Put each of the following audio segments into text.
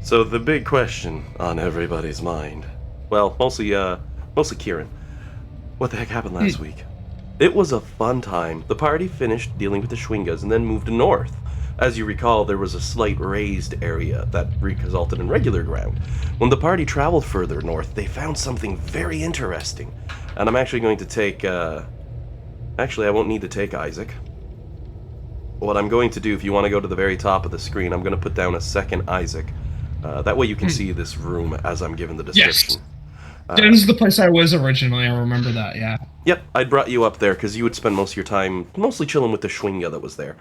So the big question on everybody's mind, well, mostly Kieran, what the heck happened last week? It was a fun time. The party finished dealing with the Schwingas and then moved north. As you recall, there was a slight raised area that resulted in regular ground. When the party traveled further north, they found something very interesting. And I'm actually going to take, actually I won't need to take Isaac. What I'm going to do, if you want to go to the very top of the screen, I'm going to put down a second Isaac. That way you can see this room as I'm giving the description. Yes. This is the place I was originally. I remember that, yeah. Yep, I brought you up there because you would spend most of your time mostly chilling with the Schwinga that was there.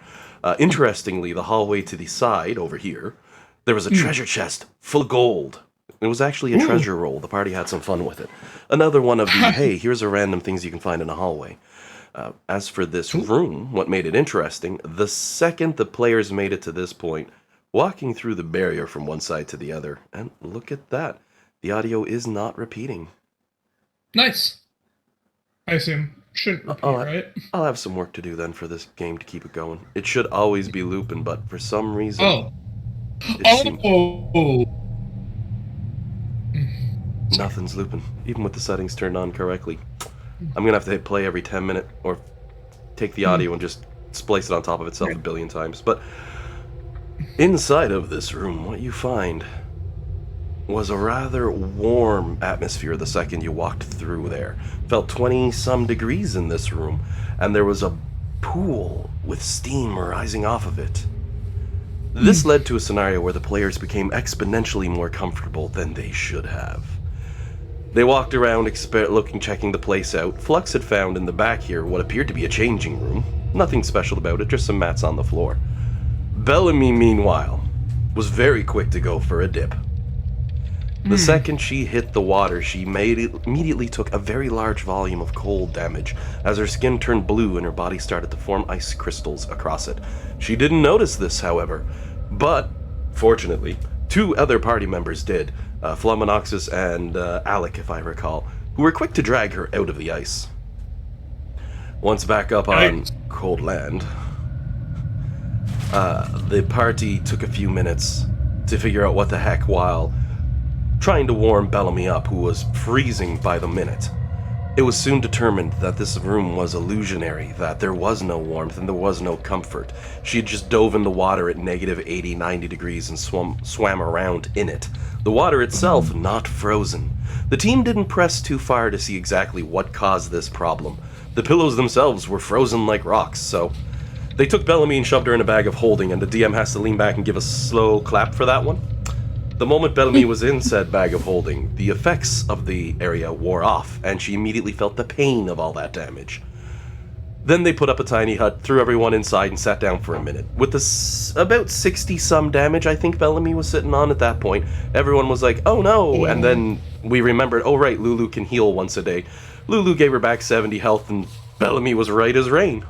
Interestingly, the hallway to the side, over here, there was a treasure chest full of gold. It was actually a treasure roll. The party had some fun with it. Another one of the, hey, here's a random things you can find in a hallway. As for this room, what made it interesting, the second the players made it to this point, walking through the barrier from one side to the other, and look at that. The audio is not repeating. Nice. I assume shouldn't repeat, right? I'll have some work to do then for this game to keep it going. It should always be looping, but for some reason... Nothing's looping, even with the settings turned on correctly. I'm gonna have to hit play every 10 minutes, or take the audio and just splice it on top of itself a billion times. But inside of this room, what you find was a rather warm atmosphere the second you walked through there. Felt 20-some degrees in this room, and there was a pool with steam rising off of it. This led to a scenario where the players became exponentially more comfortable than they should have. They walked around checking the place out. Flux had found in the back here what appeared to be a changing room. Nothing special about it, just some mats on the floor. Bellamy, meanwhile, was very quick to go for a dip. The second she hit the water, she immediately took a very large volume of cold damage as her skin turned blue and her body started to form ice crystals across it. She didn't notice this, however, but, fortunately, two other party members did, Fluminoxus and Alec, if I recall, who were quick to drag her out of the ice. Once back up on cold land, the party took a few minutes to figure out what the heck while trying to warm Bellamy up, who was freezing by the minute. It was soon determined that this room was illusionary, that there was no warmth and there was no comfort. She had just dove in the water at negative 80, 90 degrees and swam around in it. The water itself not frozen. The team didn't press too far to see exactly what caused this problem. The pillows themselves were frozen like rocks, so they took Bellamy and shoved her in a bag of holding, and the DM has to lean back and give a slow clap for that one. The moment Bellamy was in said bag of holding, the effects of the area wore off, and she immediately felt the pain of all that damage. Then they put up a tiny hut, threw everyone inside, and sat down for a minute. With about 60-some damage I think Bellamy was sitting on at that point, everyone was like, oh no, and then we remembered, oh right, Lulu can heal once a day. Lulu gave her back 70 health, and Bellamy was right as rain.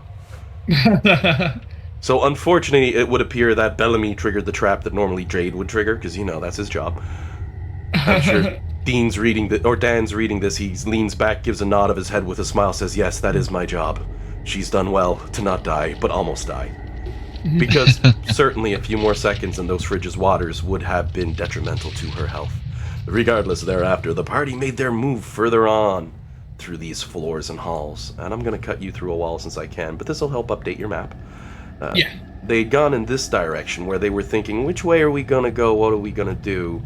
So unfortunately, it would appear that Bellamy triggered the trap that normally Jade would trigger, because, you know, that's his job. I'm sure Dan's reading this, he leans back, gives a nod of his head with a smile, says, yes, that is my job. She's done well to not die, but almost die. Because certainly a few more seconds in those frigid waters would have been detrimental to her health. Regardless, thereafter, the party made their move further on through these floors and halls. And I'm going to cut you through a wall since I can, but this will help update your map. They'd gone in this direction where they were thinking, which way are we going to go, what are we going to do?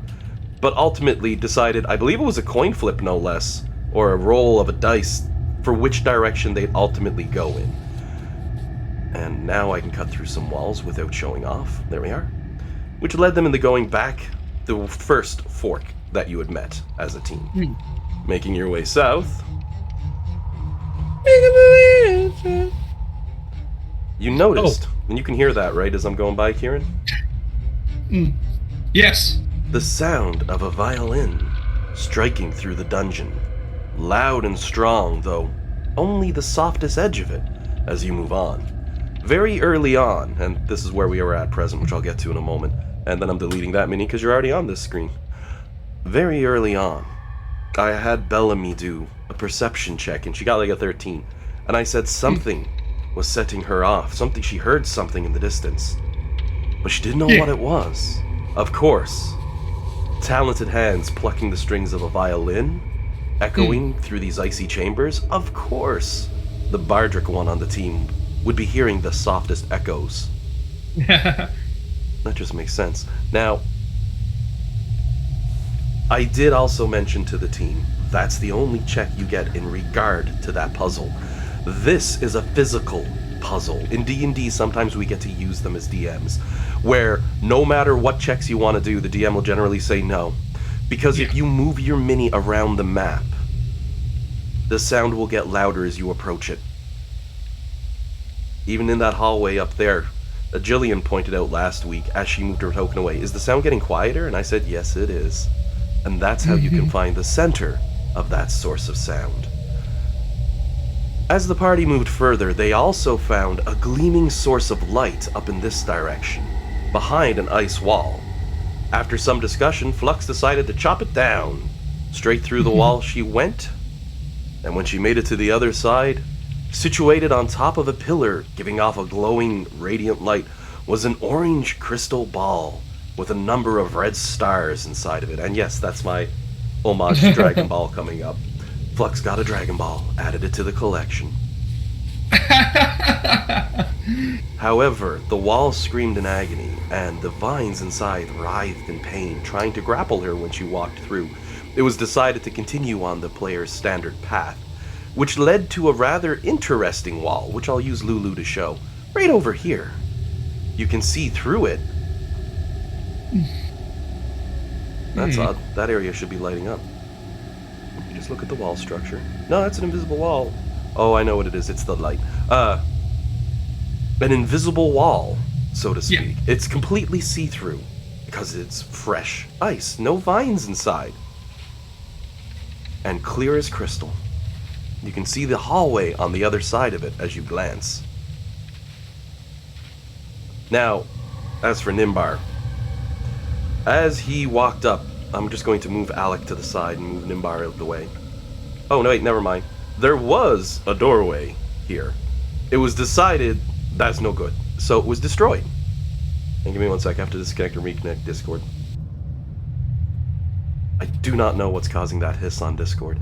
But ultimately decided, I believe it was a coin flip no less, or a roll of a dice, for which direction they'd ultimately go in. And now I can cut through some walls without showing off. There we are. Which led them into going back the first fork that you had met as a team. Making your way south. You noticed, and you can hear that, right, as I'm going by, Kieran? Yes. The sound of a violin striking through the dungeon. Loud and strong, though only the softest edge of it as you move on. Very early on, and this is where we are at present, which I'll get to in a moment, and then I'm deleting that mini because you're already on this screen. Very early on, I had Bellamy do a perception check, and she got like a 13, and I said something was setting her off. She heard something in the distance, but she didn't know what it was. Of course, talented hands plucking the strings of a violin, echoing through these icy chambers, of course, the Bardric one on the team would be hearing the softest echoes. That just makes sense. Now, I did also mention to the team, that's the only check you get in regard to that puzzle. This is a physical puzzle. In D&D, sometimes we get to use them as DMs, where no matter what checks you want to do, the DM will generally say no. Because if you move your mini around the map, the sound will get louder as you approach it. Even in that hallway up there, Jillian pointed out last week as she moved her token away, is the sound getting quieter? And I said, yes, it is. And that's how you can find the center of that source of sound. As the party moved further, they also found a gleaming source of light up in this direction, behind an ice wall. After some discussion, Flux decided to chop it down. Straight through the wall she went, and when she made it to the other side, situated on top of a pillar, giving off a glowing, radiant light, was an orange crystal ball with a number of red stars inside of it. And yes, that's my homage to Dragon Ball coming up. Flux got a Dragon Ball, added it to the collection. However, the wall screamed in agony, and the vines inside writhed in pain, trying to grapple her when she walked through. It was decided to continue on the player's standard path, which led to a rather interesting wall, which I'll use Lulu to show. Right over here. You can see through it. That's odd. That area should be lighting up. You just look at the wall structure. No, that's an invisible wall. Oh, I know what it is. It's the light. An invisible wall, so to speak. Yeah. It's completely see-through because it's fresh ice. No vines inside. And clear as crystal. You can see the hallway on the other side of it as you glance. Now, as for Nimbar, as he walked up, I'm just going to move Alec to the side and move Nimbar out of the way. Oh, no, wait, never mind. There was a doorway here. It was decided that's no good, so it was destroyed. And give me 1 sec, I have to disconnect and reconnect Discord. I do not know what's causing that hiss on Discord.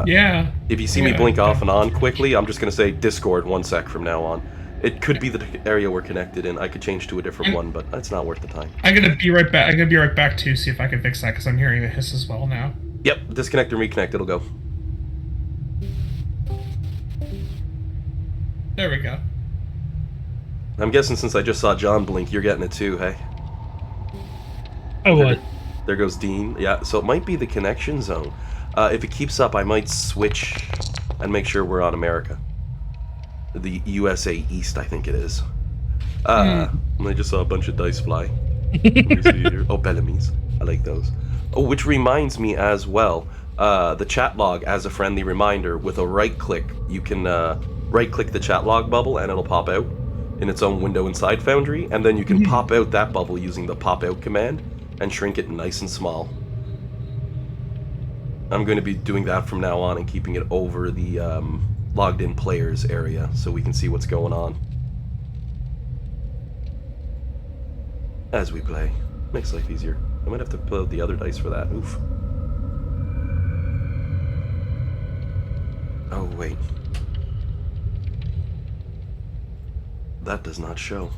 Yeah. If you see me blink off and on quickly, I'm just going to say Discord 1 sec from now on. It could be the area we're connected in. I could change to a different one, but it's not worth the time. I'm gonna be right back. I'm gonna be right back to see if I can fix that because I'm hearing the hiss as well now. Yep, disconnect and reconnect. It'll go. There we go. I'm guessing since I just saw John blink, you're getting it too, hey? Oh, what? There goes Dean. Yeah, so it might be the connection zone. If it keeps up, I might switch and make sure we're on America. The USA East, I think it is. I just saw a bunch of dice fly. Oh, Bellamy's. I like those. Oh, which reminds me as well, the chat log as a friendly reminder, with a right click, you can right click the chat log bubble and it'll pop out in its own window inside Foundry, and then you can pop out that bubble using the pop out command and shrink it nice and small. I'm going to be doing that from now on and keeping it over the logged in players area so we can see what's going on as we play. Makes life easier. I might have to pull out the other dice for that. Oof. Oh, wait. That does not show.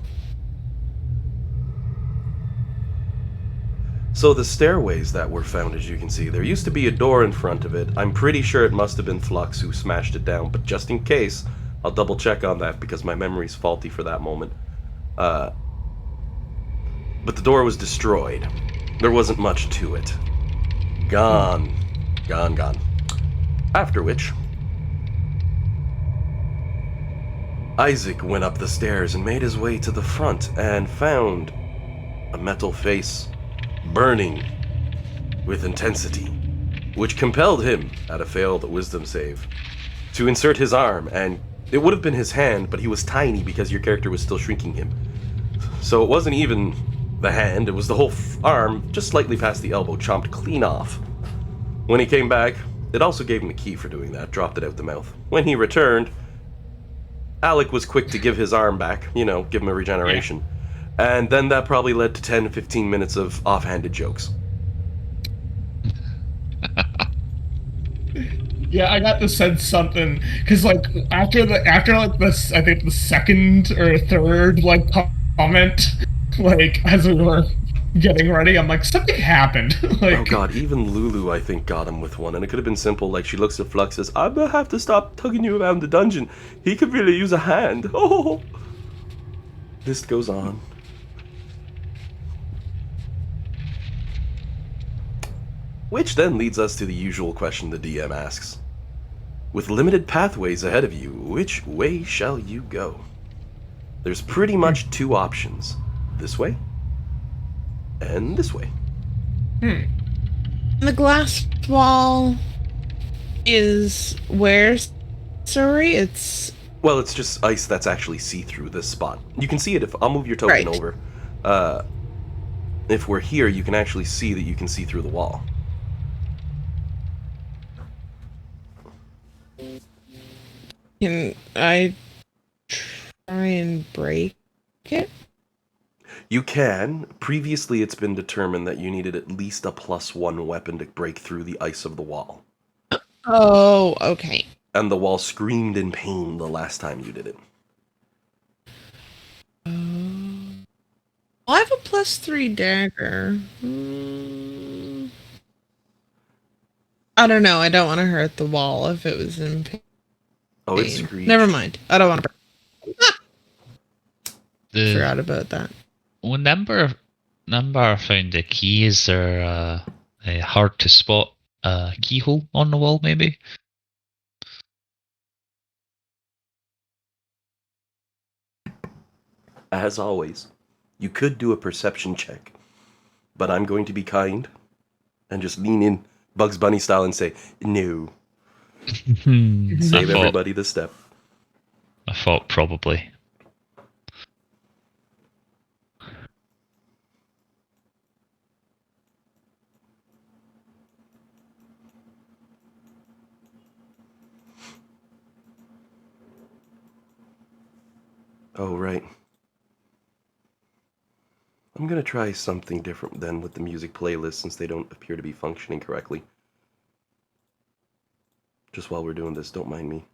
So the stairways that were found, as you can see, there used to be a door in front of it. I'm pretty sure it must have been Flux who smashed it down, but just in case, I'll double check on that because my memory's faulty for that moment. But the door was destroyed. There wasn't much to it. Gone. Gone, gone. After which, Isaac went up the stairs and made his way to the front and found a metal face burning with intensity, which compelled him, at a failed wisdom save, to insert his arm, and it would have been his hand, but he was tiny because your character was still shrinking him. So it wasn't even the hand, it was the whole arm, just slightly past the elbow, chomped clean off. When he came back, it also gave him a key for doing that, dropped it out the mouth. When he returned, Alec was quick to give his arm back, you know, give him a regeneration. Yeah. And then that probably led to 10-15 minutes of offhanded jokes. Yeah, I got to sense something because, like, after like this, I think the second or third like comment, like as we were getting ready, I'm like, something happened. Like, Oh god, even Lulu, I think, got him with one. And it could have been simple, like she looks at Flux, says, I'm gonna have to stop tugging you around the dungeon. He could really use a hand. Oh! List goes on. Which then leads us to the usual question the DM asks. With limited pathways ahead of you, which way shall you go? There's pretty much two options. This way, and this way. The glass wall is where? Sorry, it's... Well, it's just ice that's actually see-through this spot. You can see it if... I'll move your token Right. over. If we're here, you can actually see that you can see through the wall. Can I try and break it? You can. Previously, it's been determined that you needed at least a +1 weapon to break through the ice of the wall. Oh, okay. And the wall screamed in pain the last time you did it. I have a +3 dagger. I don't know. I don't want to hurt the wall if it was in pain. Oh, it screeched. Never mind. I don't want to. The Forgot about that. when Nimber found the key, is there a hard to spot keyhole on the wall, maybe? As always, you could do a perception check, but I'm going to be kind and just lean in Bugs Bunny style and say, no. Save everybody the step. I thought probably. Oh, right. I'm gonna try something different then with the music playlist since they don't appear to be functioning correctly. Just while we're doing this, don't mind me.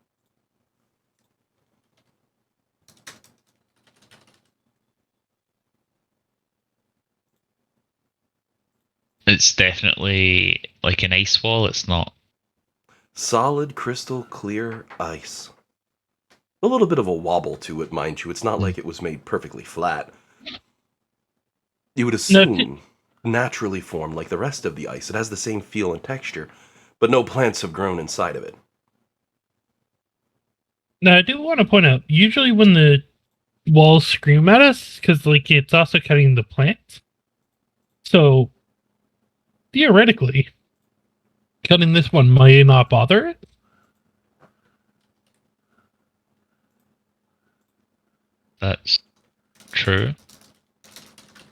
It's definitely like an ice wall. It's not. Solid, crystal clear ice. A little bit of a wobble to it, mind you. It's not like it was made perfectly flat. You would assume naturally formed like the rest of the ice. It has the same feel and texture, but no plants have grown inside of it. Now, I do want to point out, usually when the walls scream at us, because like it's also cutting the plants. So, theoretically, cutting this one might not bother it. That's true.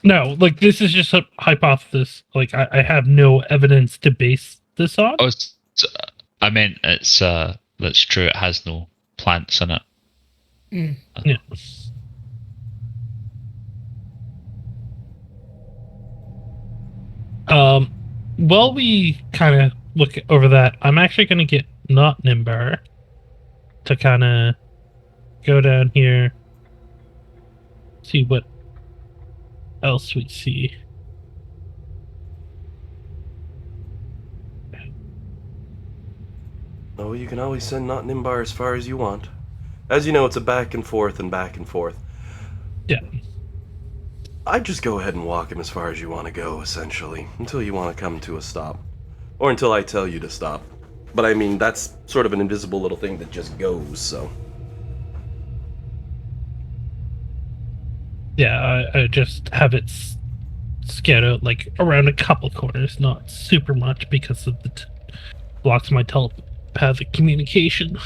No, like this is just a hypothesis. Like I have no evidence to base this on. Oh, I meant it's that's true. It has no plants in it. Yeah. While we kind of look over that, I'm actually going to get not Nimbar to kind of go down here, see what else we see. Oh, you can always send not Nimbar as far as you want. As you know, it's a back and forth and back and forth. Yeah. I'd just go ahead and walk him as far as you want to go, essentially, until you want to come to a stop. Or until I tell you to stop. But I mean, that's sort of an invisible little thing that just goes, so... Yeah, I just have it scared out like around a couple corners, not super much because of the blocks my telepathic communication.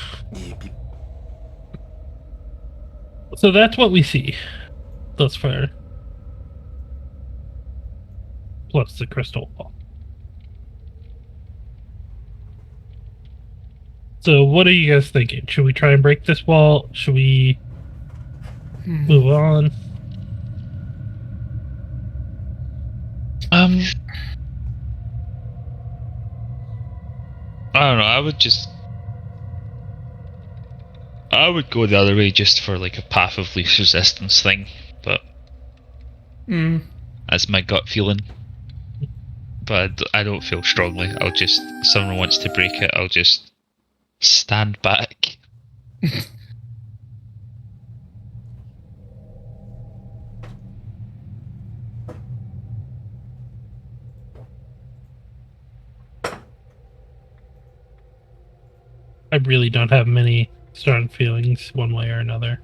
So that's what we see thus far. Plus the crystal wall. So what are you guys thinking? Should we try and break this wall? Should we move on? I don't know. I would just I would go the other way just for like a path of least resistance thing, but that's my gut feeling. But I don't feel strongly. I'll just, if someone wants to break it, I'll just stand back. I really don't have many strong feelings one way or another.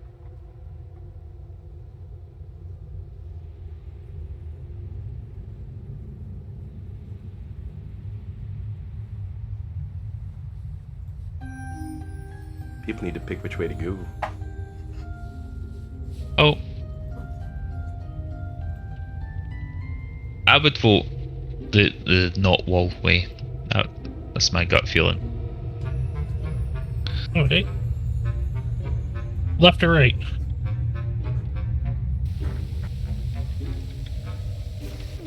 People need to pick which way to go. Oh. I would vote the not wall way. That's my gut feeling. Okay. Left or right?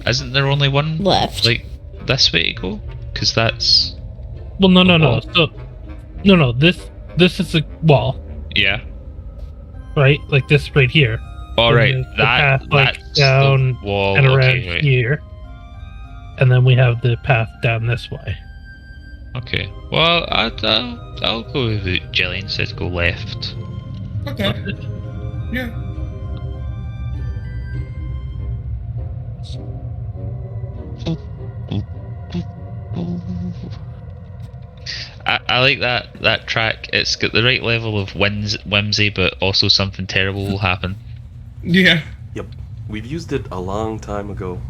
Isn't there only one Left. like this way to go? Because that's Well, no. wall. So, no. This is a wall, yeah. right? Like this right here. All And right, the path, like, that's down the wall. and around Okay, right. here. And then we have the path down this way. Okay. Well, I'll go with what Jillian said. Go left. Okay. Yeah. I like that track. It's got the right level of whimsy, but also something terrible will happen. Yeah. Yep. We've used it a long time ago.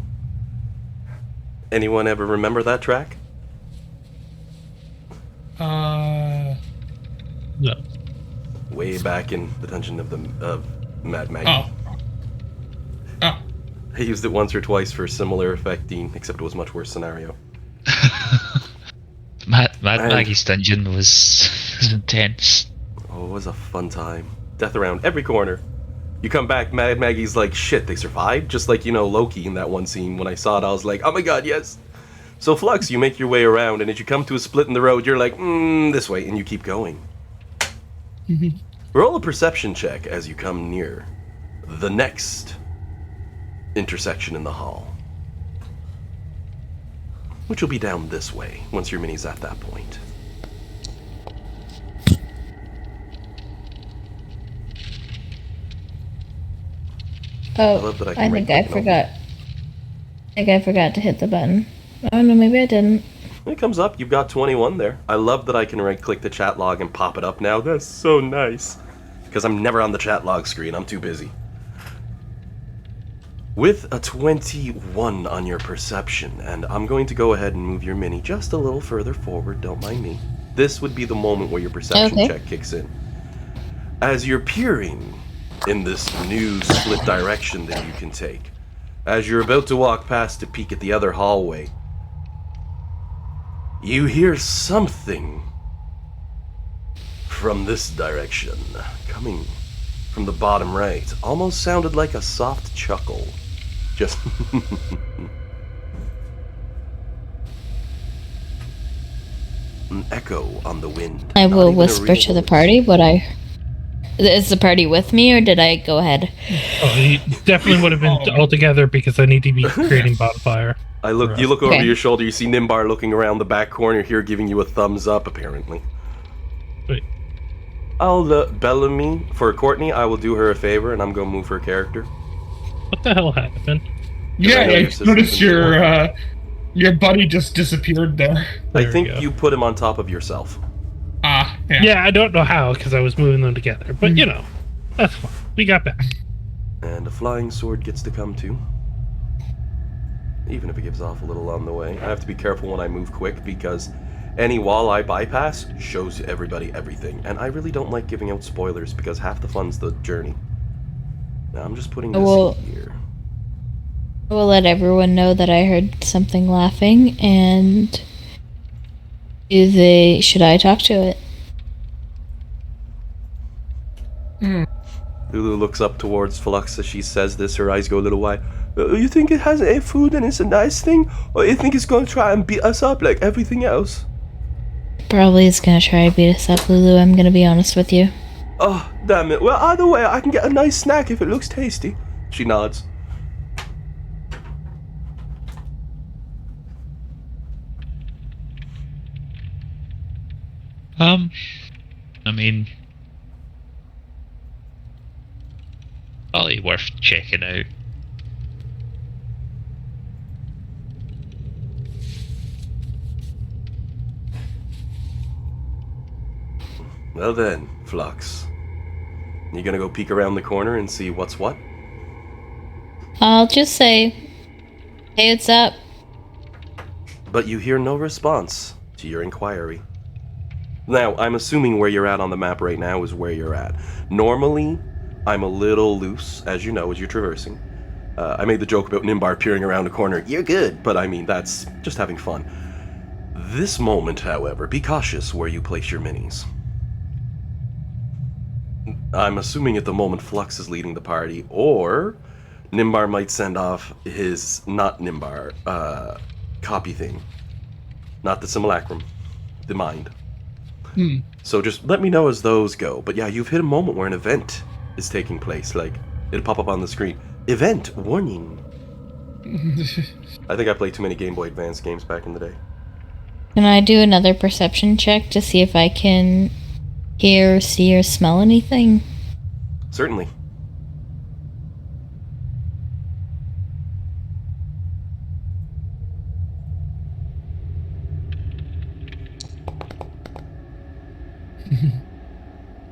Anyone ever remember that track? Uh. No. Way back in the Dungeon of Mad Maggie. Oh. Oh. I used it once or twice for similar effecting, except it was a much worse scenario. Mad Man. Maggie's dungeon was intense. Oh, it was a fun time. Death around every corner. You come back, Mad Maggie's like, shit, they survived? Just like, Loki in that one scene. When I saw it, I was like, oh my god, yes. So Flux, you make your way around, and as you come to a split in the road, you're like, this way, and you keep going. Roll a perception check as you come near the next intersection in the hall. Which will be down this way, once your mini's at that point. Oh, love that I I can think right I click it forgot. I think I forgot to hit the button. Oh no, maybe I didn't. It comes up, you've got 21 there. I love that I can right-click the chat log and pop it up now. That's so nice. Because I'm never on the chat log screen, I'm too busy. With a 21 on your perception, and I'm going to go ahead and move your mini just a little further forward, don't mind me. This would be the moment where your perception Okay. check kicks in. As you're peering in this new split direction that you can take, as you're about to walk past to peek at the other hallway, you hear something from this direction, coming from the bottom right. Almost sounded like a soft chuckle. Just an echo on the wind. I Not will even a whisper real to the voice. party what I. Is the party with me, or did I go ahead? Oh, you definitely would have been all together because I need to be creating bonfire. You look over Okay. your shoulder, you see Nimbar looking around the back corner here, giving you a thumbs up, apparently. Wait. Bellamy, for Courtney, I will do her a favor, and I'm going to move her character. What the hell happened? Yeah, I know I your system's noticed been your buddy just disappeared there. I There we think go. you put him on top of yourself. Ah, yeah. Yeah, I don't know how because I was moving them together, but that's fine. We got back. And a flying sword gets to come too. Even if it gives off a little on the way. I have to be careful when I move quick because any wall I bypass shows everybody everything. And I really don't like giving out spoilers because half the fun's the journey. Now I'm just putting this Well- here. I will let everyone know that I heard something laughing, and should I talk to it? Lulu looks up towards Flux as she says this. Her eyes go a little wide. You think it has a food and it's a nice thing? Or you think it's going to try and beat us up like everything else? Probably is gonna try to beat us up, Lulu. I'm gonna be honest with you. Oh, damn it. Well, either way, I can get a nice snack if it looks tasty. She nods. I mean, probably worth checking out. Well then, Flux. You gonna go peek around the corner and see what's what? I'll just say, hey, what's up? But you hear no response to your inquiry. Now, I'm assuming where you're at on the map right now is where you're at. Normally, I'm a little loose, as you know, as you're traversing. I made the joke about Nimbar peering around a corner. You're good, but I mean, that's just having fun. This moment, however, be cautious where you place your minis. I'm assuming at the moment Flux is leading the party, or Nimbar might send off his not Nimbar copy thing. Not the simulacrum. The mind. So just let me know as those go. But yeah, you've hit a moment where an event is taking place. Like, it'll pop up on the screen. Event warning. I think I played too many Game Boy Advance games back in the day. Can I do another perception check to see if I can hear, see, or smell anything? Certainly.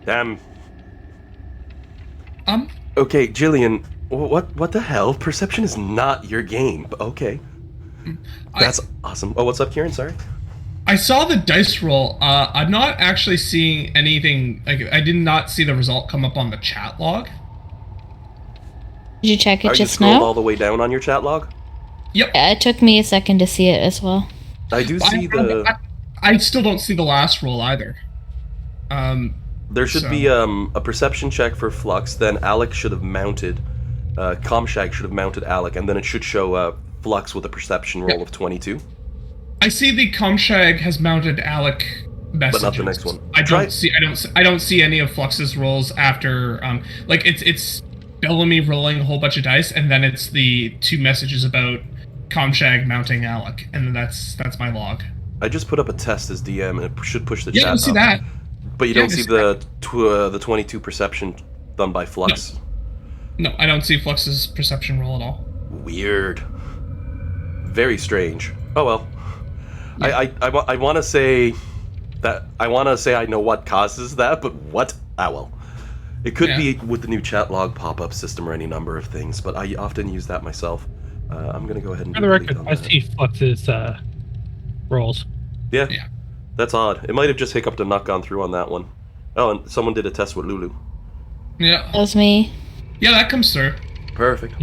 Damn. Okay, Jillian, what the hell? Perception is not your game. But okay. That's awesome. Oh, what's up, Kieran? Sorry. I saw the dice roll. I'm not actually seeing anything. Like, I did not see the result come up on the chat log. Did you check it Are you just scrolled now? all the way down on your chat log? Yep. Yeah, it took me a second to see it as well. I do see the... I still don't see the last roll either. There should be a perception check for Flux, then Alec should have mounted... Comshag should have mounted Alec, and then it should show Flux with a perception roll of 22. I see the Comshag has mounted Alec messages. But not the next one. I don't see any of Flux's rolls after like it's Bellamy rolling a whole bunch of dice, and then it's the 2 messages about Comshag mounting Alec, and then that's my log. I just put up a test as DM, and it should push the Yeah, chat I see up. that. But you don't see the 22 perception done by Flux? No, I don't see Flux's perception roll at all. Weird. Very strange. Oh well. Yeah. I want to say that I know what causes that, but what? Ah well. It could be with the new chat log pop-up system or any number of things, but I often use that myself. I'm gonna go ahead and For the record, I see Flux's rolls. Yeah. That's odd. It might have just hiccuped and not gone through on that one. Oh, and someone did a test with Lulu. Yeah. That was me. Yeah, that comes through. Perfect.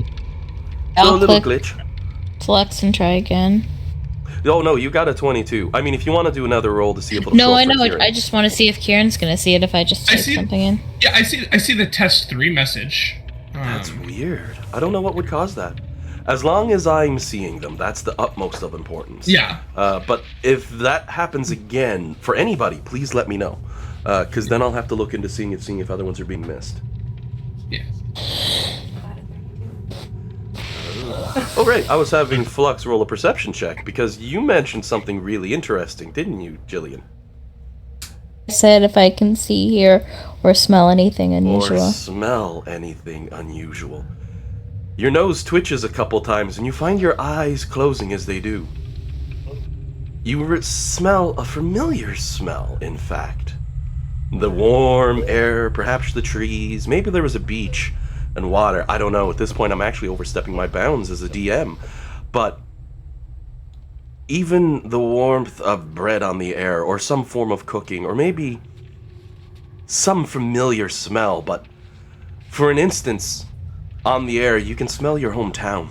I'll So a little click glitch. Flux and try again. Oh no, you got a 22. I mean, if you want to do another roll to see if it'll No, show up I for know. Kieran. I just want to see if Kieran's gonna see it if I just type something in. Yeah, I see the test 3 message. That's weird. I don't know what would cause that. As long as I'm seeing them, that's the utmost of importance. Yeah. But if that happens again, for anybody, please let me know. Because then I'll have to look into seeing if other ones are being missed. Yeah. Oh, right. I was having Flux roll a perception check because you mentioned something really interesting, didn't you, Jillian? I said if I can see, hear, or smell anything unusual. Or smell anything unusual. Your nose twitches a couple times and you find your eyes closing as they do. You smell a familiar smell, in fact. The warm air, perhaps the trees, maybe there was a beach and water. I don't know. At this point, I'm actually overstepping my bounds as a DM. But even the warmth of bread on the air, or some form of cooking, or maybe some familiar smell, but for an instance, on the air, you can smell your hometown.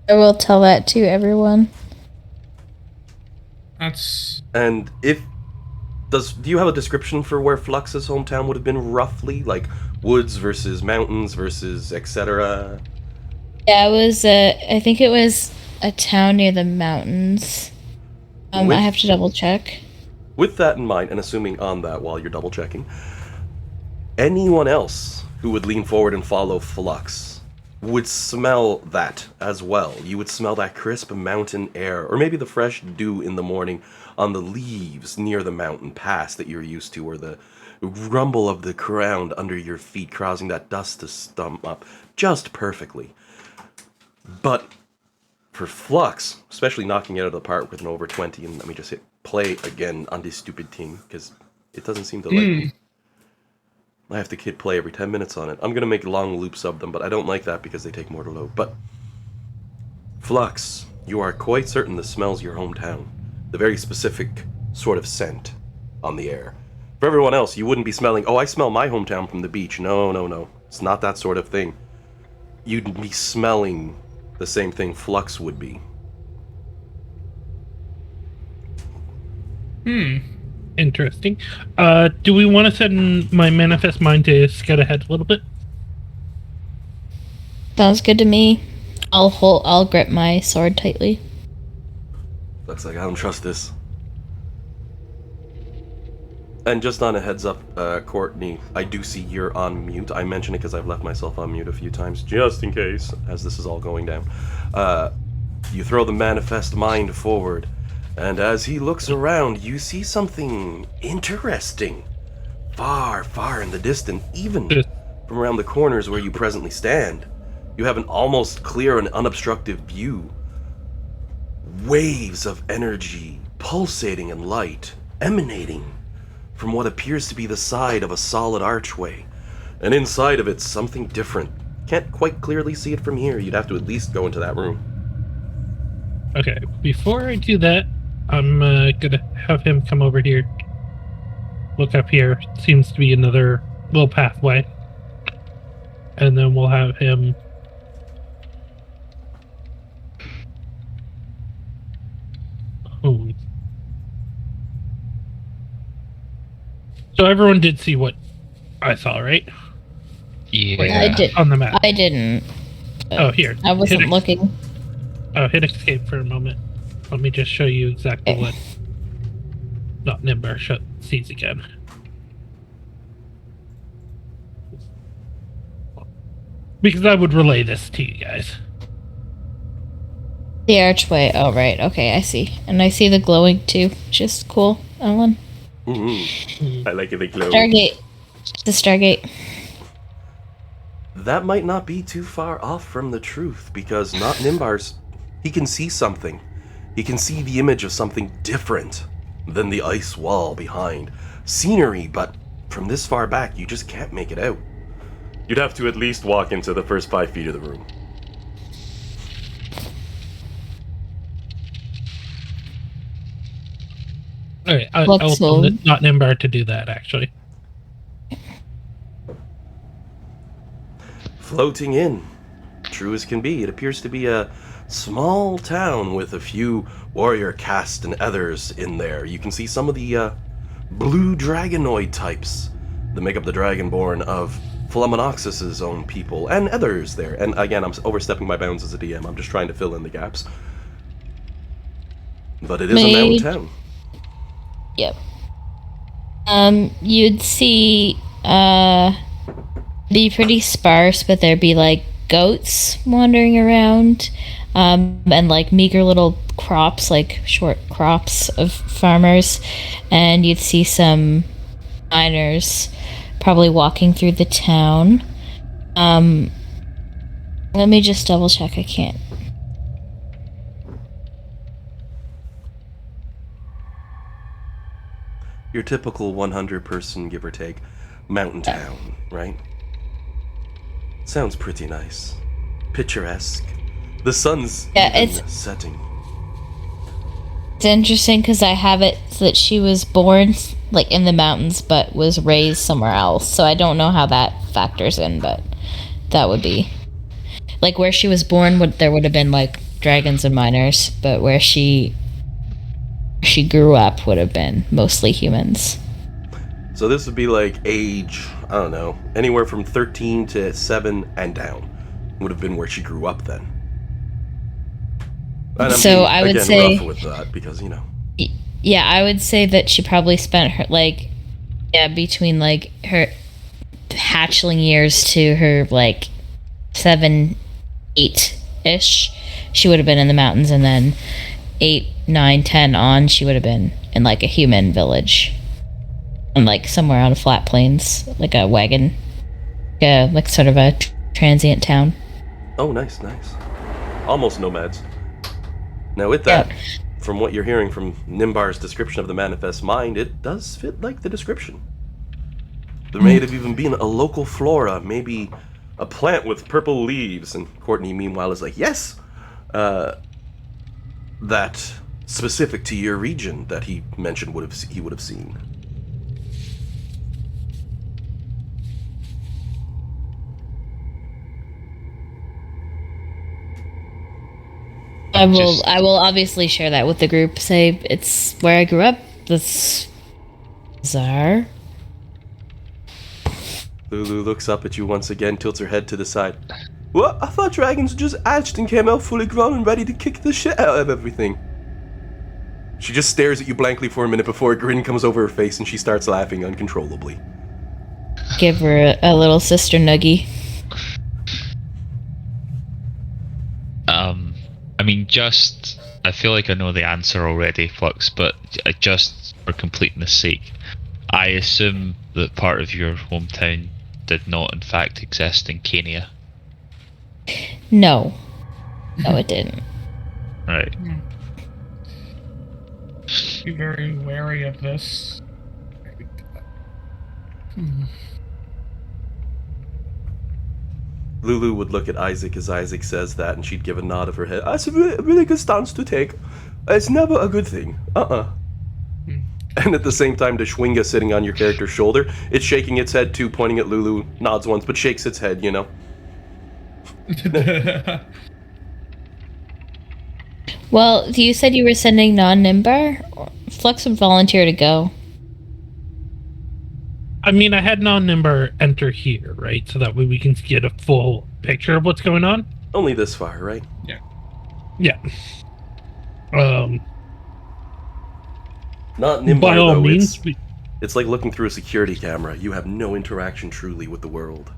I will tell that to everyone. That's... And do you have a description for where Flux's hometown would have been roughly? Like woods versus mountains versus etc.? Yeah, it was I think it was a town near the mountains. I have to double check. with that in mind, and assuming on that while you're double checking, anyone else who would lean forward and follow Flux would smell that as well. You would smell that crisp mountain air, or maybe the fresh dew in the morning on the leaves near the mountain pass that you're used to, or the rumble of the ground under your feet causing that dust to stump up just perfectly. But for Flux, especially knocking it out of the park with an over 20, and let me just hit play again on this stupid thing, because it doesn't seem to like me. I have to hit play every 10 minutes on it. I'm going to make long loops of them, but I don't like that because they take more to load. But Flux, you are quite certain this smells your hometown. The very specific sort of scent on the air. For everyone else, you wouldn't be smelling, oh, I smell my hometown from the beach. No, no, no. It's not that sort of thing. You'd be smelling the same thing Flux would be. Interesting. Do we want to send my manifest mind to scout ahead a little bit? Sounds good to me. I'll grip my sword tightly. Looks like I don't trust this. And just on a heads up, Courtney, I do see you're on mute. I mention it because I've left myself on mute a few times, just in case, as this is all going down. You throw the manifest mind forward, and as he looks around, you see something interesting. Far, far in the distance, even from around the corners where you presently stand. You have an almost clear and unobstructed view. Waves of energy, pulsating in light, emanating from what appears to be the side of a solid archway. And inside of it, something different. Can't quite clearly see it from here. You'd have to at least go into that room. Okay, before I do that, I'm gonna have him come over here. Look up here. Seems to be another little pathway. And then we'll have him... Oh. So everyone did see what I saw, right? Yeah. I did. On the map. I didn't. Oh, here. I wasn't looking. Oh, hit escape for a moment. Let me just show you exactly Okay. what... Not Nimber sees again. Because I would relay this to you guys. The archway. Oh, right. Okay, I see. And I see the glowing too. Just cool, Ellen. I like it, they glow. Stargate. The Stargate. That might not be too far off from the truth, because not Nimbar's. He can see something. He can see the image of something different than the ice wall behind. Scenery, but from this far back, you just can't make it out. You'd have to at least walk into the first 5 feet of the room. Alright, I'll What's tell all? not Nimber to do that, actually. Floating in, true as can be, it appears to be a small town with a few warrior caste and others in there. You can see some of the blue dragonoid types that make up the Dragonborn of Fluminoxus's own people, and others there. And again, I'm overstepping my bounds as a DM. I'm just trying to fill in the gaps. But it is a mountain town. Yep. You'd see be pretty sparse, but there'd be like goats wandering around, and like meager little crops, like short crops of farmers, and you'd see some miners probably walking through the town. Let me just double check. I can't. Your typical 100-person, give or take, mountain town, right? Sounds pretty nice. Picturesque. The sun's even setting. It's interesting because I have it that she was born like in the mountains but was raised somewhere else. So I don't know how that factors in, but that would be like where she was born there would have been like dragons and miners, but where she grew up would have been mostly humans. So this would be like age, I don't know, anywhere from 13 to 7 and down would have been where she grew up then. And So I would say rough with that because, you know. Yeah, I would say that she probably spent her between her hatchling years to her 7, 8 ish. She would have been in the mountains, and then 8, 9, 10 on, she would have been in a human village, and somewhere on a flat plains, a wagon, sort of a transient town. Oh, nice. Almost nomads. Now, with that, from what you're hearing from Nimbar's description of the manifest mind, it does fit the description. There may have even been a local flora, maybe a plant with purple leaves, and Courtney, meanwhile, is yes, that specific to your region that he mentioned he would have seen. I will obviously share that with the group. Say it's where I grew up. That's bizarre. Lulu looks up at you once again, tilts her head to the side. What? I thought dragons just hatched and came out fully grown and ready to kick the shit out of everything. She just stares at you blankly for a minute before a grin comes over her face and she starts laughing uncontrollably. Give her a little sister nuggie. I feel like I know the answer already, Flux, but just for completeness sake, I assume that part of your hometown did not in fact exist in Kenya. No, it didn't. Right. Be very wary of this. Lulu would look at Isaac as Isaac says that, and she'd give a nod of her head. That's a really good stance to take. It's never a good thing. And at the same time, the Schwinga sitting on your character's shoulder, it's shaking its head too, pointing at Lulu, nods once, but shakes its head, Well, you said you were sending non-Nimbar? Flux would volunteer to go. I mean, I had non-Nimbar enter here, right? So that way we can get a full picture of what's going on. Only this far, right? Yeah. Not Nimbar, By all though. means, It's like looking through a security camera. You have no interaction truly with the world.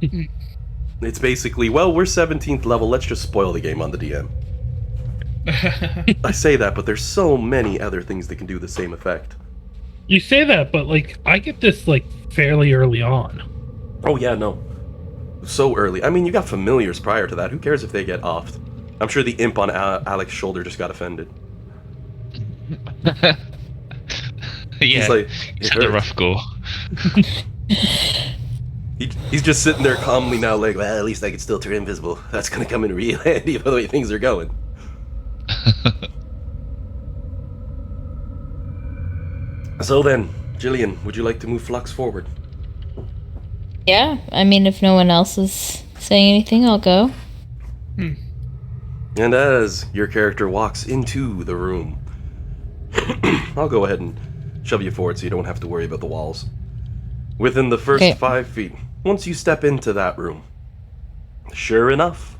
It's basically, well, we're 17th level, let's just spoil the game on the DM. I say that, but there's so many other things that can do the same effect. You say that, but I get this fairly early on. Oh yeah, no. So early. I mean, you got familiars prior to that. Who cares if they get offed? I'm sure the imp on Alex's shoulder just got offended. Yeah, He's like, he's had a rough go. He's just sitting there calmly now, well, at least I can still turn invisible. That's gonna come in real handy by the way things are going. So then, Jillian, would you like to move Flux forward? Yeah, I mean, if no one else is saying anything, I'll go. And as your character walks into the room, I'll go ahead and shove you forward so you don't have to worry about the walls. Within the first 5 feet, once you step into that room, sure enough,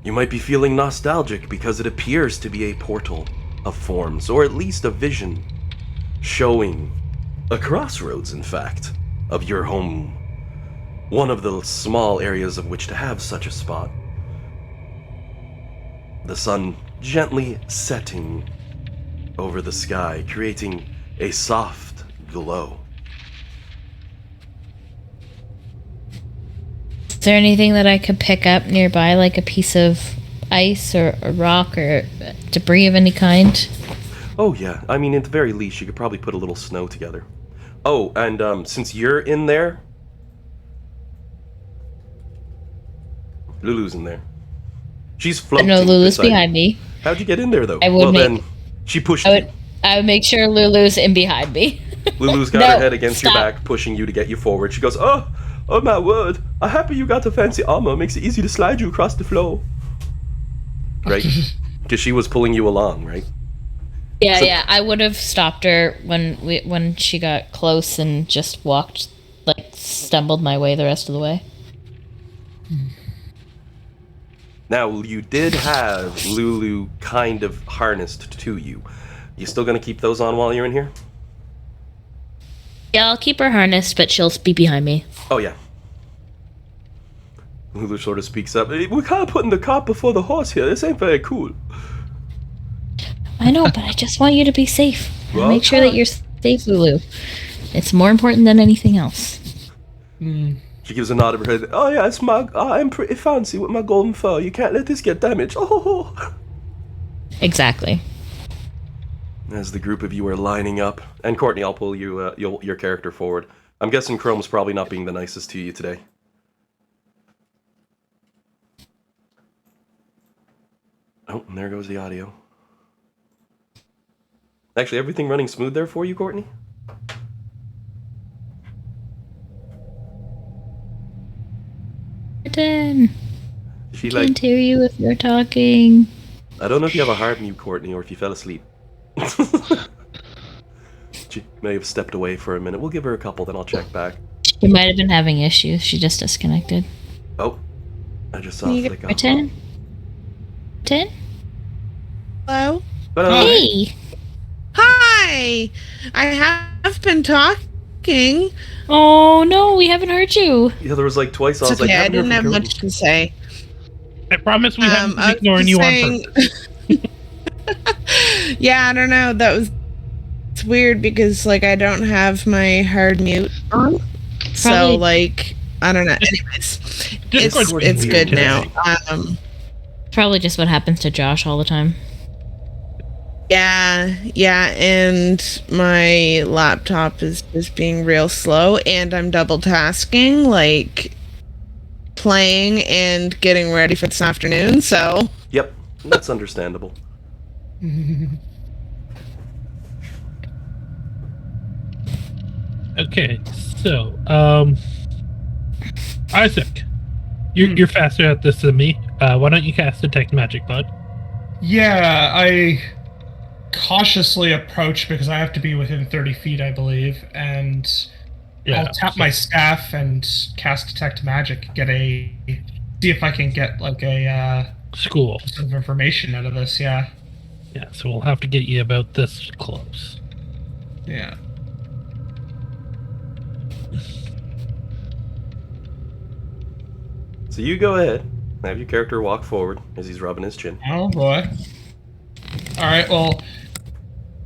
you might be feeling nostalgic because it appears to be a portal of forms, or at least a vision, showing a crossroads, in fact, of your home. One of the small areas of which to have such a spot. The sun gently setting over the sky, creating a soft glow. Is there anything that I could pick up nearby, like a piece of ice or a rock or debris of any kind? Oh yeah, I mean, at the very least, you could probably put a little snow together. Oh, and since you're in there, Lulu's in there. She's floating. No, Lulu's beside behind me. How'd you get in there, though? I would then she pushed I you. would make sure Lulu's in behind me. Lulu's got No, her head against your stop. back, pushing you to get you forward. She goes, oh my word, I'm happy you got the fancy armor. Makes it easy to slide you across the floor. Right? Because she was pulling you along, right? Yeah, So- yeah. I would have stopped her when she got close and just walked, stumbled my way the rest of the way. Now, you did have Lulu kind of harnessed to you. You still gonna keep those on while you're in here? Yeah, I'll keep her harnessed, but she'll be behind me. Oh, yeah. Lulu sort of speaks up. We're kind of putting the cart before the horse here. This ain't very cool. I know, but I just want you to be safe. Well, Make sure that you're safe, Lulu. It's more important than anything else. She gives a nod of her head. Oh, yeah, I'm pretty fancy with my golden fur. You can't let this get damaged. Oh. Exactly. As the group of you are lining up, and Courtney, I'll pull you your character forward. I'm guessing Chrome's probably not being the nicest to you today. Oh, and there goes the audio. Actually, everything running smooth there for you, Courtney? Martin, She can't hear you if you're talking. I don't know if you have a hard mute, Courtney, or if you fell asleep. She may have stepped away for a minute. We'll give her a couple, then I'll check back. She might have been having issues. She just disconnected. Oh, I just saw Can a you flick get off. Martin? Martin? Hello? Hello. Hey! Hi! I have been talking. Oh no, we haven't heard you. Yeah, there was like twice. I It's was okay, like, I didn't have Courtney. much to say. I promise we haven't been I was ignoring you on saying- purpose. Yeah, I don't know. It's weird because like I don't have my hard mute on. So Probably- like I don't know. Anyways, Discord's it's weird good now. today. Probably just what happens to Josh all the time. Yeah, and my laptop is just being real slow, and I'm double tasking, like playing and getting ready for this afternoon. So Yep, that's understandable. Okay, so, Isaac, you're faster at this than me. Why don't you cast Detect Magic, bud? Yeah, I cautiously approach because I have to be within 30 feet, I believe, and I'll tap my staff and cast Detect Magic, see if I can get like a School. some information out of this. Yeah, Yeah, so we'll have to get you about this close. yeah. So you go ahead, have your character walk forward as he's rubbing his chin. Oh boy. All right. Well,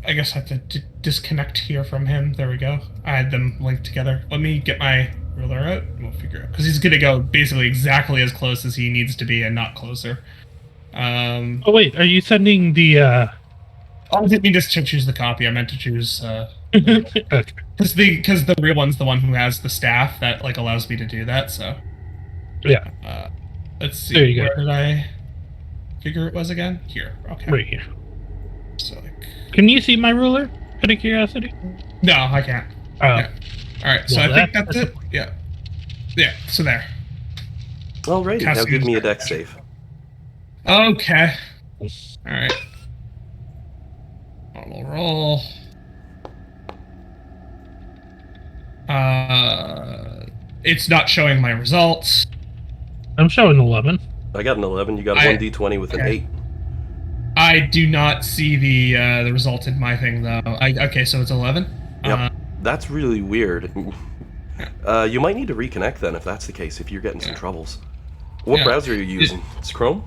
I guess I have to disconnect here from him. There we go. I had them linked together. Let me get my ruler out. And we'll figure out because he's gonna go basically exactly as close as he needs to be and not closer. Oh wait, are you sending the I didn't mean just to choose the copy. I meant to choose okay. because the real one's the one who has the staff that like allows me to do that. So Yeah, let's see. There you go. Where did I figure it was again? Here. Okay. right here. So like, Can you see my ruler? Out of curiosity. no, I can't. Oh, Yeah. All right. So Well, I think that's that's it. Yeah. Yeah. So there. Alrighty, now Casting give me a is- deck save. Okay. All right. Normal roll. It's not showing my results. I'm showing 11. I got an 11, you got I- 1d20 with an okay. 8. I do not see the result in my thing though. Okay, so it's 11. Yep. That's really weird. You might need to reconnect then if that's the case, if you're getting some Yeah. troubles. What Yeah. browser are you using? It's Chrome?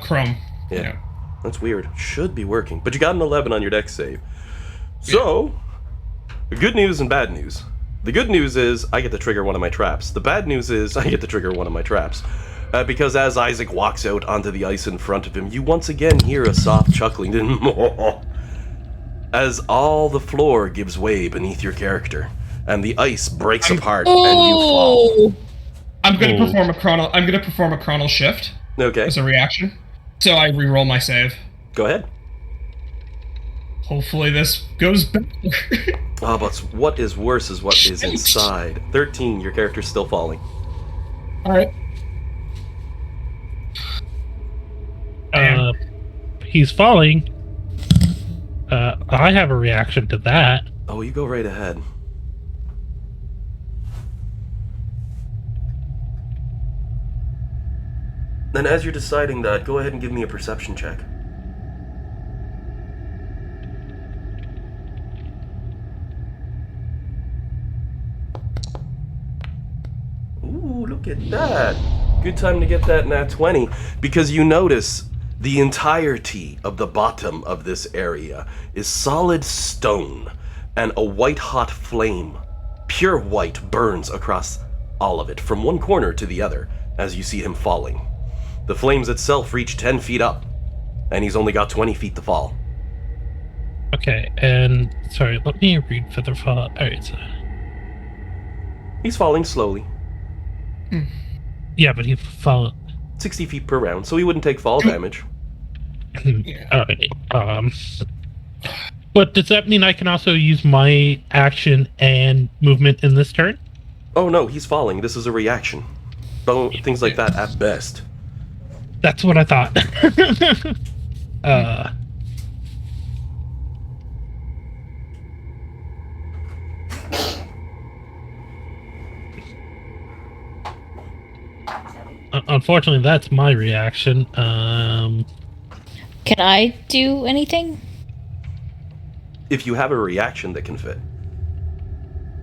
Chrome. Yeah. That's weird. Should be working. But you got an 11 on your deck save. So, good news and bad news. The good news is I get to trigger one of my traps. The bad news is I get to trigger one of my traps. Because as Isaac walks out onto the ice in front of him, you once again hear a soft chuckling as all the floor gives way beneath your character, and the ice breaks apart and you fall. I'm gonna Oh. perform a chronal. I'm gonna perform a chronal shift Okay, as a reaction. So I re-roll my save. go ahead. Hopefully this goes better. Oh, but what is worse is what is inside. 13, your character's still falling. All right. He's falling. I have a reaction to that. Oh, you go right ahead. Then as you're deciding that, go ahead and give me a perception check. Look at that. Good time to get that nat 20, because you notice the entirety of the bottom of this area is solid stone, and a white-hot flame, pure white, burns across all of it, from one corner to the other, as you see him falling. The flames itself reach 10 feet up, and he's only got 20 feet to fall. Okay, and sorry, let me read for the fall. Alright, so. He's falling slowly, Yeah, but he followed. 60 feet per round, so he wouldn't take fall damage. Alright, but does that mean I can also use my action and movement in this turn? Oh no, he's falling. This is a reaction. Things like that at best. That's what I thought. Unfortunately, that's my reaction. Can I do anything? If you have a reaction that can fit.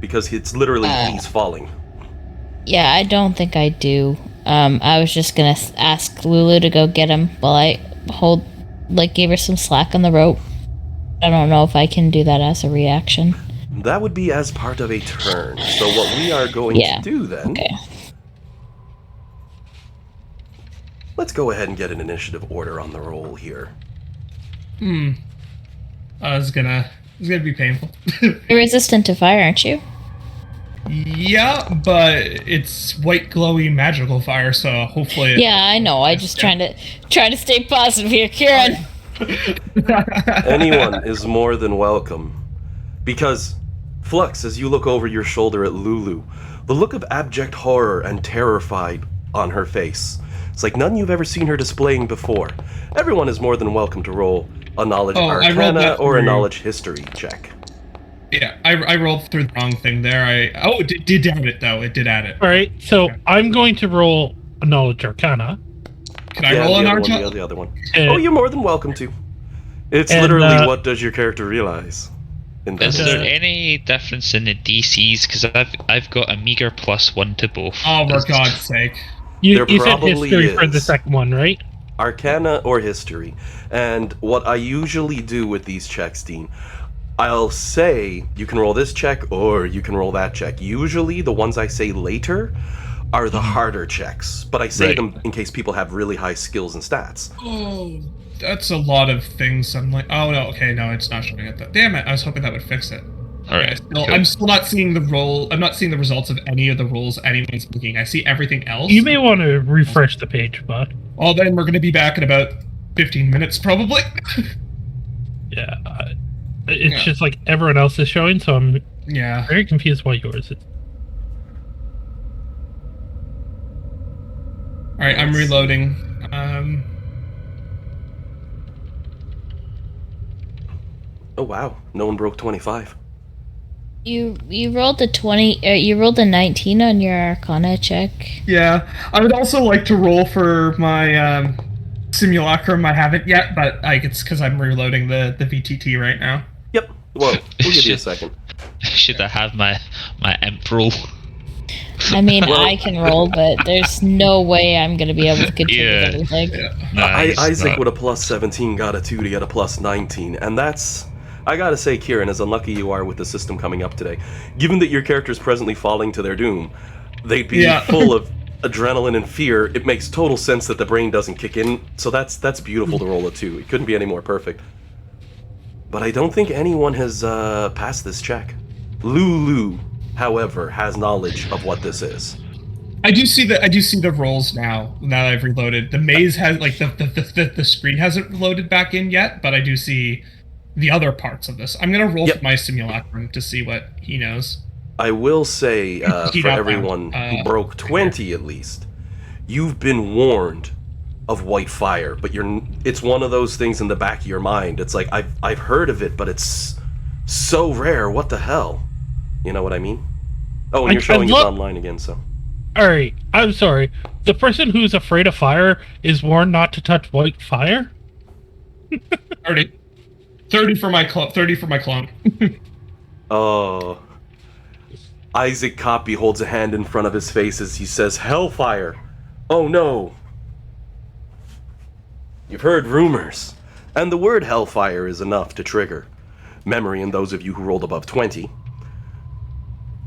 Because it's literally he's falling. Yeah, I don't think I do. I was just gonna ask Lulu to go get him while I gave her some slack on the rope. I don't know if I can do that as a reaction. That would be as part of a turn. So what we are going to do then... Okay. Let's go ahead and get an initiative order on the roll here. It's gonna be painful. You're resistant to fire, aren't you? Yeah, but it's white glowy magical fire, so hopefully. Yeah, I know. I just trying to stay positive here, Kieran. Anyone is more than welcome. Because, Flux, as you look over your shoulder at Lulu, the look of abject horror and terrified on her face. It's like none you've ever seen her displaying before. Everyone is more than welcome to roll a knowledge arcana or a knowledge history check. Yeah, I rolled through the wrong thing there. It did add it though. It did add it. All right, so I'm going to roll a knowledge arcana. Can I roll an arcana? The other one. You're more than welcome to. It's literally what does your character realize? Is there any difference in the DCs? Because I've got a meager +1 to both. Oh, for God's sake. You said history for the second one, right? Arcana or history. And what I usually do with these checks, Dean, I'll say you can roll this check or you can roll that check. Usually the ones I say later are the harder checks, but I say them in case people have really high skills and stats. Oh, that's a lot of things. I'm like, oh no, okay, no, it's not showing it. Damn it, I was hoping that would fix it. All right. I'm still not seeing the roll. I'm not seeing the results of any of the rolls anyone's looking. I see everything else. You may want to refresh the page, but. Well, then we're going to be back in about 15 minutes, probably. Yeah, it's just like everyone else is showing, so I'm very confused why yours is. All right, I'm reloading. Oh wow, no one broke 25. You rolled a 20. You rolled a 19 on your Arcana check. Yeah, I would also like to roll for my simulacrum. I haven't yet, but it's because I'm reloading the VTT right now. Yep. Well, we'll give you a second. Should I have my imp roll? I mean, I can roll, but there's no way I'm going to be able to contribute everything. Yeah. Isaac with a +17 got a 2 to get a +19, and that's... I gotta say, Kieran, as unlucky you are with the system coming up today, given that your character is presently falling to their doom, they'd be full of adrenaline and fear. It makes total sense that the brain doesn't kick in, so that's beautiful to roll a 2. It couldn't be any more perfect. But I don't think anyone has passed this check. Lulu, however, has knowledge of what this is. I do see the rolls now that I've reloaded. The maze has the screen hasn't loaded back in yet, but I do see the other parts of this. I'm gonna roll for my simulacrum to see what he knows. I will say for everyone who broke 20 at least, you've been warned of white fire, but it's one of those things in the back of your mind. It's like I've heard of it, but it's so rare. What the hell? You know what I mean? Oh, and you're showing it online again, so. All right, I'm sorry. The person who's afraid of fire is warned not to touch white fire? 30 for my clone. 30 for my clone. Oh. Isaac Copy holds a hand in front of his face as he says, Hellfire! Oh no! You've heard rumors, and the word Hellfire is enough to trigger memory in those of you who rolled above 20.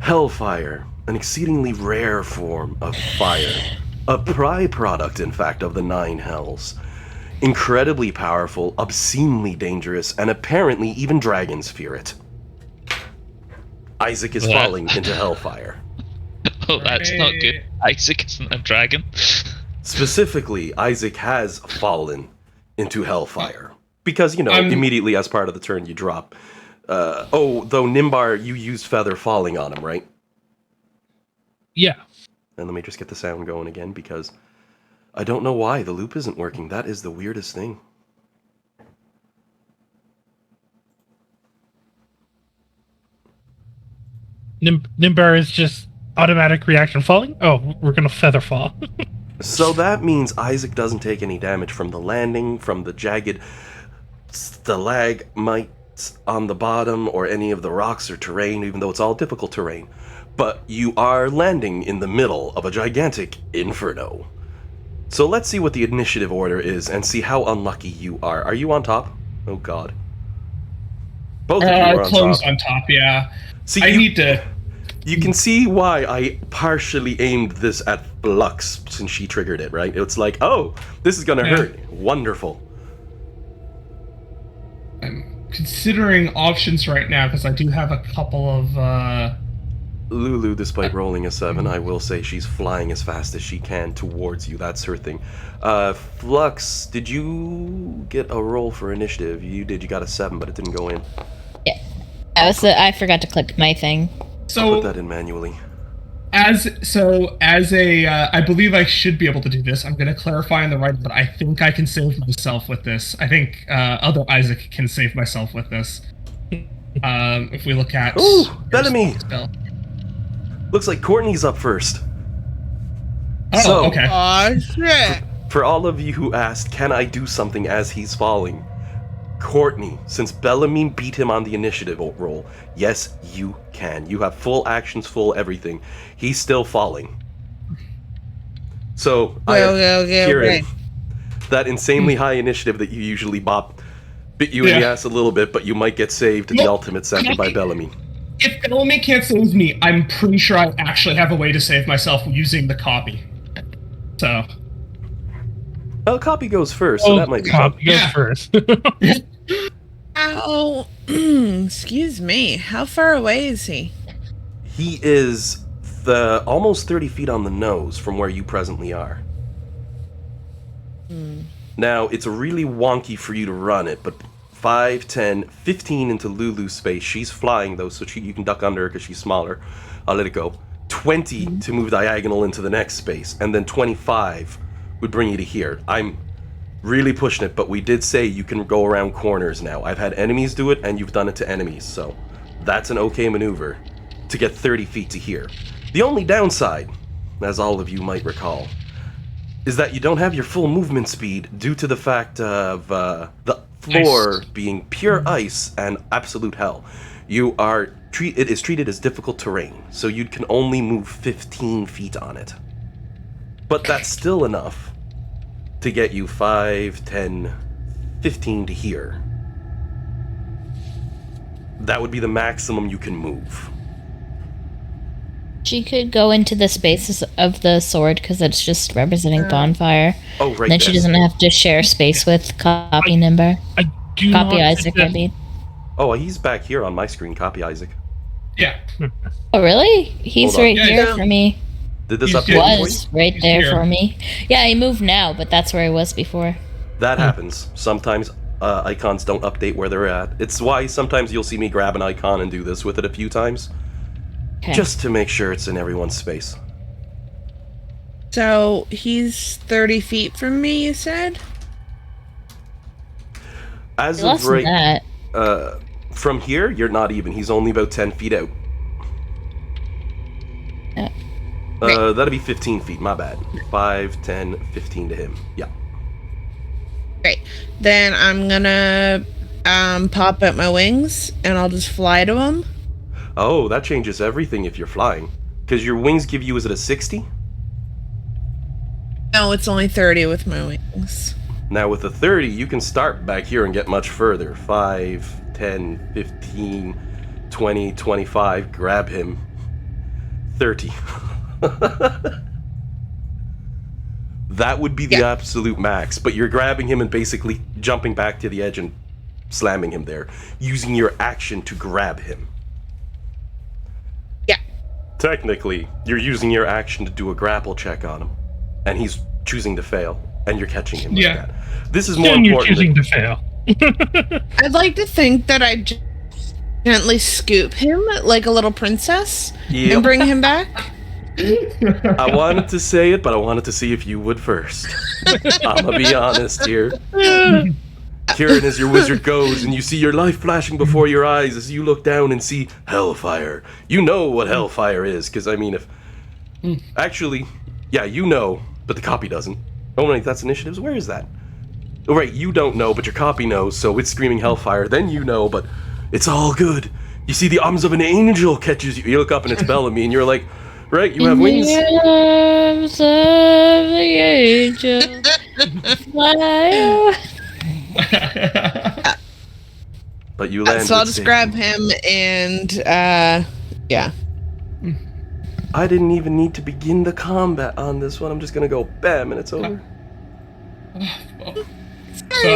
Hellfire, an exceedingly rare form of fire, a byproduct, in fact, of the 9 hells. Incredibly powerful, obscenely dangerous, and apparently even dragons fear it. Isaac is falling into Hellfire. Oh, that's not good. Isaac isn't a dragon. Specifically, Isaac has fallen into Hellfire. Because, immediately as part of the turn you drop. Though Nimbar, you used Feather Falling on him, right? Yeah. And let me just get the sound going again, because I don't know why the loop isn't working. That is the weirdest thing. Nimbar is just automatic reaction falling? Oh, we're gonna feather fall. So that means Isaac doesn't take any damage from the landing, from the jagged stalagmites on the bottom, or any of the rocks or terrain, even though it's all difficult terrain. But you are landing in the middle of a gigantic inferno. So let's see what the initiative order is and see how unlucky you are. Are you on top? Oh god. Both of you are on close top. on top, yeah. See, I need to... You can see why I partially aimed this at Lux since she triggered it, right? It's like, oh, this is gonna hurt. Wonderful. I'm considering options right now because I do have a couple of... Lulu, despite rolling a 7, I will say she's flying as fast as she can towards you. That's her thing. Flux, did you get a roll for initiative? You did. You got a 7, but it didn't go in. Yeah. I forgot to click my thing. I'll So, put that in manually. I believe I should be able to do this. I'm going to clarify on the right, but I think I can save myself with this. I think other Isaac can save myself with this. If we look at... Ooh, Bellamy! Spell. Looks like Courtney's up first. Oh, So- okay. Aw, shit. For all of you who asked, can I do something as he's falling? Courtney, since Bellamy beat him on the initiative roll, yes, you can. You have full actions, full everything. He's still falling. So, Kieran, that insanely high initiative that you usually bit you in the ass a little bit, but you might get saved in the ultimate second by Bellamy. If Bellamy can't save me, I'm pretty sure I actually have a way to save myself using the copy. So... Well, Copy goes first, so that might be fun. Copy goes first. Ow. Excuse me. How far away is he? He is almost 30 feet on the nose from where you presently are. Now, it's really wonky for you to run it, but 5, 10, 15 into Lulu's space. She's flying, though, so you can duck under her because she's smaller. I'll let it go. 20 to move diagonal into the next space, and then 25 would bring you to here. I'm really pushing it, but we did say you can go around corners now. I've had enemies do it, and you've done it to enemies, so that's an okay maneuver to get 30 feet to here. The only downside, as all of you might recall, is that you don't have your full movement speed due to the fact of the floor being pure ice and absolute hell. It is treated as difficult terrain, so you can only move 15 feet on it. But that's still enough to get you 5, 10, 15 to here. That would be the maximum you can move. She could go into the spaces of the sword because it's just representing bonfire. Oh, right. Then she doesn't have to share space with Copy Nimbar. I do Copy not Isaac, think that- I mean. Oh, he's back here on my screen. Copy Isaac. Yeah. Oh, really? He's Hold on. right Yeah, here yeah. for me. Did this He's update for you? Was right He's there here. for me. Yeah, he moved now, but that's where he was before. That happens. Sometimes icons don't update where they're at. It's why sometimes you'll see me grab an icon and do this with it a few times. Okay. Just to make sure it's in everyone's space. So he's 30 feet from me, you said? As Less of than right, that. from here, you're not even. He's only about 10 feet out. That'd be 15 feet, my bad. 5, 10, 15 to him. Yeah. Great. Then I'm gonna pop out my wings and I'll just fly to him. Oh, that changes everything if you're flying. Because your wings give you, is it a 60? No, it's only 30 with my wings. Now with a 30, you can start back here and get much further. 5, 10, 15, 20, 25. Grab him. 30. That would be the absolute max, but you're grabbing him and basically jumping back to the edge and slamming him there, using your action to grab him. Yeah. Technically, you're using your action to do a grapple check on him, and he's choosing to fail, and you're catching him like that. This is more And you're important. choosing to fail. I'd like to think that I gently scoop him like a little princess and bring him back. I wanted to say it, but I wanted to see if you would first. I'm gonna be honest here. Kieran, as your wizard goes, and you see your life flashing before your eyes as you look down and see hellfire. You know what hellfire is, because, I mean, if... Actually, yeah, you know, but the copy doesn't. Oh, wait, that's initiatives? Where is that? Oh, right, you don't know, but your copy knows, so it's screaming hellfire. Then you know, but it's all good. You see the arms of an angel catches you. You look up and it's Bellamy, and you're like... Right, you have wings. In the arms of the angel, fly away. But you land. So I'll with just safety. grab him and, yeah. I didn't even need to begin the combat on this one. I'm just gonna go bam, and it's over. So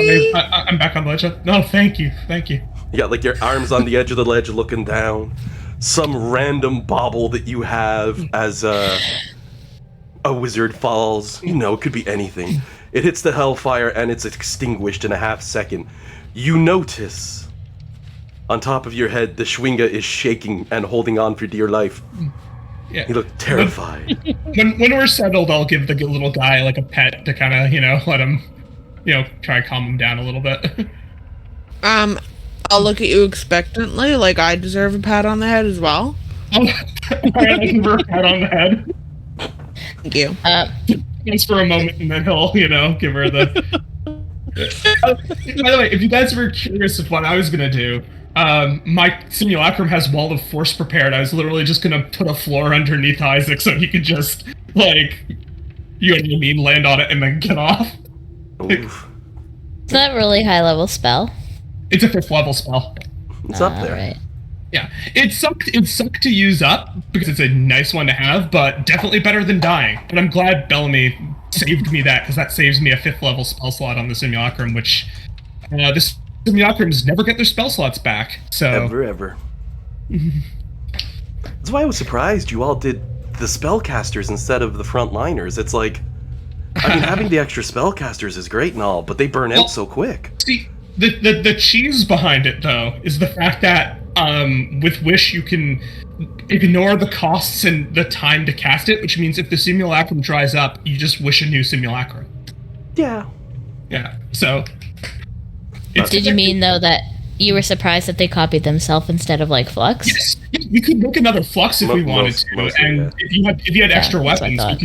I'm back on the ledge. No, thank you. You got like your arms on the edge of the ledge looking down. Some random bauble that you have as a wizard falls. You know, it could be anything. It hits the hellfire and it's extinguished in a half second. You notice on top of your head the Schwinga is shaking and holding on for dear life. Yeah. You look terrified. When we're settled, I'll give the little guy like a pet to kind of, let him, try to calm him down a little bit. I'll look at you expectantly, like I deserve a pat on the head as well. I'll give her a pat on the head. Thank you. Just for a moment, and then he'll, give her the... By the way, if you guys were curious of what I was going to do, my simulacrum has Wall of Force prepared. I was literally just going to put a floor underneath Isaac so he could just, like, you know what I mean, land on it and then get off. Oof. It's not a really high level spell. It's a 5th level spell. It's up there. Right. Yeah, it sucked to use up because it's a nice one to have, but definitely better than dying. But I'm glad Bellamy saved me that, because that saves me a 5th level spell slot on the simulacrum, which the simulacrums never get their spell slots back. So Ever. That's why I was surprised you all did the spellcasters instead of the frontliners. It's like, I mean, having the extra spellcasters is great and all, but they burn out so quick. See, the cheese behind it, though, is the fact that with Wish you can ignore the costs and the time to cast it, which means if the simulacrum dries up, you just wish a new simulacrum. Yeah. Yeah, so... Did you mean, though, that you were surprised that they copied themselves instead of, like, Flux? Yes, we could make another Flux if we wanted to, mostly, and yeah. if you had extra that's what I weapons, thought.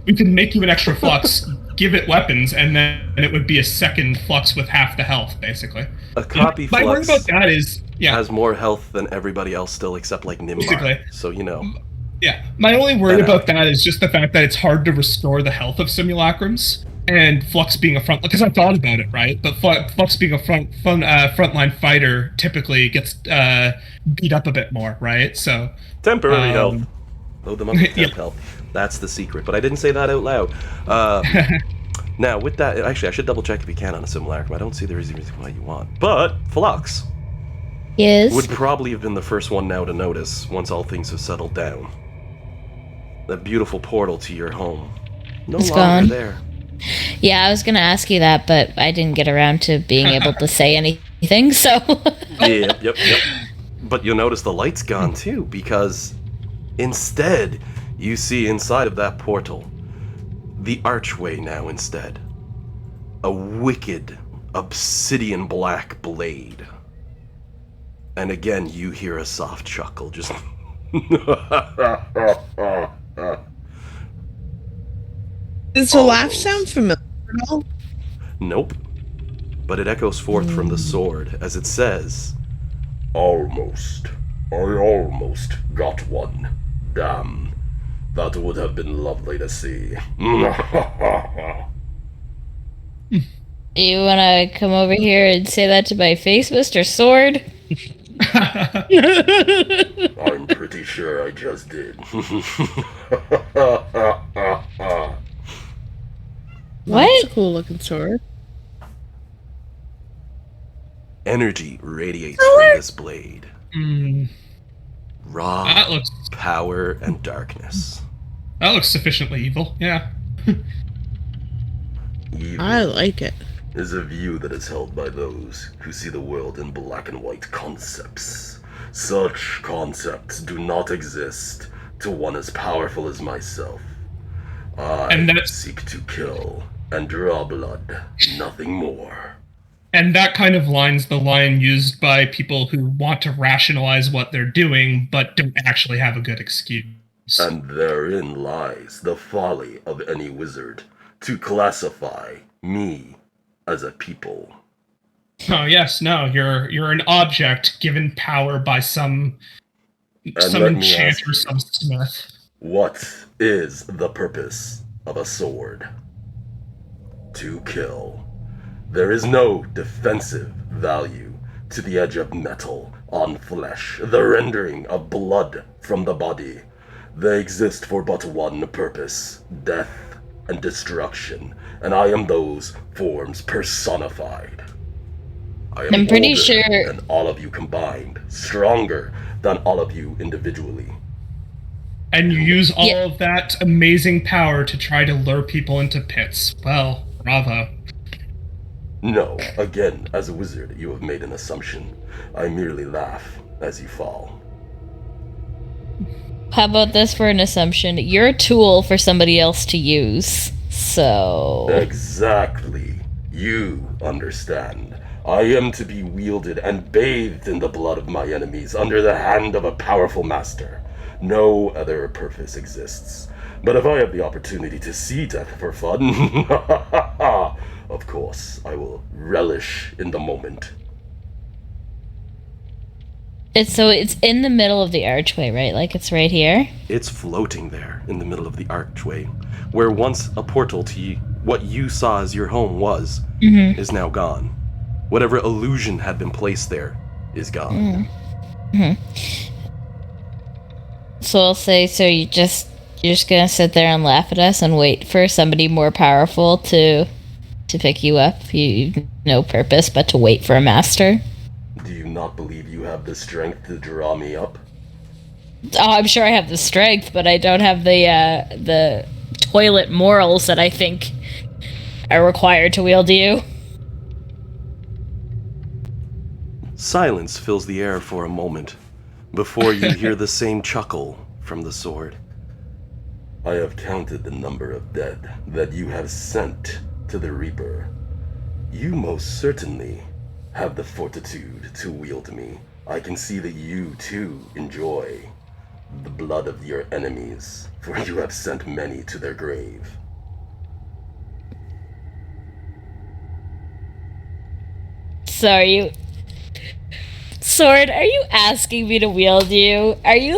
we could make you an extra Flux, give it weapons, and then it would be a second Flux with half the health, basically. A copy My worry Flux about that is, has more health than everybody else still, except like Nimbar. Basically. So, you know. Yeah, my only worry about that is just the fact that it's hard to restore the health of simulacrums, and Flux being a front, because I thought about it, right? But Flux being a frontline fighter typically gets beat up a bit more, right? So Temporary health. Load them up with temp yeah. health. That's the secret, but I didn't say that out loud. Now, with that, actually, I should double check if you can on a simulacrum. I don't see the reason why you want. But Flux Yes. would probably have been the first one now to notice once all things have settled down. That beautiful portal to your home. No It's longer gone. there. Yeah, I was gonna ask you that, but I didn't get around to being able to say anything, so... Yep. But you'll notice the light's gone too, because instead, you see inside of that portal, the archway now instead. A wicked, obsidian black blade. And again, you hear a soft chuckle, just... Does the laugh sound familiar at all? Nope. But it echoes forth from the sword as it says, "Almost." I almost got one. Damn. That would have been lovely to see. You wanna come over here and say that to my face, Mr. Sword? I'm pretty sure I just did. What? That's a cool looking sword. Energy radiates from this blade. Mm, Raw that looks power and darkness. sufficiently evil. Yeah. Evil I like it. is a view that is held by those who see the world in black and white concepts. Such concepts do not exist to one as powerful as myself. I And that's- seek to kill and draw blood, nothing more. And that kind of line's the line used by people who want to rationalize what they're doing, but don't actually have a good excuse. And therein lies the folly of any wizard, to classify me as a people. Oh yes, no, you're an object given power by some let me ask enchanter, you. some smith. What is the purpose of a sword? To kill. There is no defensive value to the edge of metal on flesh, the rendering of blood from the body. They exist for but one purpose: death and destruction, and I am those forms personified. I am I'm pretty older sure- than all of you combined, stronger than all of you individually. And you use all Yeah. of that amazing power to try to lure people into pits. Well, bravo. No, again, as a wizard, you have made an assumption. I merely laugh as you fall. How about this for an assumption? You're a tool for somebody else to use. So. Exactly. You understand. I am to be wielded and bathed in the blood of my enemies under the hand of a powerful master. No other purpose exists. But if I have the opportunity to see death for fun, of course, I will relish in the moment. It's in the middle of the archway, right? Like it's right here. It's floating there in the middle of the archway, where once a portal to what you saw as your home was, is now gone. Whatever illusion had been placed there is gone. So I'll say, so you're just gonna sit there and laugh at us and wait for somebody more powerful to pick you up. You've no purpose but to wait for a master. Do you not believe you have the strength to draw me up? Oh, I'm sure I have the strength, but I don't have the toilet morals that I think are required to wield you. Silence fills the air for a moment, before you hear the same chuckle from the sword. I have counted the number of dead that you have sent to the Reaper. You most certainly have the fortitude to wield me. I can see that you, too, enjoy the blood of your enemies, for you have sent many to their grave. So are you... Sword, are you asking me to wield you? Are you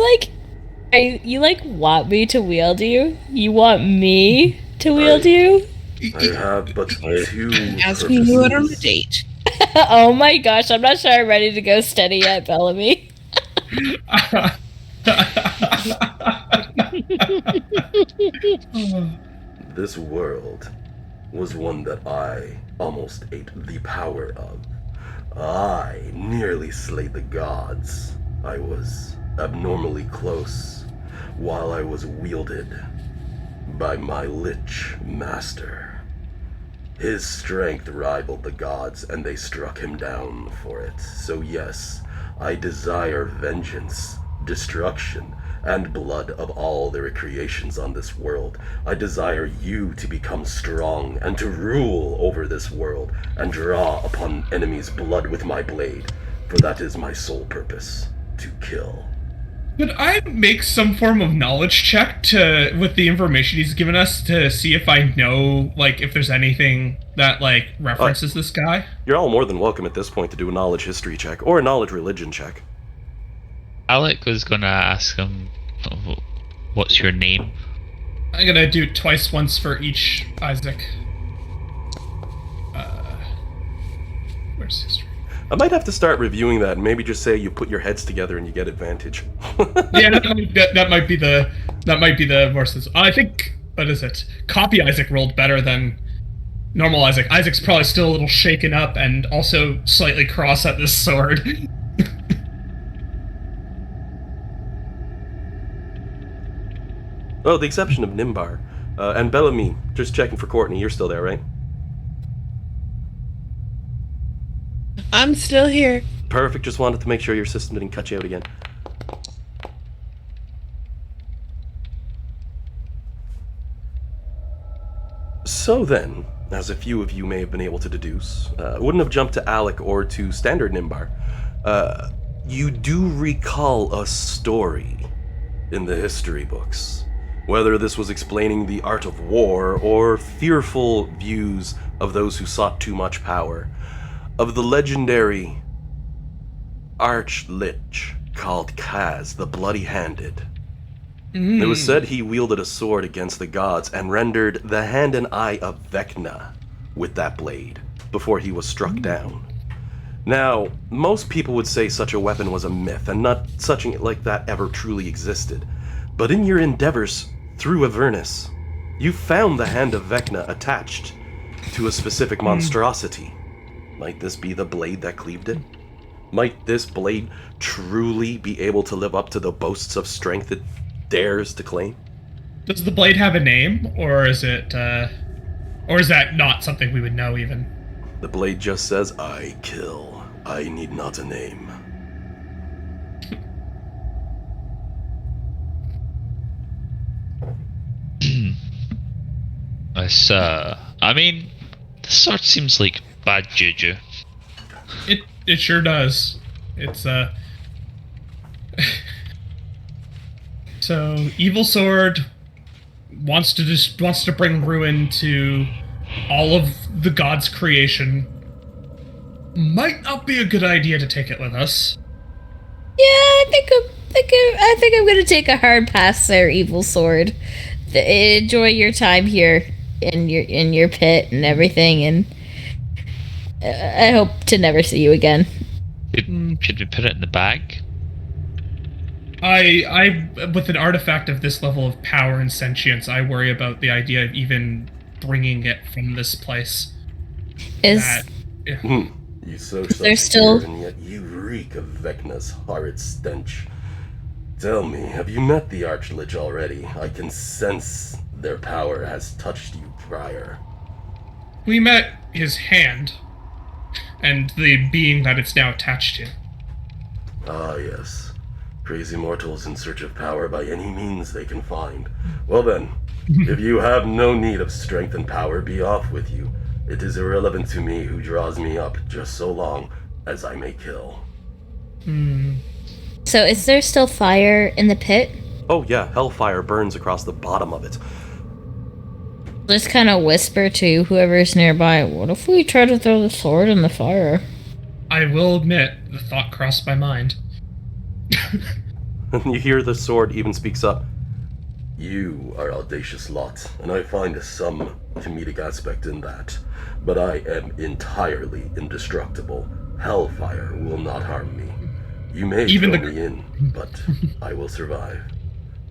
want me to wield you? You want me to wield you? I have but two Asking you out on a purposes. date. Oh my gosh, I'm not sure I'm ready to go steady yet, Bellamy. This world was one that I almost ate the power of. I nearly slayed the gods. I was abnormally close while I was wielded by my lich master. His strength rivaled the gods, and they struck him down for it. So yes, I desire vengeance, destruction, and blood of all the recreations on this world. I desire you to become strong and to rule over this world and draw upon enemies' blood with my blade, for that is my sole purpose, to kill. Could I make some form of knowledge check with the information he's given us to see if I know, like, if there's anything that, like, references this guy? You're all more than welcome at this point to do a knowledge history check or a knowledge religion check. Alec was gonna ask him, what's your name? I'm gonna do it twice, once for each Isaac. Where's history? I might have to start reviewing that and maybe just say you put your heads together and you get advantage. Yeah, that might be the more sense. I think, what is it? Copy Isaac rolled better than normal Isaac. Isaac's probably still a little shaken up and also slightly cross at this sword. Oh, the exception of Nimbar. And Bellamy, just checking for Courtney, you're still there, right? I'm still here. Perfect, just wanted to make sure your system didn't cut you out again. So then, as a few of you may have been able to deduce, wouldn't have jumped to Alec or to standard Nimbar. You do recall a story in the history books. Whether this was explaining the art of war or fearful views of those who sought too much power, of the legendary Arch-Lich called Kaz the Bloody-Handed. It was said he wielded a sword against the gods and rendered the hand and eye of Vecna with that blade before he was struck down. Now, most people would say such a weapon was a myth and not such like that ever truly existed. But in your endeavors through Avernus, you found the hand of Vecna attached to a specific monstrosity. Might this be the blade that cleaved it? Might this blade truly be able to live up to the boasts of strength it dares to claim? Does the blade have a name, or is it, or is that not something we would know even? The blade just says, I kill. I need not a name. I mean, this sword seems like bad juju. It sure does. It's so Evil Sword wants to bring ruin to all of the gods' creation. Might not be a good idea to take it with us. Yeah, I think I'm gonna take a hard pass there, Evil Sword. Enjoy your time here in your pit and everything, and I hope to never see you again. Should we put it in the bag? I with an artifact of this level of power and sentience, I worry about the idea of even bringing it from this place. Is You so There's still- and yet you reek of Vecna's horrid stench. Tell me, have you met the Arch-Lich already? I can sense their power has touched you prior. We met his hand, and the being that it's now attached to. Ah, yes. Crazy mortals in search of power by any means they can find. Well then, if you have no need of strength and power, be off with you. It is irrelevant to me who draws me up, just so long as I may kill. So is there still fire in the pit? Oh yeah, hellfire burns across the bottom of it. Just kind of whisper to whoever's nearby, what if we try to throw the sword in the fire? I will admit, the thought crossed my mind. And you hear the sword even speaks up. You are audacious lot, and I find some comedic aspect in that. But I am entirely indestructible. Hellfire will not harm me. You may Even throw the- me in, but I will survive.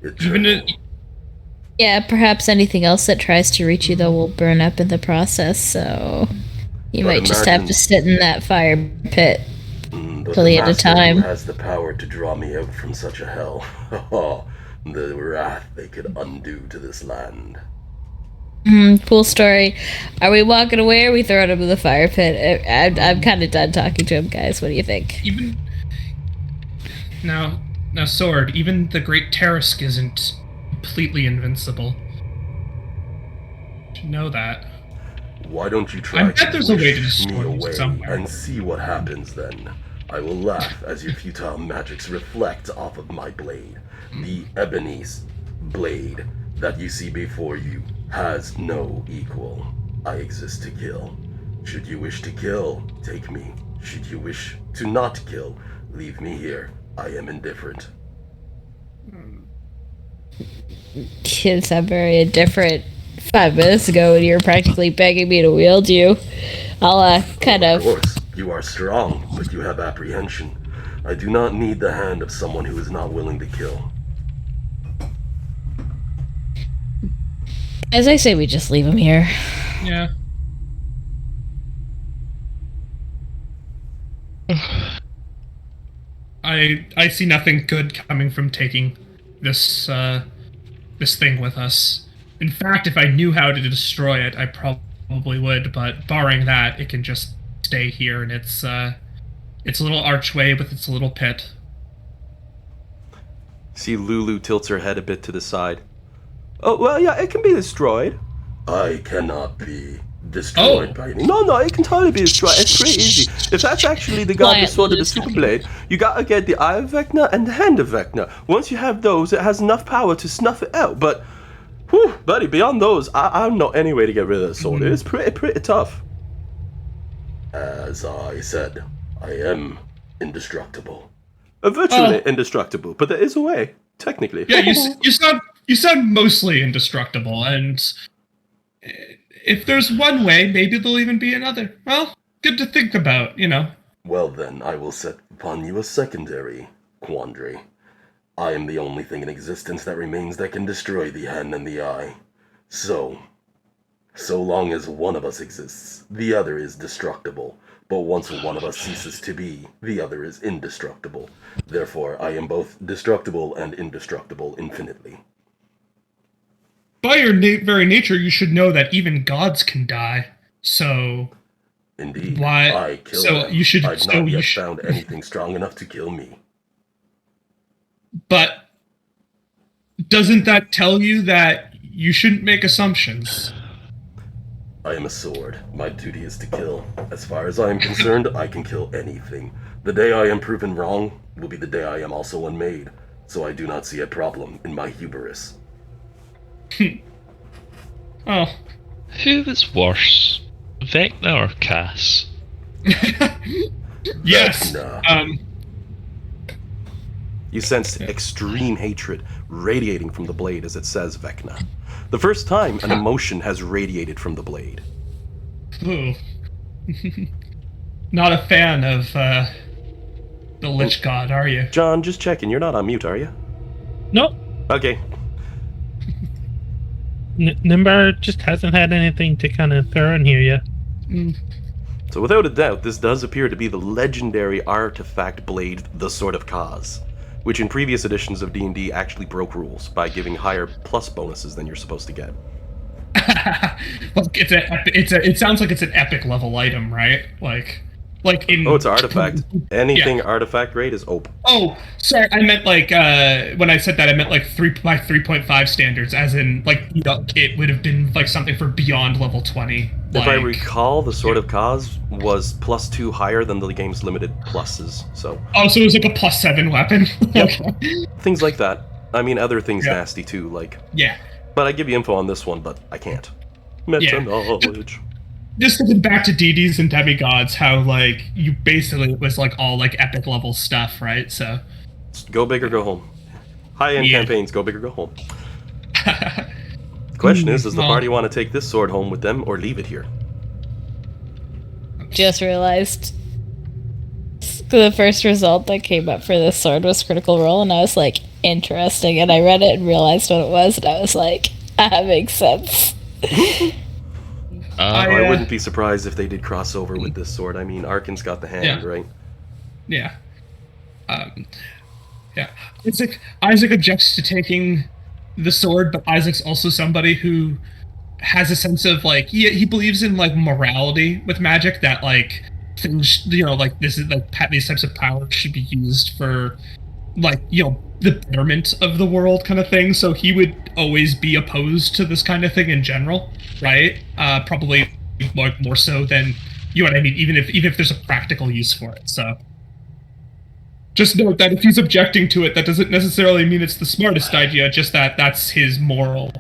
Even Eternal. Yeah, perhaps anything else that tries to reach you, though, will burn up in the process, so you But might just have to imagine- sit in that fire pit. But till the the end of master who time. has the power to draw me out from such a hell. The wrath they could undo to this land. Cool story. Are we walking away or are we throwing him in the fire pit? I'm kind of done talking to him, guys. What do you think? Even now, Sword. Even the Great Tarisk isn't completely invincible. You should know that. Why don't you I try bet to there's a way to wish me destroy you away somewhere. and see what happens then? I will laugh as your futile magics reflect off of my blade. The ebony blade that you see before you has no equal. I exist to kill. Should you wish to kill, take me. Should you wish to not kill, leave me here. I am indifferent. Kids are very indifferent. 5 minutes ago when you were practically begging me to wield you. I'll kind Of of... course, you are strong, but you have apprehension. I do not need the hand of someone who is not willing to kill. As I say, we just leave him here. Yeah. I see nothing good coming from taking this this thing with us. In fact, if I knew how to destroy it, I probably would. But barring that, it can just stay here in its little archway with its little pit. See, Lulu tilts her head a bit to the side. Oh, well, yeah, it can be destroyed. I cannot be destroyed by any... No, it can totally be destroyed. It's pretty easy. If that's actually the godless sword of the Super Blade, you gotta get the Eye of Vecna and the Hand of Vecna. Once you have those, it has enough power to snuff it out. But, whew, buddy, beyond those, I don't know any way to get rid of the sword. It's pretty tough. As I said, I am indestructible. Virtually indestructible, but there is a way, technically. Yeah, you sound mostly indestructible, and if there's one way, maybe there'll even be another. Well, good to think about, you know. Well then, I will set upon you a secondary quandary. I am the only thing in existence that remains that can destroy the hand and the eye. So long as one of us exists, the other is destructible. But once one of us ceases to be, the other is indestructible. Therefore, I am both destructible and indestructible infinitely. By your very nature, you should know that even gods can die. So, Indeed, why? I kill So them. you should. I've So not you yet should. found anything strong enough to kill me. But doesn't that tell you that you shouldn't make assumptions? I am a sword. My duty is to kill. As far as I am concerned, I can kill anything. The day I am proven wrong will be the day I am also unmade. So I do not see a problem in my hubris. Oh. Who was worse, Vecna or Cass? Yes. Vecna. You sense extreme hatred radiating from the blade as it says Vecna. The first time an emotion has radiated from the blade. Ooh. Not a fan of the Lich God, are you? John, just checking, you're not on mute, are you? Nope. Okay. Nimbar just hasn't had anything to kind of throw in here yet. So without a doubt, this does appear to be the legendary artifact blade, the Sword of Kaz, which in previous editions of D&D actually broke rules by giving higher plus bonuses than you're supposed to get. Look, it sounds like it's an epic level item, right? Like in. Oh, it's an artifact. Anything artifact grade is OP. Oh, sorry, I meant like when I said that, I meant like 3.5 standards, as in like it would have been like something for beyond level 20. If I recall, the Sword of Kaz was +2 higher than the game's limited pluses. So. Oh, so it was like a +7 weapon. Okay. Things like that. I mean, other things nasty too, like. Yeah. But I give you info on this one, but I can't. Meta knowledge. Just thinking back to DDs and demigods, how like you basically it was like all like epic level stuff, right? So. Go big or go home. High-end campaigns, go big or go home. The question is, does the party want to take this sword home with them or leave it here? Just realized the first result that came up for this sword was Critical Role, and I was like, interesting. And I read it and realized what it was, and I was like, that makes sense. I wouldn't be surprised if they did crossover with this sword. I mean, Arkin's got the hand, right? Yeah. Yeah. Isaac objects to taking the sword, but Isaac's also somebody who has a sense of like he believes in like morality with magic, that like things, you know, like this is like these types of powers should be used for like, you know, the betterment of the world kind of thing. So he would always be opposed to this kind of thing in general, right? Probably like more so than, you know what I mean, even if there's a practical use for it. So just note that if he's objecting to it, that doesn't necessarily mean it's the smartest idea, just that that's his moral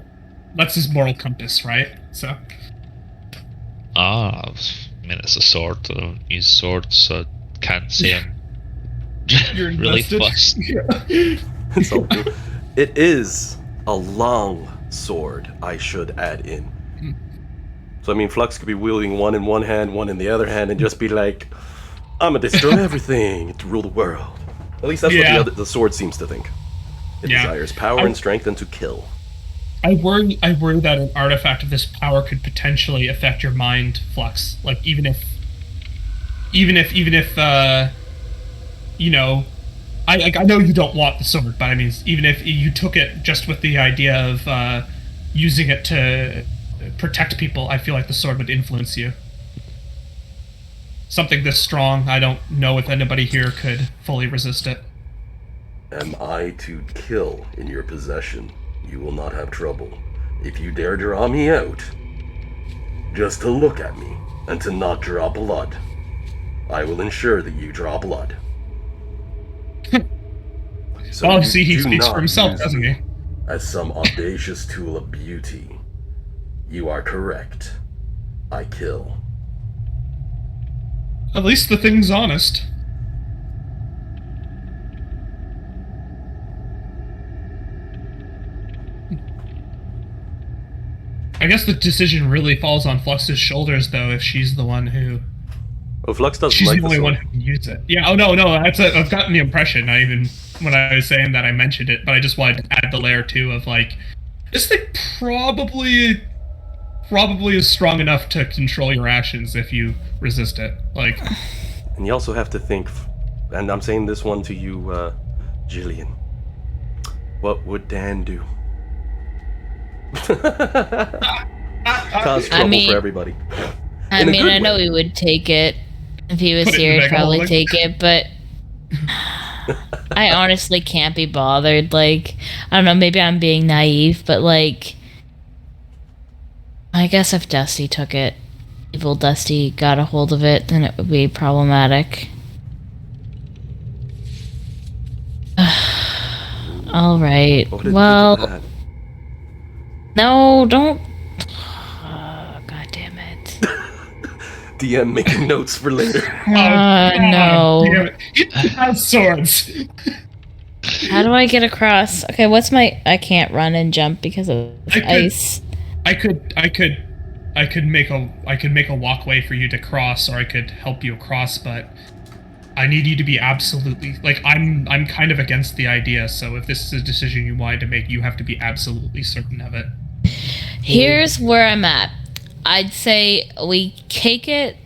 compass, right? So. I mean, it's a sword. I don't use swords, so can't say I'm You're really invested. fussed. It's all cool. It is a long sword, I should add in. So, I mean, Flux could be wielding one in one hand, one in the other hand, and just be like, I'm gonna destroy everything to rule the world. At least that's what the sword seems to think. It desires power and strength and to kill. I worry that an artifact of this power could potentially affect your mind, Flux. Like, even if you know, I know you don't want the sword, but I mean, even if you took it just with the idea of using it to protect people, I feel like the sword would influence you. Something this strong, I don't know if anybody here could fully resist it. Am I to kill in your possession? You will not have trouble. If you dare draw me out, just to look at me and to not draw blood, I will ensure that you draw blood. So well, you see, he do speaks not for himself, use doesn't me he? as some audacious tool of beauty. You are correct. I kill. At least the thing's honest. I guess the decision really falls on Flux's shoulders, though, if she's the one who... Oh, Flux doesn't She's like the only sword. one who can use it. Yeah, no, I've gotten the impression, not even when I was saying that I mentioned it, but I just wanted to add the layer, too, of, like, this thing probably is strong enough to control your actions if you resist it. Like... And you also have to think, and I'm saying this one to you, Jillian. What would Dan do? Cause trouble for everybody. I mean, I know he would take it. If he was here, he'd probably take it, but I honestly can't be bothered. Like, I don't know, maybe I'm being naive, but like, I guess if Dusty took it, evil Dusty got a hold of it, then it would be problematic. Alright, well... No, don't... Oh, God damn it. DM making notes for later. No. It has swords. How do I get across? Okay, what's my... I can't run and jump because of ice. I could make a walkway for you to cross, or I could help you across, but I need you to be absolutely... Like, I'm kind of against the idea, so if this is a decision you wanted to make, you have to be absolutely certain of it. Here's where I'm at. I'd say we take it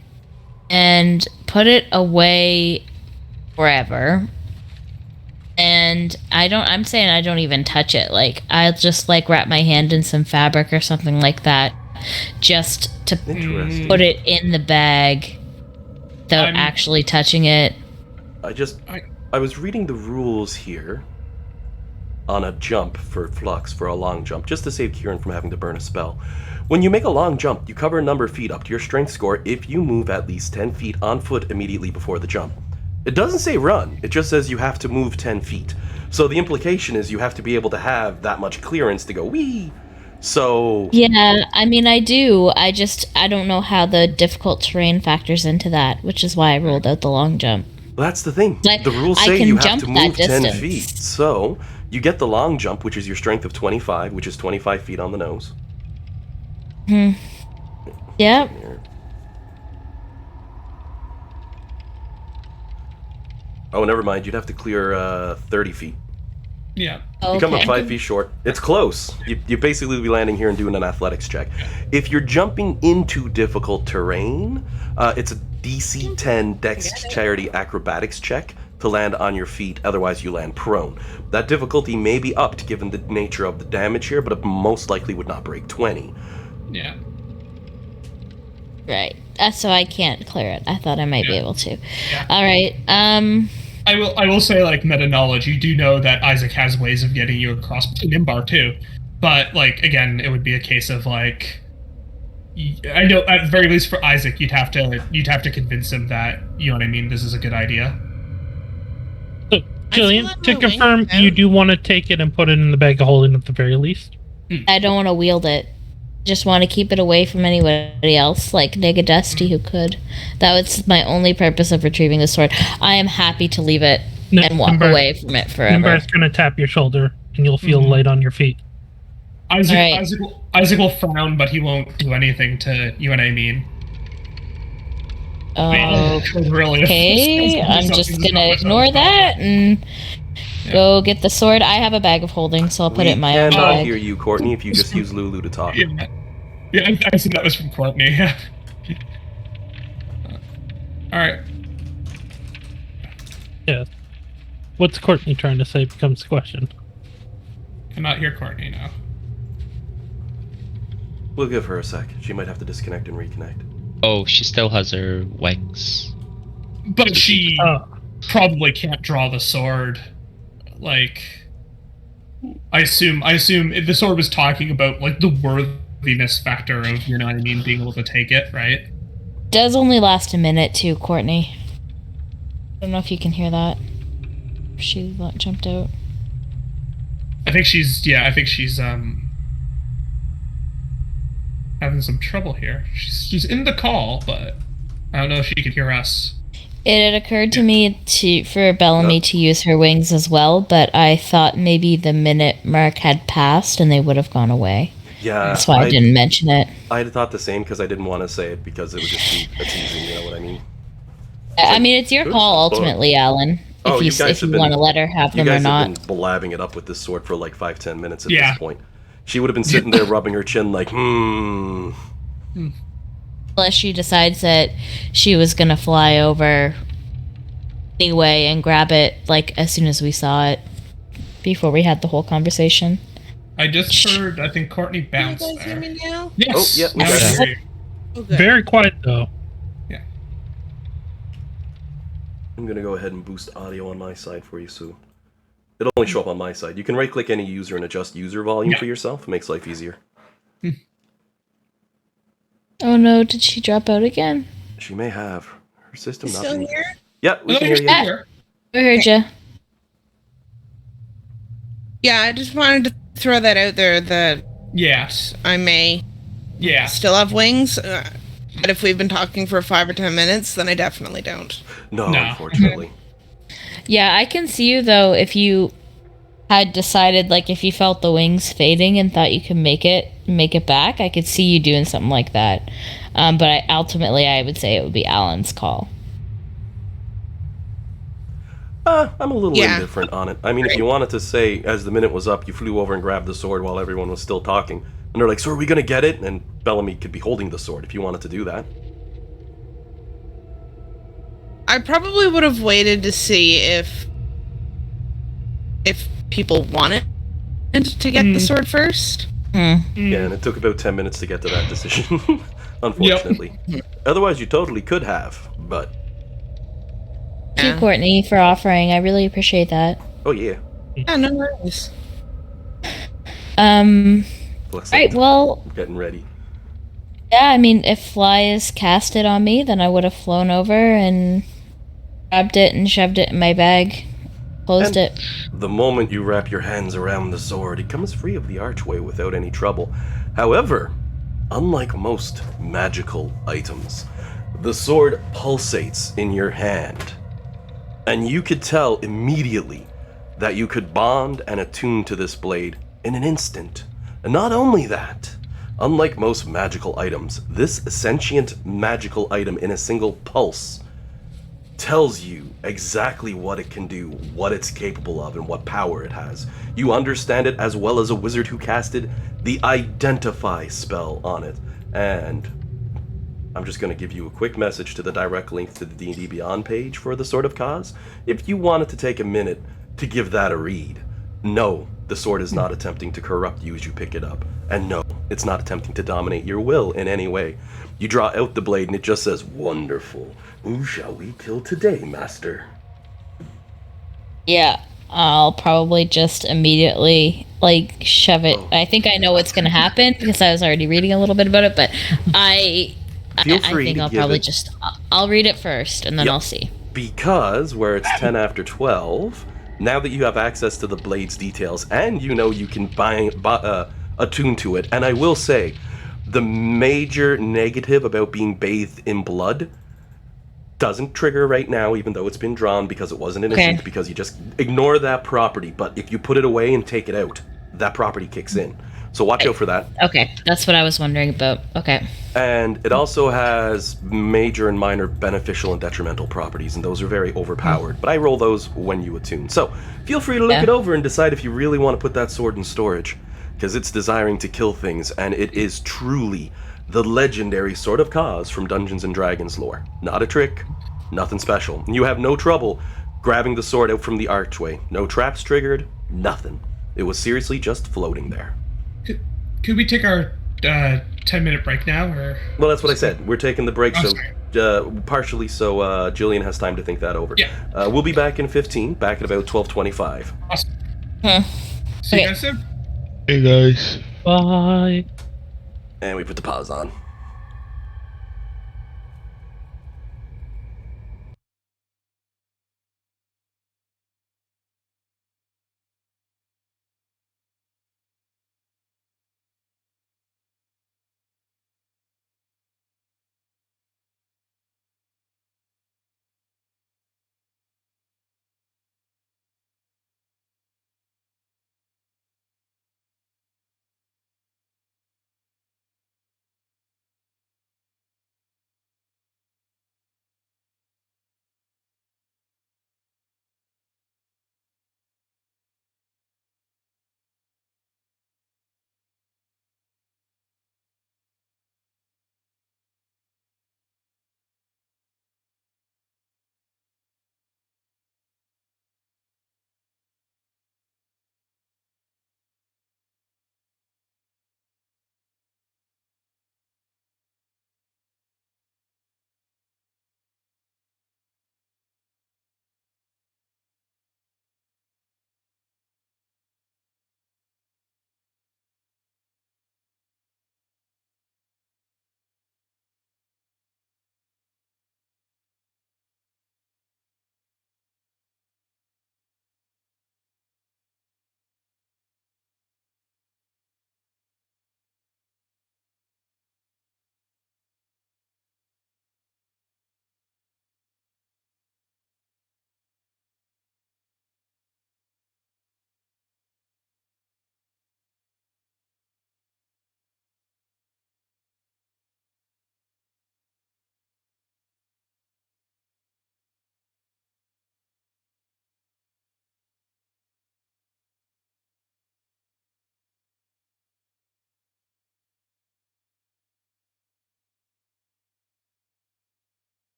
and put it away forever. And I'm saying I don't even touch it. Like, I'll just, like, wrap my hand in some fabric or something like that just to put it in the bag without actually touching it. I was reading the rules here on a jump for Flux, for a long jump, just to save Kieran from having to burn a spell. When you make a long jump, you cover a number of feet up to your strength score if you move at least 10 feet on foot immediately before the jump. It doesn't say run, it just says you have to move 10 feet. So the implication is you have to be able to have that much clearance to go wee. So... Yeah, I mean, I do. I don't know how the difficult terrain factors into that, which is why I ruled out the long jump. Well, that's the thing. Like, the rules I say can you have jump to that move 10 distance. feet. So you get the long jump, which is your strength of 25, which is 25 feet on the nose. Yep. Oh, never mind. You'd have to clear 30 feet. Yeah. You come up 5 feet short. It's close. You basically be landing here and doing an athletics check. If you're jumping into difficult terrain, it's a DC 10 Dexterity Acrobatics check to land on your feet, otherwise you land prone. That difficulty may be upped given the nature of the damage here, but it most likely would not break 20. Yeah. Right. So I can't clear it. I thought I might be able to. Yeah. All right. I will say, like, meta knowledge, you do know that Isaac has ways of getting you across Nimbar too. But, like, again, it would be a case of, like, I know at the very least for Isaac, you'd have to convince him that, you know what I mean, this is a good idea. So, Jillian, to confirm, you do want to take it and put it in the bag of holding at the very least? I don't want to wield it. Just want to keep it away from anybody else, like Nega Dusty, who could. That was my only purpose of retrieving the sword. I am happy to leave it and walk Nimber- away from it forever. Nimber's gonna tap your shoulder, and you'll feel Mhm. light on your feet. Isaac, Alright. Isaac will frown, but he won't do anything to you and I mean. Really, Okay, I'm just something's gonna not much ignore on top. that and go get the sword. I have a bag of holding, so I'll put We it in my own cannot bag. hear you, Courtney, if you just use Lulu to talk. Yeah, I assume that was from Courtney. Alright. Yeah. What's Courtney trying to say becomes the question. Cannot hear Courtney now. We'll give her a sec. She might have to disconnect and reconnect. Oh, she still has her wings. But she Oh, probably can't draw the sword. Like, I assume if the sword was talking about like the worthiness factor of, you know what I mean, being able to take it, right? Does only last a minute too, Courtney. I don't know if you can hear that. She jumped out. I think she's having some trouble here. She's in the call, but I don't know if she could hear us. It had occurred to me for Bellamy to use her wings as well, but I thought maybe the minute mark had passed and they would have gone away. Yeah, That's why I didn't mention it. I had thought the same because I didn't want to say it because it was just too teasing, you know what I mean? I mean, it's your call ultimately, Alan. Oh, you If guys you have want to let her have You them or guys have not. been blabbing it up with this sword for like 5-10 minutes at Yeah. this point. She would have been sitting there rubbing her chin like, Unless she decides that she was gonna fly over anyway and grab it like as soon as we saw it before we had the whole conversation. I just heard, I think Courtney Can you bounced guys hear there. me now? Yes. Oh, yeah, we now got I you. hear you. Oh, good. very quiet though. I'm going to go ahead and boost audio on my side for you, Sue. It'll only show up on my side. You can right-click any user and adjust user volume Yeah. for yourself. It makes life easier. Oh no, did she drop out again? She may have. Her system You not still been... here? Yeah, we No, can you're hear still you. here. I heard ya. Yeah, I just wanted to throw that out there that Yes. I may Yeah. still have wings. But if we've been talking for 5 or 10 minutes, then I definitely don't. No, No. unfortunately. Yeah, I can see you though if you had decided like if you felt the wings fading and thought you could make it back, I could see you doing something like that. But ultimately I would say it would be Alan's call. I'm a little Yeah. indifferent on it. I mean, if you wanted to say, as the minute was up, you flew over and grabbed the sword while everyone was still talking, and they're like, so are we going to get it? And Bellamy could be holding the sword if you wanted to do that. I probably would have waited to see if people wanted to get the sword first. Yeah, and it took about 10 minutes to get to that decision, unfortunately. Otherwise, you totally could have, but... Thank you, Yeah. Courtney, for offering. I really appreciate that. Oh, yeah. Yeah, no worries. Bless Right, it. well, I'm getting ready. yeah, I mean, if Flies cast it on me, then I would have flown over and grabbed it and shoved it in my bag, closed And- it. The moment you wrap your hands around the sword, it comes free of the archway without any trouble. However, unlike most magical items, the sword pulsates in your hand. And you could tell immediately that you could bond and attune to this blade in an instant. And not only that, unlike most magical items, this sentient magical item in a single pulse tells you exactly what it can do, what it's capable of, and what power it has. You understand it as well as a wizard who casted the Identify spell on it. And I'm just going to give you a quick message to the direct link to the D&D Beyond page for the Sword of Kaz. If you wanted to take a minute to give that a read, no, the sword is not attempting to corrupt you as you pick it up. And no, it's not attempting to dominate your will in any way. You draw out the blade and it just says, "Wonderful. Who shall we kill today, master?" Yeah, I'll probably just immediately like shove it. I think I know what's gonna happen because I was already reading a little bit about it, but I Feel free think to I'll give probably it- just I'll read it first and then Yep. I'll see. Because where it's 10 after 12, now that you have access to the blade's details and you know you can attune to it, and I will say, the major negative about being bathed in blood doesn't trigger right now, even though it's been drawn because it wasn't in a Okay. sheath, because you just ignore that property. But if you put it away and take it out, that property kicks in. So watch out for that. Okay, that's what I was wondering about. Okay. And it also has major and minor beneficial and detrimental properties, and those are very overpowered. But I roll those when you attune. So feel free to look it over and decide if you really want to put that sword in storage, because it's desiring to kill things, and it is truly the legendary Sword of Cause from Dungeons and Dragons lore. Not a trick, nothing special. And you have no trouble grabbing the sword out from the archway. No traps triggered, nothing. It was seriously just floating there. Could we take our 10-minute break now, or? Well, that's what I said. We're taking the break, Oh, so partially so Jillian has time to think that over. Yeah. We'll be back in 15, back at about 12:25. Awesome. Hmm. See you Okay. guys soon. Hey guys. Bye. And we put the pause on.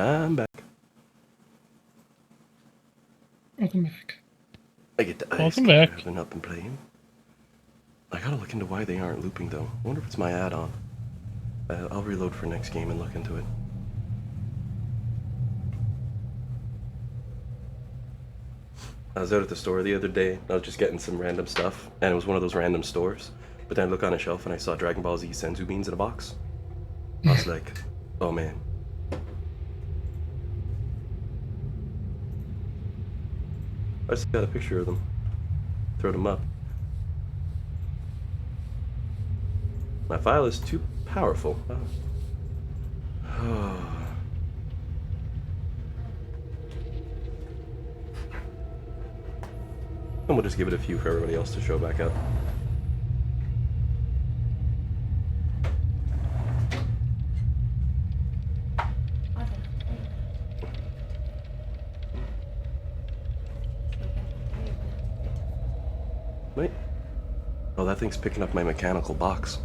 I'm back. Welcome back. I get the ice Welcome cream back. having up and playing. I gotta look into why they aren't looping though. I wonder if it's my add-on. I'll reload for next game and look into it. I was out at the store the other day. I was just getting some random stuff, and it was one of those random stores. But then I look on a shelf and I saw Dragon Ball Z Senzu beans in a box. I was like, oh man. I just got a picture of them. Throw them up. My file is too powerful. Oh. And we'll just give it a few for everybody else to show back up. Wait. Oh, that thing's picking up my mechanical box.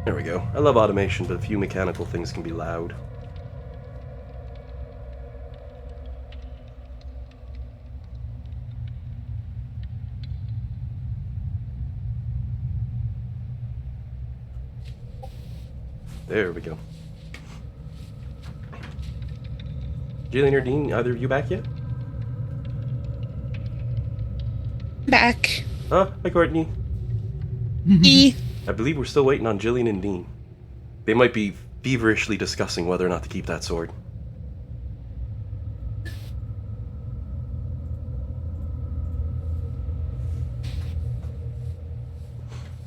There we go. I love automation, but a few mechanical things can be loud. There we go. Jillian or Dean, either of you back yet? Back. Huh? Hi, Courtney. E. I believe we're still waiting on Jillian and Dean. They might be feverishly discussing whether or not to keep that sword.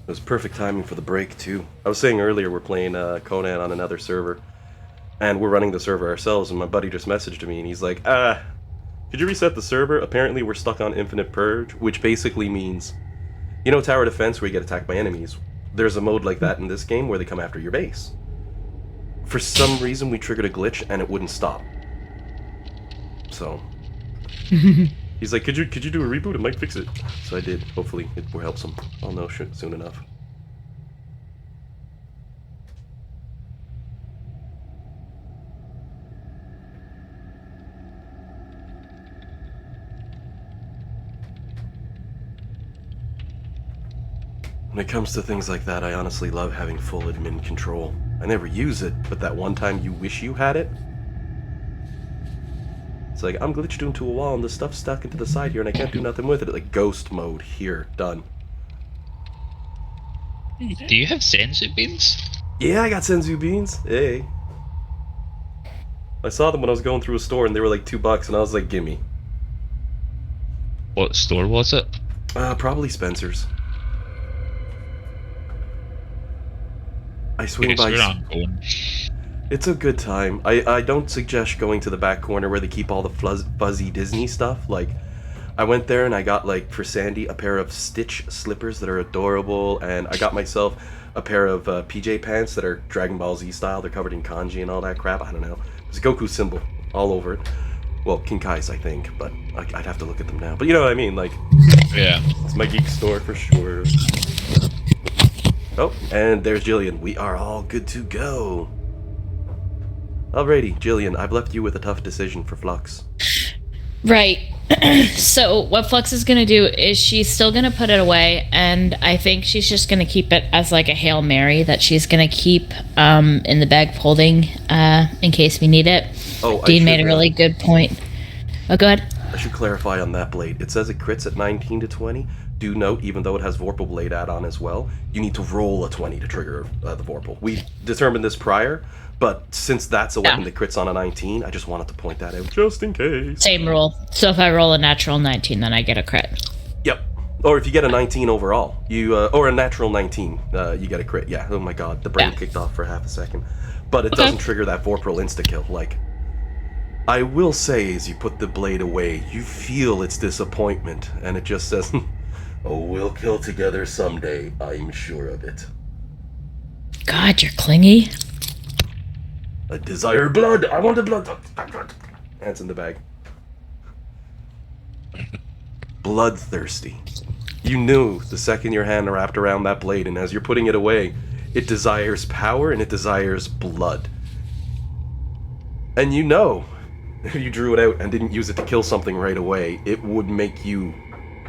It was perfect timing for the break, too. I was saying earlier we're playing Conan on another server, and we're running the server ourselves, and my buddy just messaged me, and he's like, could you reset the server? Apparently we're stuck on Infinite Purge, which basically means, you know Tower Defense where you get attacked by enemies? There's a mode like that in this game where they come after your base. For some reason we triggered a glitch and it wouldn't stop. So... he's like, could you do a reboot? It might fix it. So I did. Hopefully it will help some. I'll know soon enough. When it comes to things like that, I honestly love having full admin control. I never use it, but that one time you wish you had it, it's like, I'm glitched into a wall and the stuff's stuck into the side here and I can't do nothing with it. Like, ghost mode, here, done. Do you have senzu beans? Yeah, I got Senzu beans. Hey. I saw them when I was going through a store and they were like $2 and I was like, gimme. What store was it? Probably Spencer's. I swing Yes, by... where I'm going. It's a good time. I don't suggest going to the back corner where they keep all the fuzzy Disney stuff. Like, I went there and I got, like, for Sandy, a pair of Stitch slippers that are adorable, and I got myself a pair of PJ pants that are Dragon Ball Z style. They're covered in kanji and all that crap. I don't know. There's a Goku symbol all over it. Well, Kinkai's, I think, but I'd have to look at them now. But you know what I mean, like... Yeah. It's my geek store for sure. Oh, and there's Jillian. We are all good to go. Alrighty, Jillian, I've left you with a tough decision for Flux. Right. So what Flux is going to do is she's still going to put it away, and I think she's just going to keep it as like a Hail Mary that she's going to keep in the bag holding in case we need it. Oh, Dean made a really good point. Oh, go ahead. I should clarify on that blade. It says it crits at 19 to 20. Do note, even though it has Vorpal Blade add-on as well, you need to roll a 20 to trigger the Vorpal. We determined this prior, but since that's a weapon that crits on a 19, I just wanted to point that out just in case. Same rule. So if I roll a natural 19, then I get a crit. Yep. Or if you get a 19 overall, you or a natural 19, you get a crit. Yeah. Oh my god, the brain kicked off for half a second. But it doesn't trigger that Vorpal insta-kill. Like, I will say, as you put the blade away, you feel its disappointment, and it just says, Oh, we'll kill together someday, I'm sure of it. God, you're clingy. I desire blood! I want the blood! Hands in the bag. Bloodthirsty. You knew the second your hand wrapped around that blade, and as you're putting it away, it desires power and it desires blood. And you know, if you drew it out and didn't use it to kill something right away, it would make you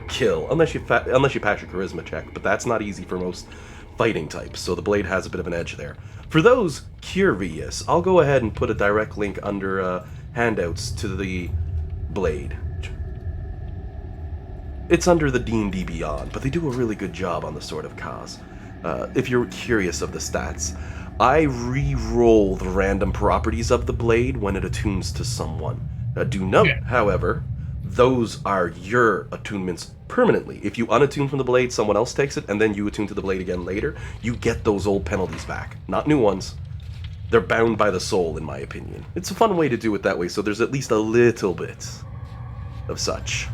kill, unless you pass your charisma check, but that's not easy for most fighting types, so the blade has a bit of an edge there. For those curious, I'll go ahead and put a direct link under handouts to the blade. It's under the D&D Beyond, but they do a really good job on the Sword of Kaz. If you're curious of the stats, I re-roll the random properties of the blade when it attunes to someone. Do note, however, those are your attunements permanently. If you unattune from the blade, someone else takes it, and then you attune to the blade again later, you get those old penalties back. Not new ones. They're bound by the soul, in my opinion. It's a fun way to do it that way, so there's at least a little bit of such.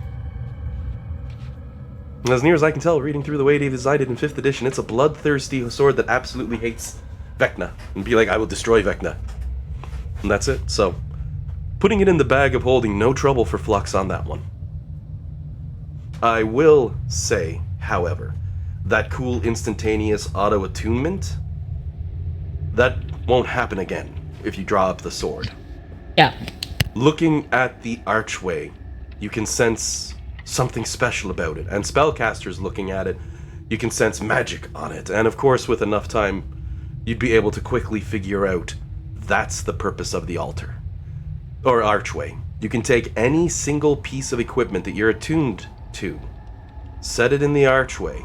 And as near as I can tell, reading through the way they designed it in 5th edition, it's a bloodthirsty sword that absolutely hates Vecna. And be like, I will destroy Vecna. And that's it. So, putting it in the bag of holding, no trouble for Flux on that one. I will say, however, that cool instantaneous auto-attunement, that won't happen again if you draw up the sword. Yeah. Looking at the archway, you can sense something special about it, and spellcasters looking at it, you can sense magic on it, and of course with enough time you'd be able to quickly figure out that's the purpose of the altar or archway. You can take any single piece of equipment that you're attuned to, set it in the archway,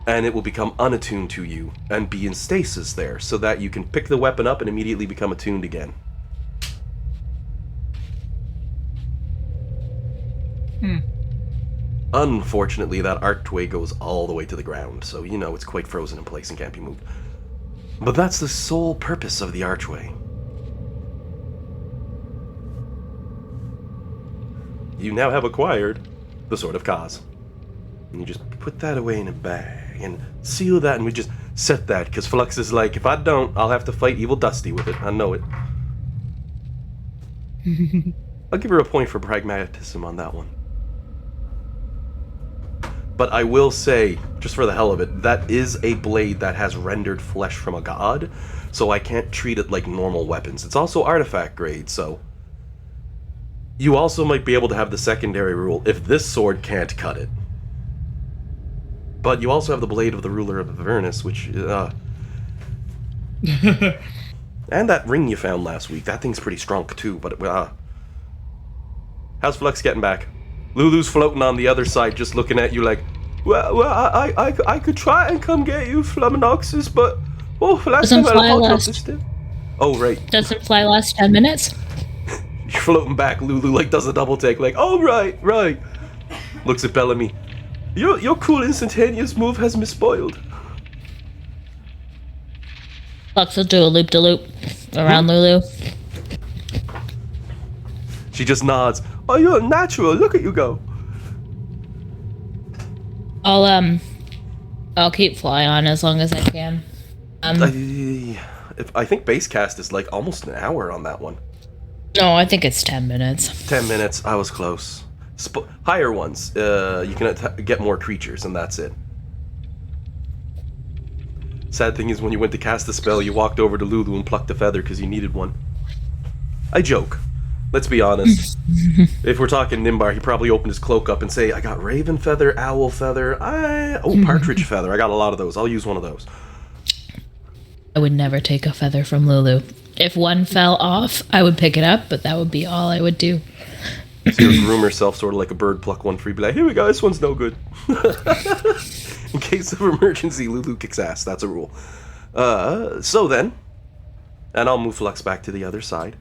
and it will become unattuned to you and be in stasis there, so that you can pick the weapon up and immediately become attuned again. Unfortunately, that archway goes all the way to the ground, so you know it's quite frozen in place and can't be moved. But that's the sole purpose of the archway. You now have acquired the Sword of Kaz. And you just put that away in a bag and seal that, and we just set that, because Flux is like, if I don't, I'll have to fight Evil Dusty with it. I know it. I'll give her a point for pragmatism on that one. But I will say, just for the hell of it, that is a blade that has rendered flesh from a god, so I can't treat it like normal weapons. It's also artifact grade, so you also might be able to have the secondary rule if this sword can't cut it. But you also have the blade of the ruler of Avernus, which, and that ring you found last week. That thing's pretty strong too, but how's Flux getting back? Lulu's floating on the other side, just looking at you like, well, I could try and come get you, Flaminoxus, but last time I had this too. Oh, right. Doesn't fly last 10 minutes. You're floating back. Lulu like does a double take, like, oh right. Looks at Bellamy. Your cool instantaneous move has me spoiled. Flux will do a loop-de-loop around Lulu. She just nods. Oh, you're natural. Look at you go. I'll keep fly on as long as I can. I think base cast is like almost an hour on that one. No, I think it's 10 minutes. 10 minutes. I was close. Higher ones, you can get more creatures, and that's it. Sad thing is, when you went to cast the spell, you walked over to Lulu and plucked a feather because you needed one. I joke. Let's be honest. If we're talking Nimbar, he probably opened his cloak up and say, I got raven feather, owl feather, partridge feather. I got a lot of those. I'll use one of those. I would never take a feather from Lulu. If one fell off, I would pick it up, but that would be all I would do. So you groom herself sort of like a bird, pluck one free, be like, here we go, this one's no good. In case of emergency, Lulu kicks ass. That's a rule. So then, and I'll move Flux back to the other side.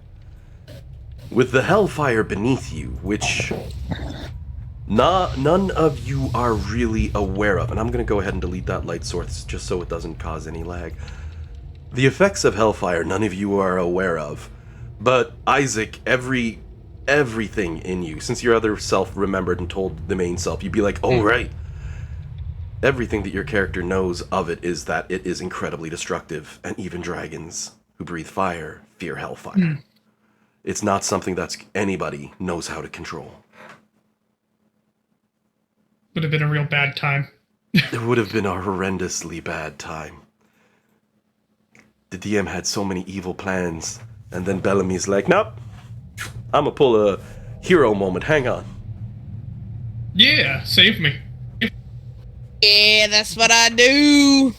With the hellfire beneath you, which none of you are really aware of, and I'm going to go ahead and delete that light source just so it doesn't cause any lag. The effects of hellfire none of you are aware of, but Isaac, everything in you, since your other self remembered and told the main self, you'd be like, oh right, everything that your character knows of it is that it is incredibly destructive, and even dragons who breathe fire fear hellfire. It's not something that anybody knows how to control. Would have been a real bad time. It would have been a horrendously bad time. The DM had so many evil plans, and then Bellamy's like, nope, I'm gonna pull a hero moment, hang on. Yeah, save me. Yeah, that's what I do.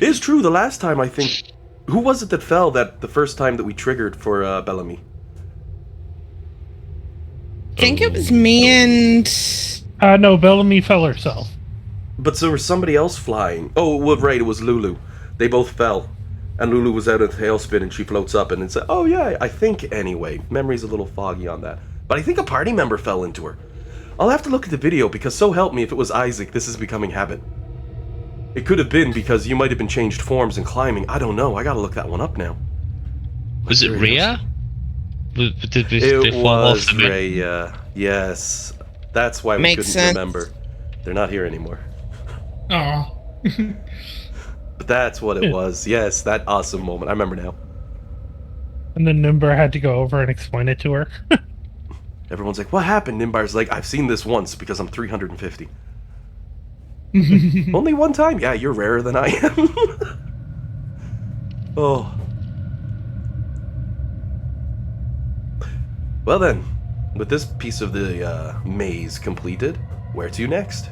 It's true, the last time I think... Who was it that fell the first time that we triggered for Bellamy? I think it was me and... No, Bellamy fell herself. But there was somebody else flying. Oh, well, right, it was Lulu. They both fell. And Lulu was out of the tailspin and she floats up and it's like, oh yeah, I think anyway. Memory's a little foggy on that. But I think a party member fell into her. I'll have to look at the video because so help me if it was Isaac, this is becoming habit. It could have been because you might have been changed forms and climbing. I don't know. I gotta look that one up now. Was it Rhea? It was Rhea. Yes. That's why we Makes couldn't sense. remember. They're not here anymore. Aw. But that's what it was. Yes, that awesome moment. I remember now. And then Nimber had to go over and explain it to her. Everyone's like, what happened? Nimbar's like, I've seen this once because I'm 350. Only one time? Yeah, you're rarer than I am. Oh. Well then, with this piece of the maze completed, where to next?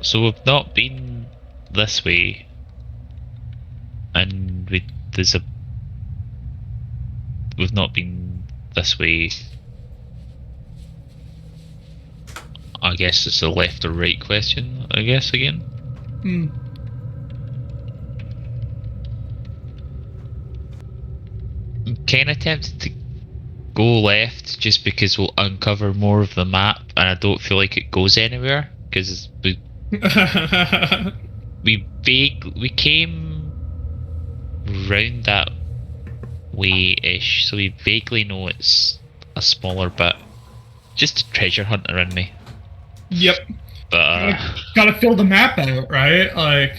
So we've not been this way, and we've not been this way. I guess it's a left or right question, I guess, again. I'm kind of tempted to go left just because we'll uncover more of the map, and I don't feel like it goes anywhere because we came round that way-ish, so we vaguely know it's a smaller bit. Just a treasure hunt around me. Yep. But Gotta fill the map out, right? Like,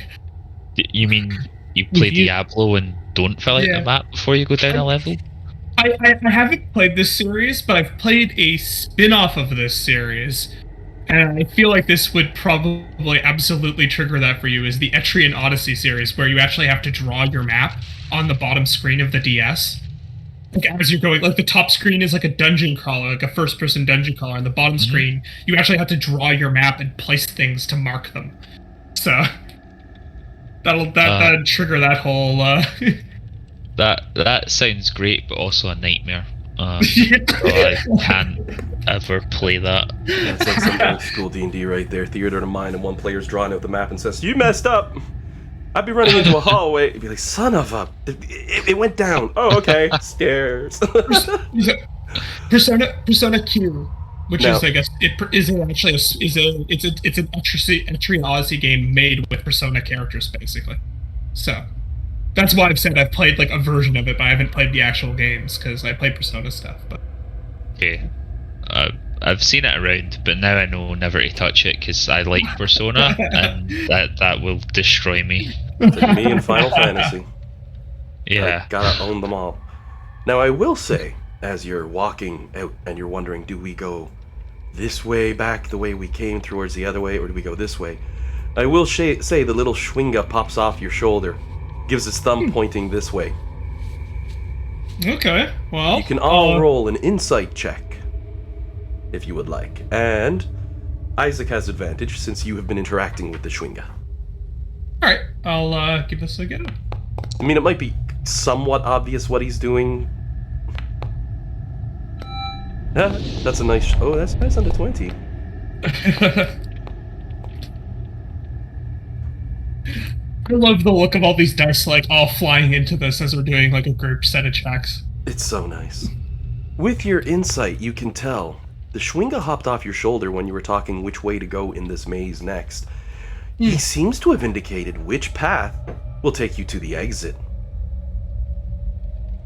you mean you play Diablo and don't fill out Yeah. the map before you go down a level? I haven't played this series, but I've played a spin-off of this series. And I feel like this would probably absolutely trigger that for you, is the Etrian Odyssey series, where you actually have to draw your map on the bottom screen of the DS. Like, as you're going, like, the top screen is like a dungeon crawler, like a first-person dungeon crawler, and the bottom screen, you actually have to draw your map and place things to mark them. So, that'd trigger that whole, That sounds great, but also a nightmare. So I can't ever play that. Yeah, it's like some old school D&D right there. Theater of mind, and one player's drawing out the map and says, you messed up! I'd be running into a hallway. You'd be like, son of a... It went down. Oh, okay. Stairs. Persona Q, which No. is, I guess, it's an Etrian Odyssey game made with Persona characters, basically. So that's why I've said I've played like a version of it, but I haven't played the actual games because I played Persona stuff. But Okay. I've seen it around, but now I know never to touch it because I like Persona, and that will destroy me. It's like me in Final Fantasy. Yeah. I gotta own them all. Now, I will say, as you're walking out and you're wondering, do we go this way back the way we came towards the other way, or do we go this way? I will say the little Schwinga pops off your shoulder, gives its thumb pointing this way. okay, well, You can all roll an insight check, if you would like. And Isaac has advantage since you have been interacting with the Schwinga. all right, I'll give this a go. I mean, it might be somewhat obvious what he's doing. That's a nice... Oh, that's nice under 20. I love the look of all these dice, like, all flying into this as we're doing, like, a group set of checks. It's so nice. With your insight, you can tell the Schwinga hopped off your shoulder when you were talking which way to go in this maze next. He seems to have indicated which path will take you to the exit.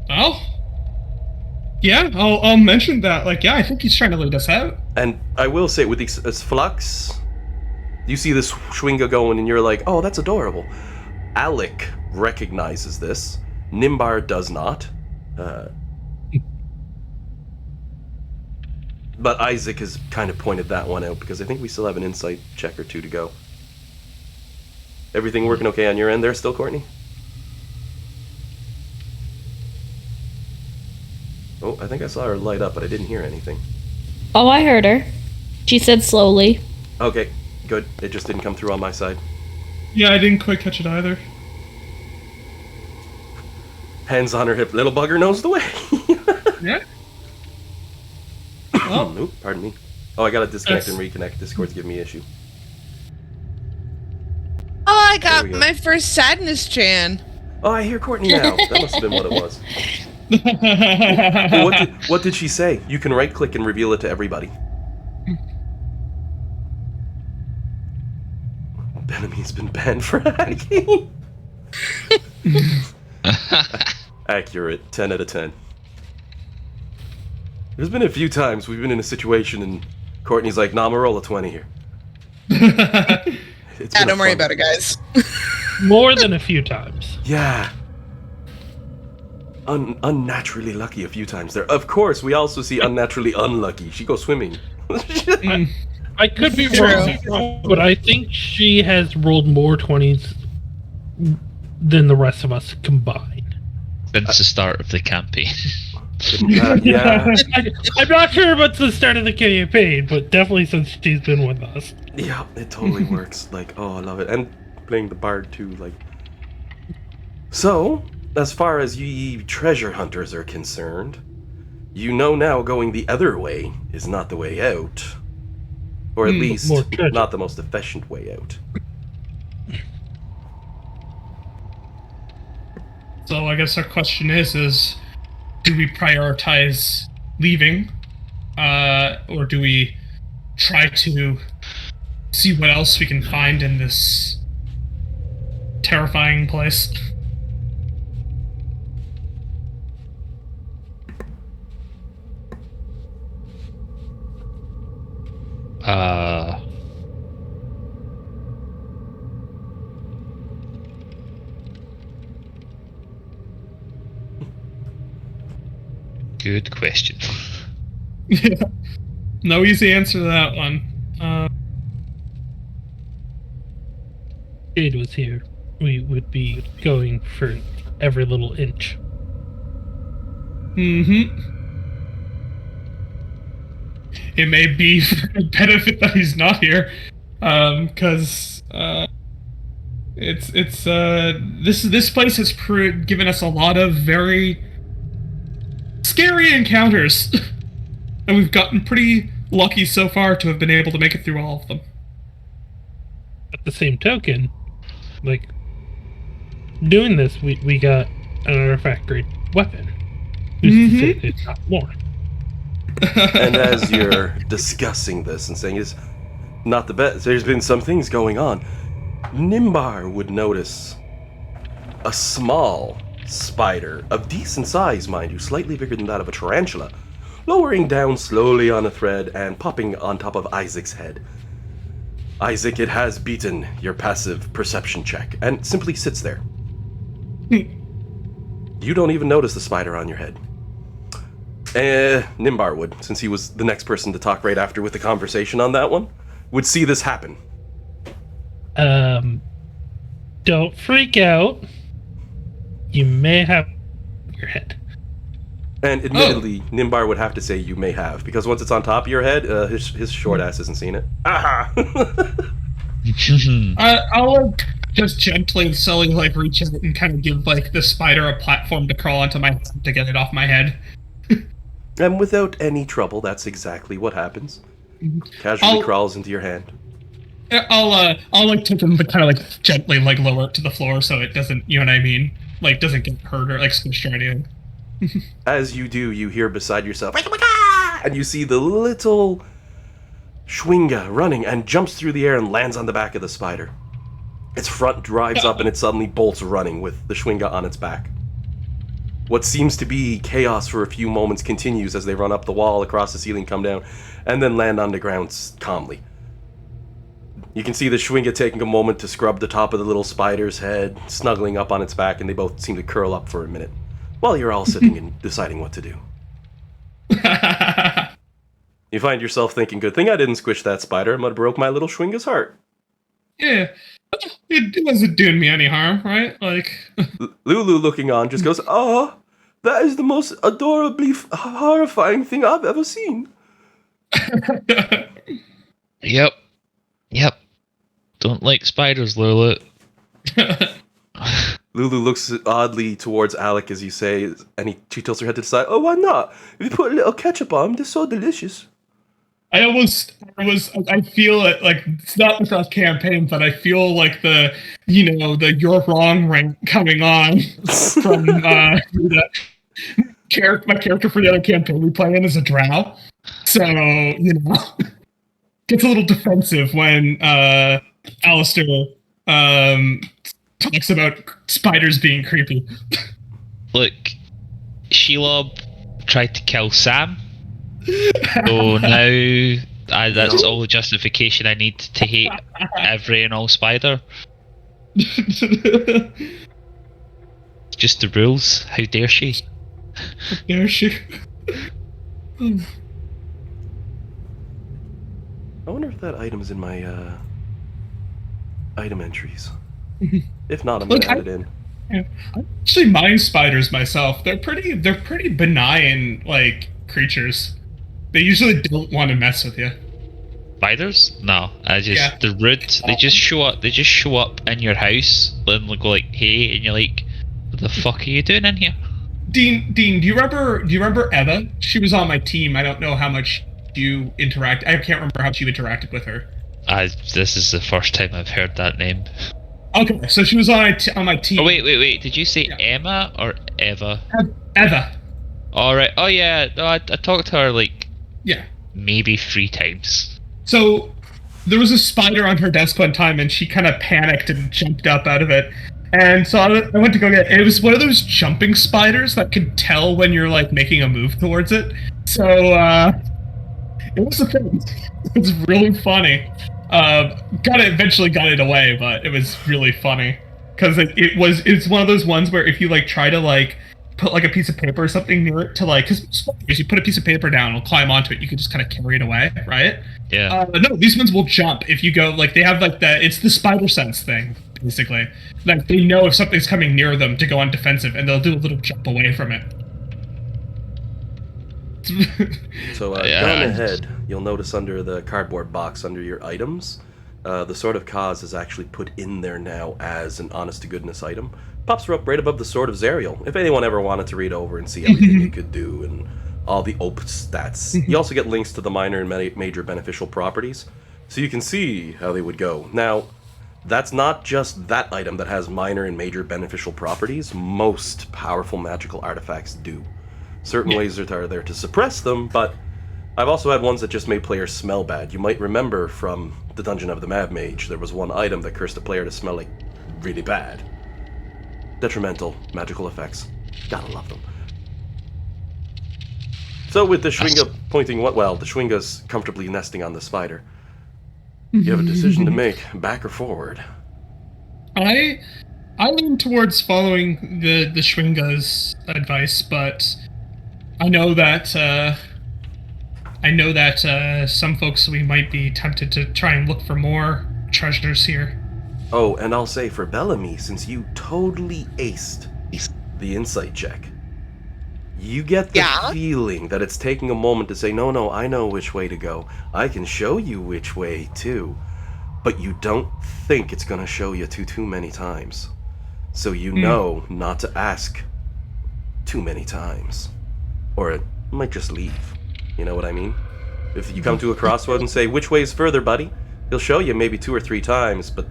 Well, Yeah, I'll mention that. Like, yeah, I think he's trying to lead us out. And I will say, with these Flux, you see this Schwinga going, and you're like, oh, that's adorable. Alec recognizes this. Nimbar does not. But Isaac has kind of pointed that one out, because I think we still have an insight check or two to go. Everything working okay on your end there still, Courtney? Oh, I think I saw her light up, but I didn't hear anything. Oh, I heard her. She said slowly. Okay, good. It just didn't come through on my side. Yeah, I didn't quite catch it either. Hands on her hip. Little bugger knows the way. Yeah. Oh, oop, pardon me. Oh, I gotta disconnect and reconnect. Discord's giving me issue. Oh, I got we go. my first sadness Chan. Oh, I hear Courtney now. That must have been what it was. What did she say? You can right click and reveal it to everybody. Benamy's been banned for hacking. Accurate. 10 out of 10. There's been a few times we've been in a situation and Courtney's like, nah, I'm gonna roll a 20 here. Don't worry about it, guys. More than a few times. Yeah. Unnaturally lucky a few times there. Of course, we also see unnaturally unlucky. She goes swimming. I could be wrong, but I think she has rolled more 20s than the rest of us combined. Since the start of the campaign. Yeah. I'm not sure what's the start of the campaign, but definitely since she's been with us. Yeah, it totally works. Like, oh, I love it. And playing the bard too, like. So, as far as ye treasure hunters are concerned, you know now going the other way is not the way out. Or at least, not the most efficient way out. So I guess our question is do we prioritize leaving? Or do we try to see what else we can find in this terrifying place? Good question. Yeah. No easy answer to that one. Jade was here. We would be going for every little inch. It may be for the benefit that he's not here, because this place has given us a lot of very scary encounters, and we've gotten pretty lucky so far to have been able to make it through all of them. At the same token, like, doing this, we got an artifact grade weapon. Who's to say there's not more? And as you're discussing this and saying it's not the best, there's been some things going on, Nimbar would notice a small spider, of decent size, mind you, slightly bigger than that of a tarantula, lowering down slowly on a thread and popping on top of Isaac's head. Isaac, it has beaten your passive perception check, and simply sits there. You don't even notice the spider on your head. Nimbar would, since he was the next person to talk right after with the conversation on that one, would see this happen. Don't freak out. You may have your head. And admittedly, Nimbar would have to say you may have, because once it's on top of your head, his short ass isn't seeing it. Aha! I'll just gently and slowly reach out and kind of give the spider a platform to crawl onto my head to get it off my head. And without any trouble, that's exactly what happens. Casually crawls into your hand. I'll take him, but kind of gently lower it to the floor so it doesn't, you know what I mean? Doesn't get hurt or squished or anything. As you do, you hear beside yourself, and you see the little Schwinga running and jumps through the air and lands on the back of the spider. Its front drives up and it suddenly bolts running with the Schwinga on its back. What seems to be chaos for a few moments continues as they run up the wall, across the ceiling, come down, and then land on the ground calmly. You can see the Schwinga taking a moment to scrub the top of the little spider's head, snuggling up on its back, and they both seem to curl up for a minute, while you're all sitting and deciding what to do. You find yourself thinking, good thing I didn't squish that spider, it might have broke my little Schwinga's heart. Yeah. It wasn't doing me any harm, right? Like... Lulu, looking on, just goes, "Ah, that is the most adorably horrifying thing I've ever seen." Yep. Don't like spiders, Lulu. Lulu looks oddly towards Alec as you say, and she tilts her head to the side. "Oh, why not? If you put a little ketchup on them, they're so delicious." I feel it, like, it's not across campaign, but I feel like the "you're wrong" rank coming on from my character for the other campaign we play in is a drow. So, gets a little defensive when Alistair talks about spiders being creepy. Look, Shelob tried to kill Sam. So now that's all the justification I need to hate every and all spider. Just the rules. How dare she? How dare she? I wonder if that item's in my item entries. If not, I'm gonna add it in. I actually mind spiders myself. They're pretty benign, like, creatures. They usually don't want to mess with you. Spiders? No, they're rude. They just show up. They just show up in your house and go like, "Hey," and you're like, "What the fuck are you doing in here?" Dean, do you remember Eva? She was on my team. I don't know how much you interact. I can't remember how much you interacted with her. This is the first time I've heard that name. Okay, so she was on my team. Oh wait. Did you say Emma or Eva? Eva. All right. Oh yeah. No, I talked to her like maybe 3 times. So there was a spider on her desk one time, and she kind of panicked and jumped up out of it. And so I went to go get it. It was one of those jumping spiders that could tell when you're like making a move towards it. So it was a thing. It was really funny. Eventually got it away, but it was really funny because it's one of those ones where if you like try to like put like a piece of paper or something near it to like, because you put a piece of paper down, it'll climb onto it. You can just kind of carry it away, right? Yeah. No, these ones will jump if you go like they have like it's the spider sense thing basically. Like they know if something's coming near them to go on defensive, and they'll do a little jump away from it. So going ahead, you'll notice under the cardboard box under your items, the Sword of Kaz is actually put in there now as an honest-to-goodness item. Pops her up right above the Sword of Zariel, if anyone ever wanted to read over and see everything it could do and all the OP stats. You also get links to the minor and major beneficial properties, so you can see how they would go. Now, that's not just that item that has minor and major beneficial properties. Most powerful magical artifacts do. Certain lasers are there to suppress them, but I've also had ones that just made players smell bad. You might remember from the Dungeon of the Mad Mage, there was one item that cursed a player to smell like really bad. Detrimental magical effects. Gotta love them. So with the Schwinga pointing, the Schwinga's comfortably nesting on the spider. You have a decision to make, back or forward. I lean towards following the Schwinga's advice, but I know that some folks, we might be tempted to try and look for more treasures here. Oh, and I'll say for Bellamy, since you totally aced the insight check, you get the feeling that it's taking a moment to say, no, I know which way to go. I can show you which way, too. But you don't think it's going to show you too many times. So you know not to ask too many times. Or it might just leave. You know what I mean? If you come to a crossroad and say, which way's further, buddy? He'll show you maybe 2 or 3 times, but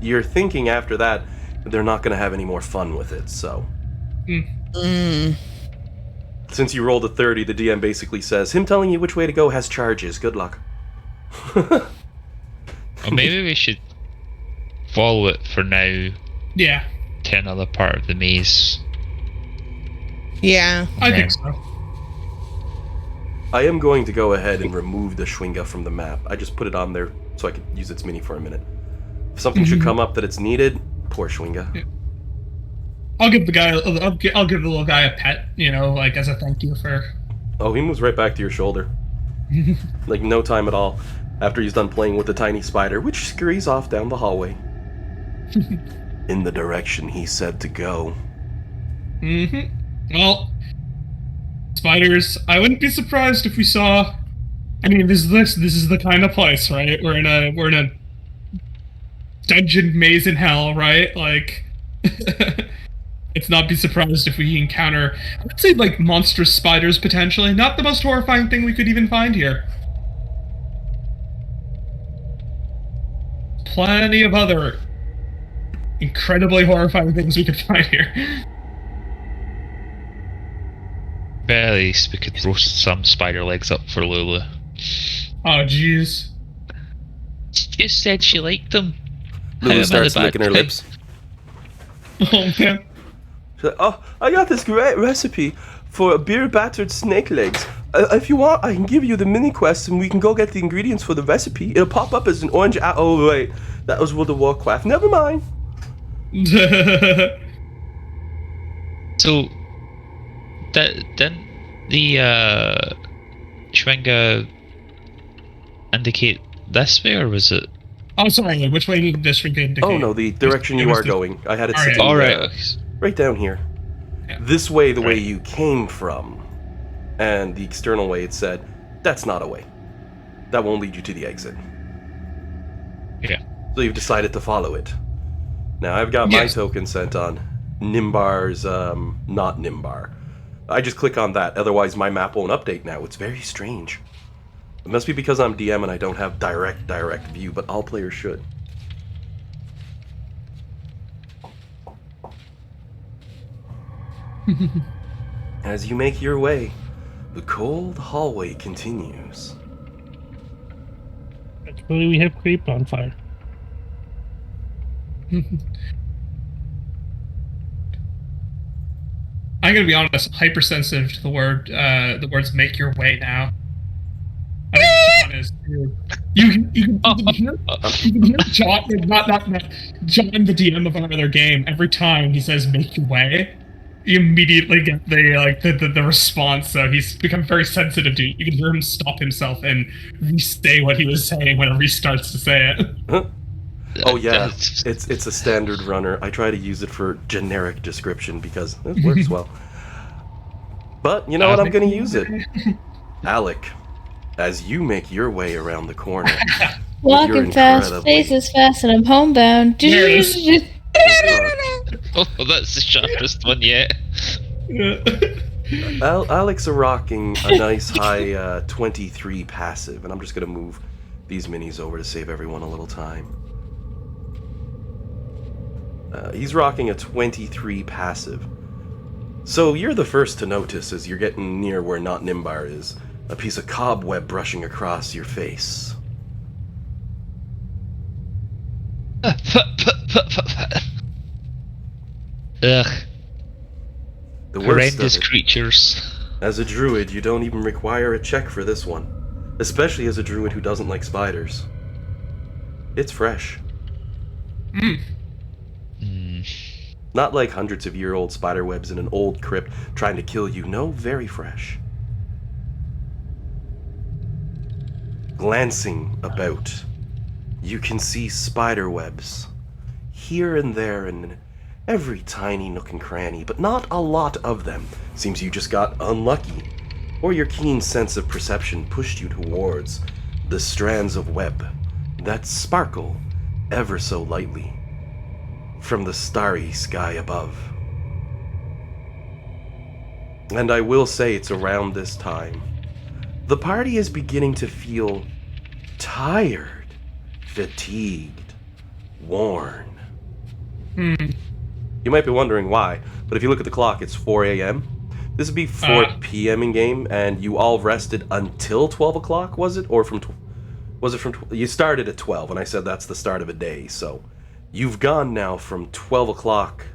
you're thinking after that they're not going to have any more fun with it, so. Since you rolled a 30, the DM basically says, him telling you which way to go has charges. Good luck. Or maybe we should follow it for now. Yeah. To another part of the maze. Yeah. I think so. I am going to go ahead and remove the Schwinga from the map. I just put it on there so I could use its mini for a minute. If something should come up that it's needed, poor Schwinga. Yeah. I'll give the guy. I'll give the little guy a pet. Like as a thank you for. Oh, he moves right back to your shoulder. Like no time at all. After he's done playing with the tiny spider, which scurries off down the hallway. In the direction he said to go. Well, spiders. I wouldn't be surprised if we saw. I mean, this is the kind of place, right? We're in a dungeon maze in hell, right? Like, it's not be surprised if we encounter, I would say, like monstrous spiders potentially. Not the most horrifying thing we could even find here. Plenty of other incredibly horrifying things we could find here. At least we could roast some spider legs up for Lulu. Oh, jeez. She just said she liked them. Lulu starts licking her lips. Oh, man. She's like, oh, I got this great recipe for beer-battered snake legs. If you want, I can give you the mini quest and we can go get the ingredients for the recipe. It'll pop up as an orange... Oh, wait. That was World of Warcraft. Never mind. So, didn't the Schwinga indicate this way, or was it? Oh, sorry. Which way did this indicate? Oh, no, the direction you are going. I had it sitting Alright. right down here. Yeah. This way, the way you came from. And the external way, it said, that's not a way. That won't lead you to the exit. Yeah. So you've decided to follow it. Now, I've got my token sent on Nimbar's, not Nimbar. I just click on that, otherwise my map won't update now. It's very strange. It must be because I'm DM and I don't have direct view, but all players should. As you make your way, the cold hallway continues. Actually, we have creep on fire. I'm gonna be honest, hypersensitive to the words "make your way" now. I think John is too. You can hear John, not John, the DM of another game. Every time he says "make your way," you immediately get the response. So he's become very sensitive to it. You can hear him stop himself and re-say what he was saying whenever he starts to say it. Huh? Oh yeah, it's a standard runner. I try to use it for generic description because it works well. But you know what? I'm going to use it. Alec, as you make your way around the corner, Walking fast, faces fast, and I'm homebound. Oh, that's the sharpest one yet. Alec's rocking a nice high 23 passive, and I'm just going to move these minis over to save everyone a little time. He's rocking a 23 passive. So you're the first to notice as you're getting near where Not Nimbar is, a piece of cobweb brushing across your face. Ugh. The worst Horrendous of it, creatures. as a druid, you don't even require a check for this one. Especially as a druid who doesn't like spiders. It's fresh. Not like hundreds of year old spider webs in an old crypt trying to kill you. No, very fresh. Glancing about, you can see spider webs here and there in every tiny nook and cranny, but not a lot of them. Seems you just got unlucky, or your keen sense of perception pushed you towards the strands of web that sparkle ever so lightly from the starry sky above. And I will say it's around this time the party is beginning to feel tired, fatigued, worn. You might be wondering why, but if you look at the clock, it's 4 a.m. This would be 4 p.m. in game, and you all rested until 12 o'clock, was it? Or you started at 12, and I said that's the start of a day, so you've gone now from 12 o'clock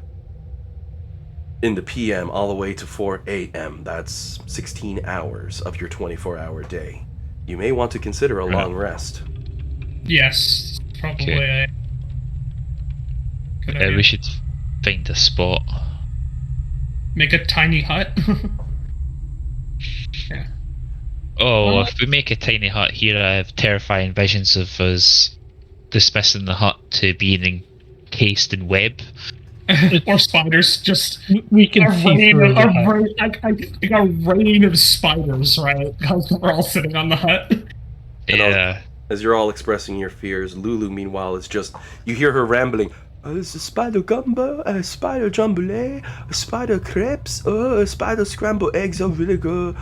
in the PM all the way to 4 a.m. That's 16 hours of your 24-hour day. You may want to consider a long rest. Yes, probably Okay. a good idea. We should find a spot. Make a tiny hut. Oh, if we make a tiny hut here, I have terrifying visions of us dismissing the hut to being encased in web. Or spiders, just We can see through the hut. like a rain of spiders, right? Because we're all sitting on the hut. Yeah. As you're all expressing your fears, Lulu, meanwhile, is just... You hear her rambling. There's a spider gumbo, a spider jambalaya, a spider crepes, a spider scrambled eggs and vinegar,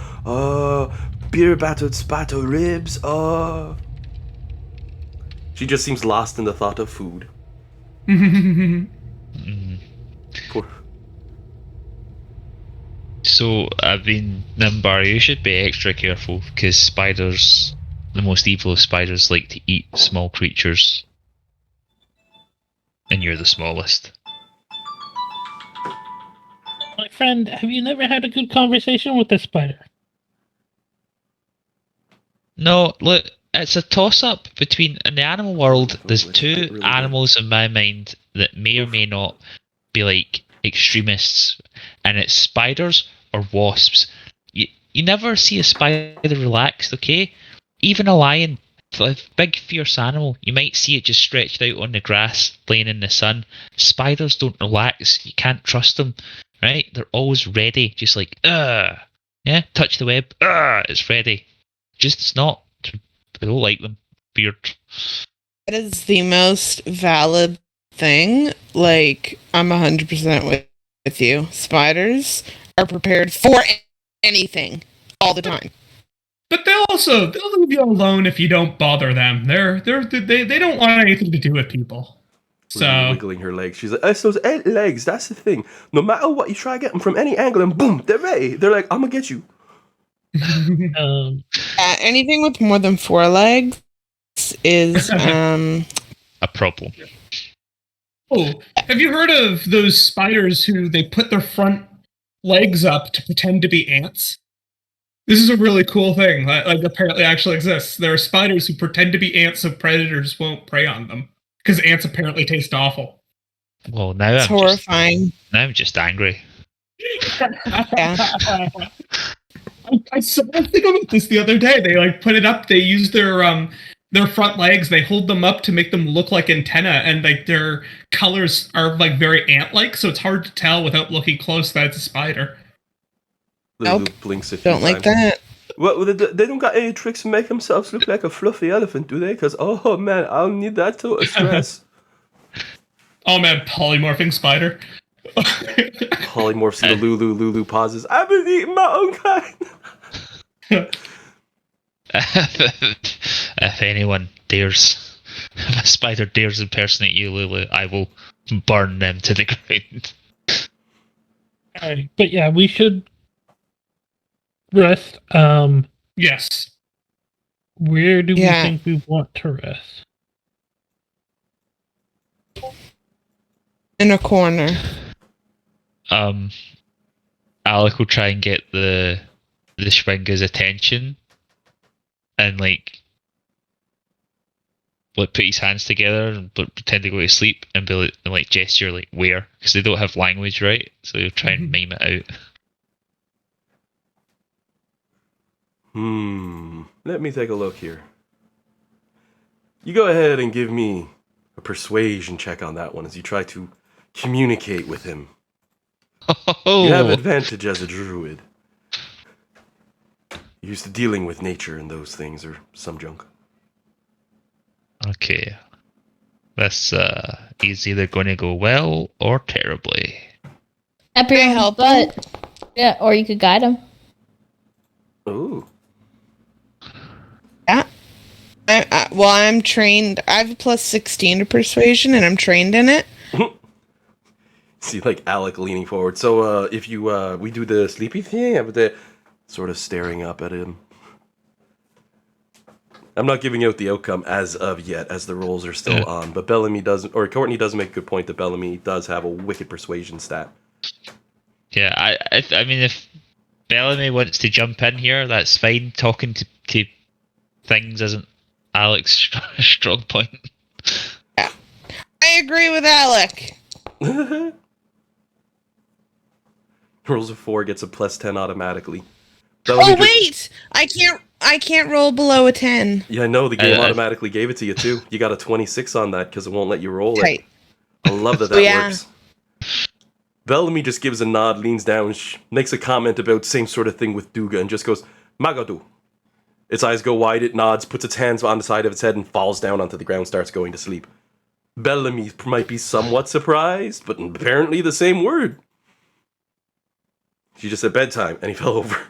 beer battered spider ribs, She just seems lost in the thought of food. Poor... So, Nimbar, you should be extra careful, because spiders, the most evil of spiders, like to eat small creatures. And you're the smallest. My friend, have you never had a good conversation with a spider? No, look, it's a toss-up between, in the animal world, there's It two really animals in my mind that may or may not be like extremists, and it's spiders or wasps. You never see a spider relaxed, okay? Even a lion, a big fierce animal, you might see it just stretched out on the grass, laying in the sun. Spiders don't relax, you can't trust them, right? They're always ready, just like, yeah, touch the web, it's ready. Just, it's not, I don't like them. Weird. That is the most valid thing. Like, I'm 100% with you. Spiders are prepared for anything all the time. But they'll leave you alone if you don't bother them. They don't want anything to do with people. Lulu So wiggling her legs. She's like, it's those 8 legs, that's the thing. No matter what, you try to get them from any angle and boom, they're ready. They're like, I'm gonna get you. Anything with more than 4 legs is A problem. Oh, have you heard of those spiders who they put their front legs up to pretend to be ants? This is a really cool thing. Like apparently actually exists. There are spiders who pretend to be ants so predators won't prey on them. Because ants apparently taste awful. Well, now it's horrifying. I'm just angry. Yeah. I saw a thing about this the other day. They like put it up. They use their front legs. They hold them up to make them look like antenna, and like their colors are like very ant-like, so it's hard to tell without looking close that it's a spider. Lulu Nope. blinks a few Don't like times. that. Well, they don't got any tricks to make themselves look like a fluffy elephant, do they? Because, oh man, I'll need that to stress. Oh man, polymorphing spider. Polymorphs into Lulu. Lulu pauses. I've been eating my own kind. If anyone dares, if a spider dares impersonate you, Lulu, I will burn them to the ground. Alright, but yeah, we should rest. Yes. Where do Yeah. we think we want to rest? In a corner. Alec will try and get the Schwinger's attention and like put his hands together and pretend to go to sleep and be like gesture like where, because they don't have language, right? So he'll try and mime it out. Let me take a look here. You go ahead and give me a persuasion check on that one as you try to communicate with him. You have advantage as a druid. You're used to dealing with nature and those things, or some junk. Okay. This is either going to go well or terribly. Up Can I your help butt. Yeah, or you could guide him. Ooh. Yeah. Well, I'm trained. I have a plus 16 to persuasion, and I'm trained in it. See, like Alec leaning forward. So, if you we do the sleepy thing, but the sort of staring up at him. I'm not giving out the outcome as of yet, as the rolls are still on. But Bellamy doesn't, or Courtney does make a good point that Bellamy does have a wicked persuasion stat. Yeah, I mean, if Bellamy wants to jump in here, that's fine. Talking to things isn't Alex's strong point. I agree with Alec. Rolls a 4, gets a +10 automatically. Oh wait, I can't roll below a 10. Yeah, I know, the game automatically gave it to you too. You got a 26 on that because it won't let you roll Tight. it. I love that works. Bellamy just gives a nod, leans down, makes a comment about same sort of thing with Duga, and just goes, Magadu. Its eyes go wide, it nods, puts its hands on the side of its head, and falls down onto the ground, starts going to sleep. Bellamy might be somewhat surprised, but apparently the same word. She just said bedtime, and he fell over.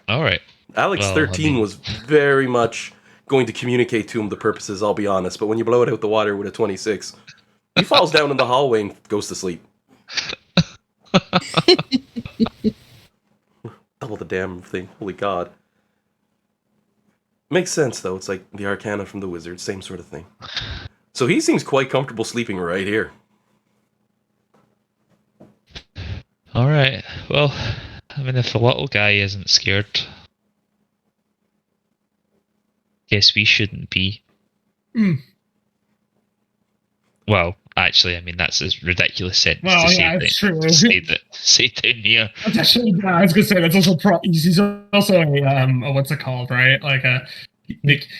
Alright. Alex 13 was very much going to communicate to him the purposes, I'll be honest, but when you blow it out the water with a 26, he falls down in the hallway and goes to sleep. Double the damn thing, holy god. Makes sense though, it's like the Arcana from the Wizard, same sort of thing. So he seems quite comfortable sleeping right here. Alright, well, I mean, if the little guy isn't scared, guess we shouldn't be. Well, actually, I mean, that's a ridiculous sentence to say. That's true. Say down here. That's actually, I was gonna say that's also he's also a what's it called, right? Like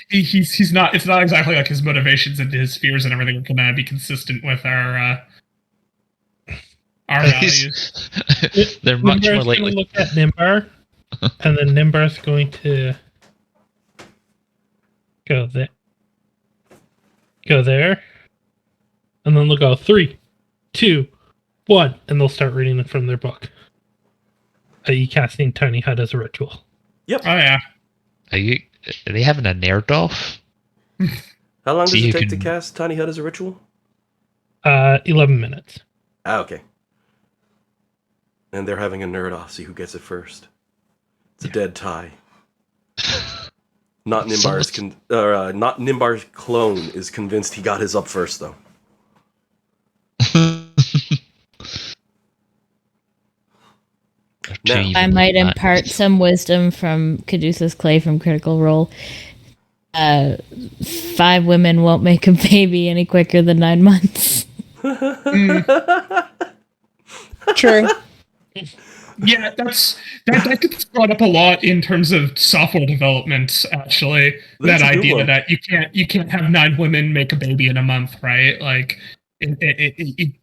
he's not. It's not exactly like his motivations and his fears and everything can be consistent with our values. They're much more likely. Look at Nimbar, and then Nimbar's going to go there, and then they'll go 3, 2, 1, and they'll start reading it from their book. Are you casting Tiny Hut as a ritual? Yep. Oh yeah. Are they having a nerd off? How long does it take to cast Tiny Hut as a ritual? 11 minutes. Ah, okay. And they're having a nerd off, see who gets it first. It's a dead tie. Not Nimbar's clone is convinced he got his up first, though. Now, I might impart some wisdom from Caduceus Clay from Critical Role. 5 women won't make a baby any quicker than 9 months. True. Yeah, that gets brought up a lot in terms of software development. Actually, that idea that you can't have 9 women make a baby in a month, right? Like,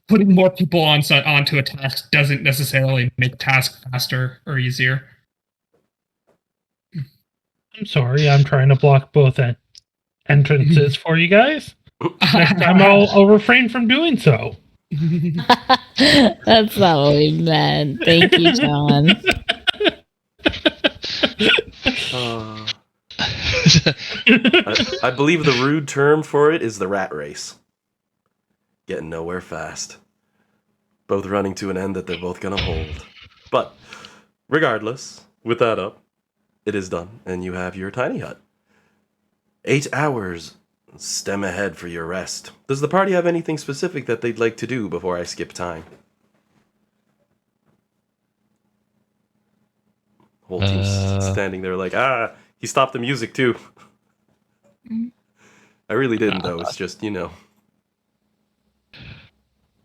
putting more people onto a task doesn't necessarily make the task faster or easier. I'm sorry, I'm trying to block both entrances for you guys. Next time I'll refrain from doing so. That's not what we meant. Thank you, John. I believe the rude term for it is the rat race. Getting nowhere fast. Both running to an end that they're both gonna hold. But, regardless, with that up, it is done, and you have your tiny hut. 8 hours. Stem ahead for your rest. Does the party have anything specific that they'd like to do before I skip time? Whole team's standing there like, he stopped the music too. I really didn't though, it's just, you know.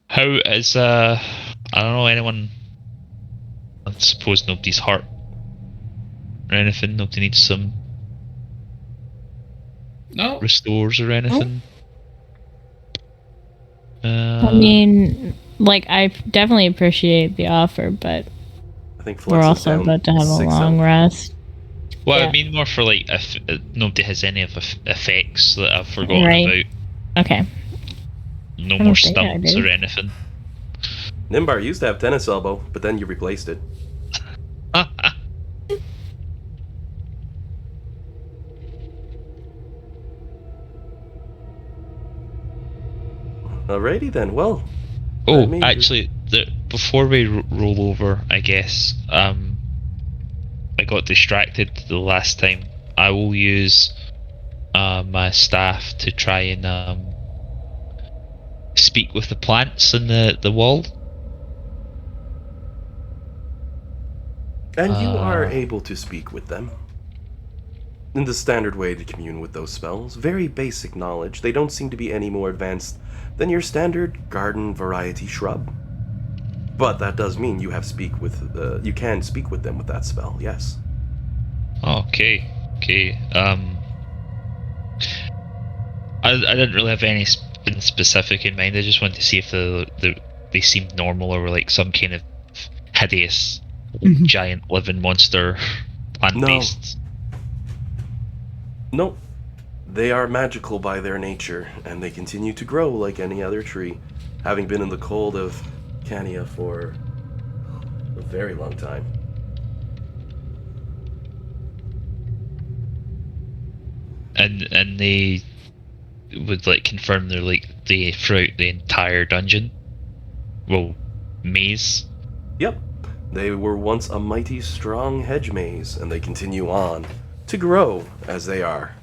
How is, I don't know, anyone, I suppose nobody's hurt or anything, nobody needs some restores or anything. I mean, like, I definitely appreciate the offer, but I think we're also about to have a long rest. Well, yeah. I mean more for like if nobody has any of the effects that I've forgotten about. Okay. No more stumps or anything. Nimbar used to have tennis elbow, but then you replaced it. Alrighty then, well. Oh, actually, before we roll over, I guess, I got distracted the last time. I will use my staff to try and speak with the plants in the wall? And you are able to speak with them. In the standard way to commune with those spells, very basic knowledge. They don't seem to be any more advanced than your standard garden variety shrub. But that does mean you you can speak with them with that spell, yes. Okay. I didn't really have anything specific in mind. I just wanted to see if they seemed normal or were like some kind of hideous giant living monster plant based. No. They are magical by their nature, and they continue to grow like any other tree, having been in the cold of Cania for a very long time. And they would like confirm they're like throughout the entire dungeon. Well, maze. Yep. They were once a mighty strong hedge maze, and they continue on to grow as they are.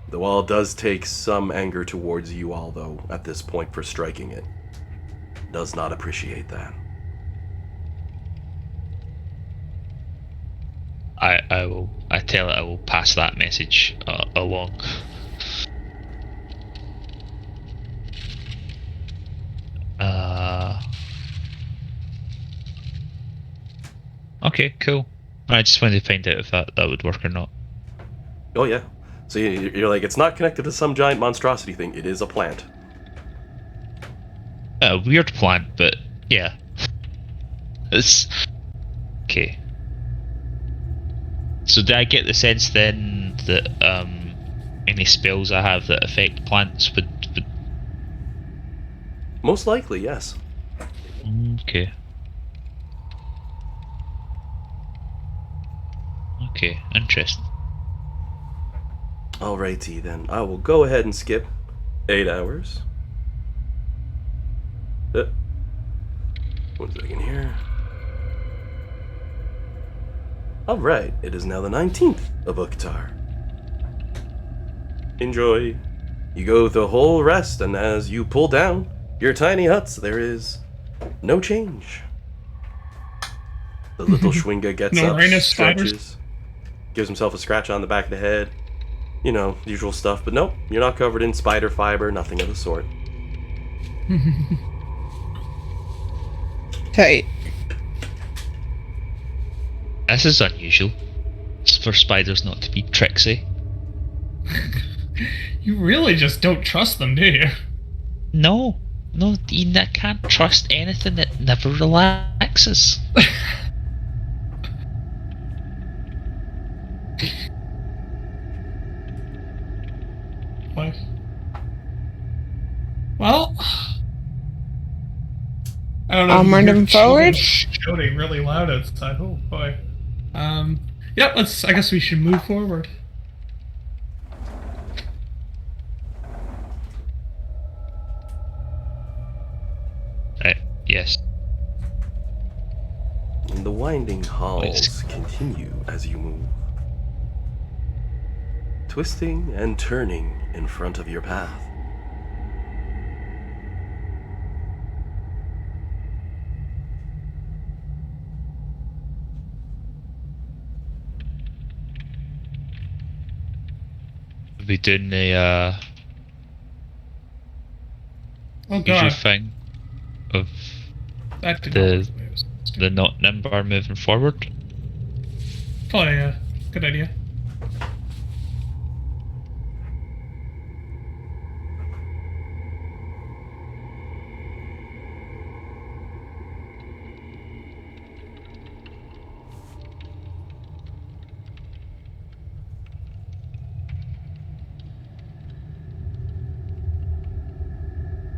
The wall does take some anger towards you all, though, at this point for striking it. Does not appreciate that. I tell it I will pass that message along. Okay, cool. I just wanted to find out if that would work or not. Oh yeah. So you're like, it's not connected to some giant monstrosity thing. It is a plant. A weird plant, but yeah. It's okay. So did I get the sense then that any spells I have that affect plants would... Most likely, yes. Okay. Okay, interesting. Alrighty then, I will go ahead and skip 8 hours. 1 second here. Alright, it is now the 19th of Uktar. Enjoy. You go the whole rest, and as you pull down your tiny huts, there is no change. The little Schwinga gets No up, Rhaenys spiders? stretches, gives himself a scratch on the back of the head. You know, usual stuff, but nope, you're not covered in spider fiber, nothing of the sort. Tight. This is unusual. It's for spiders not to be tricksy. You really just don't trust them, do you? No, Dean, I can't trust anything that never relaxes. What? Well, I don't know. Onward You're and forward. Shouting really loud outside. Oh boy. Yeah. I guess we should move forward. Yes. And the winding halls continue as you move, twisting and turning in front of your path. We'll be doing the Oh usual god. thing of That did the- not work the way it was supposed to. the not nimbar moving forward. Probably a good idea.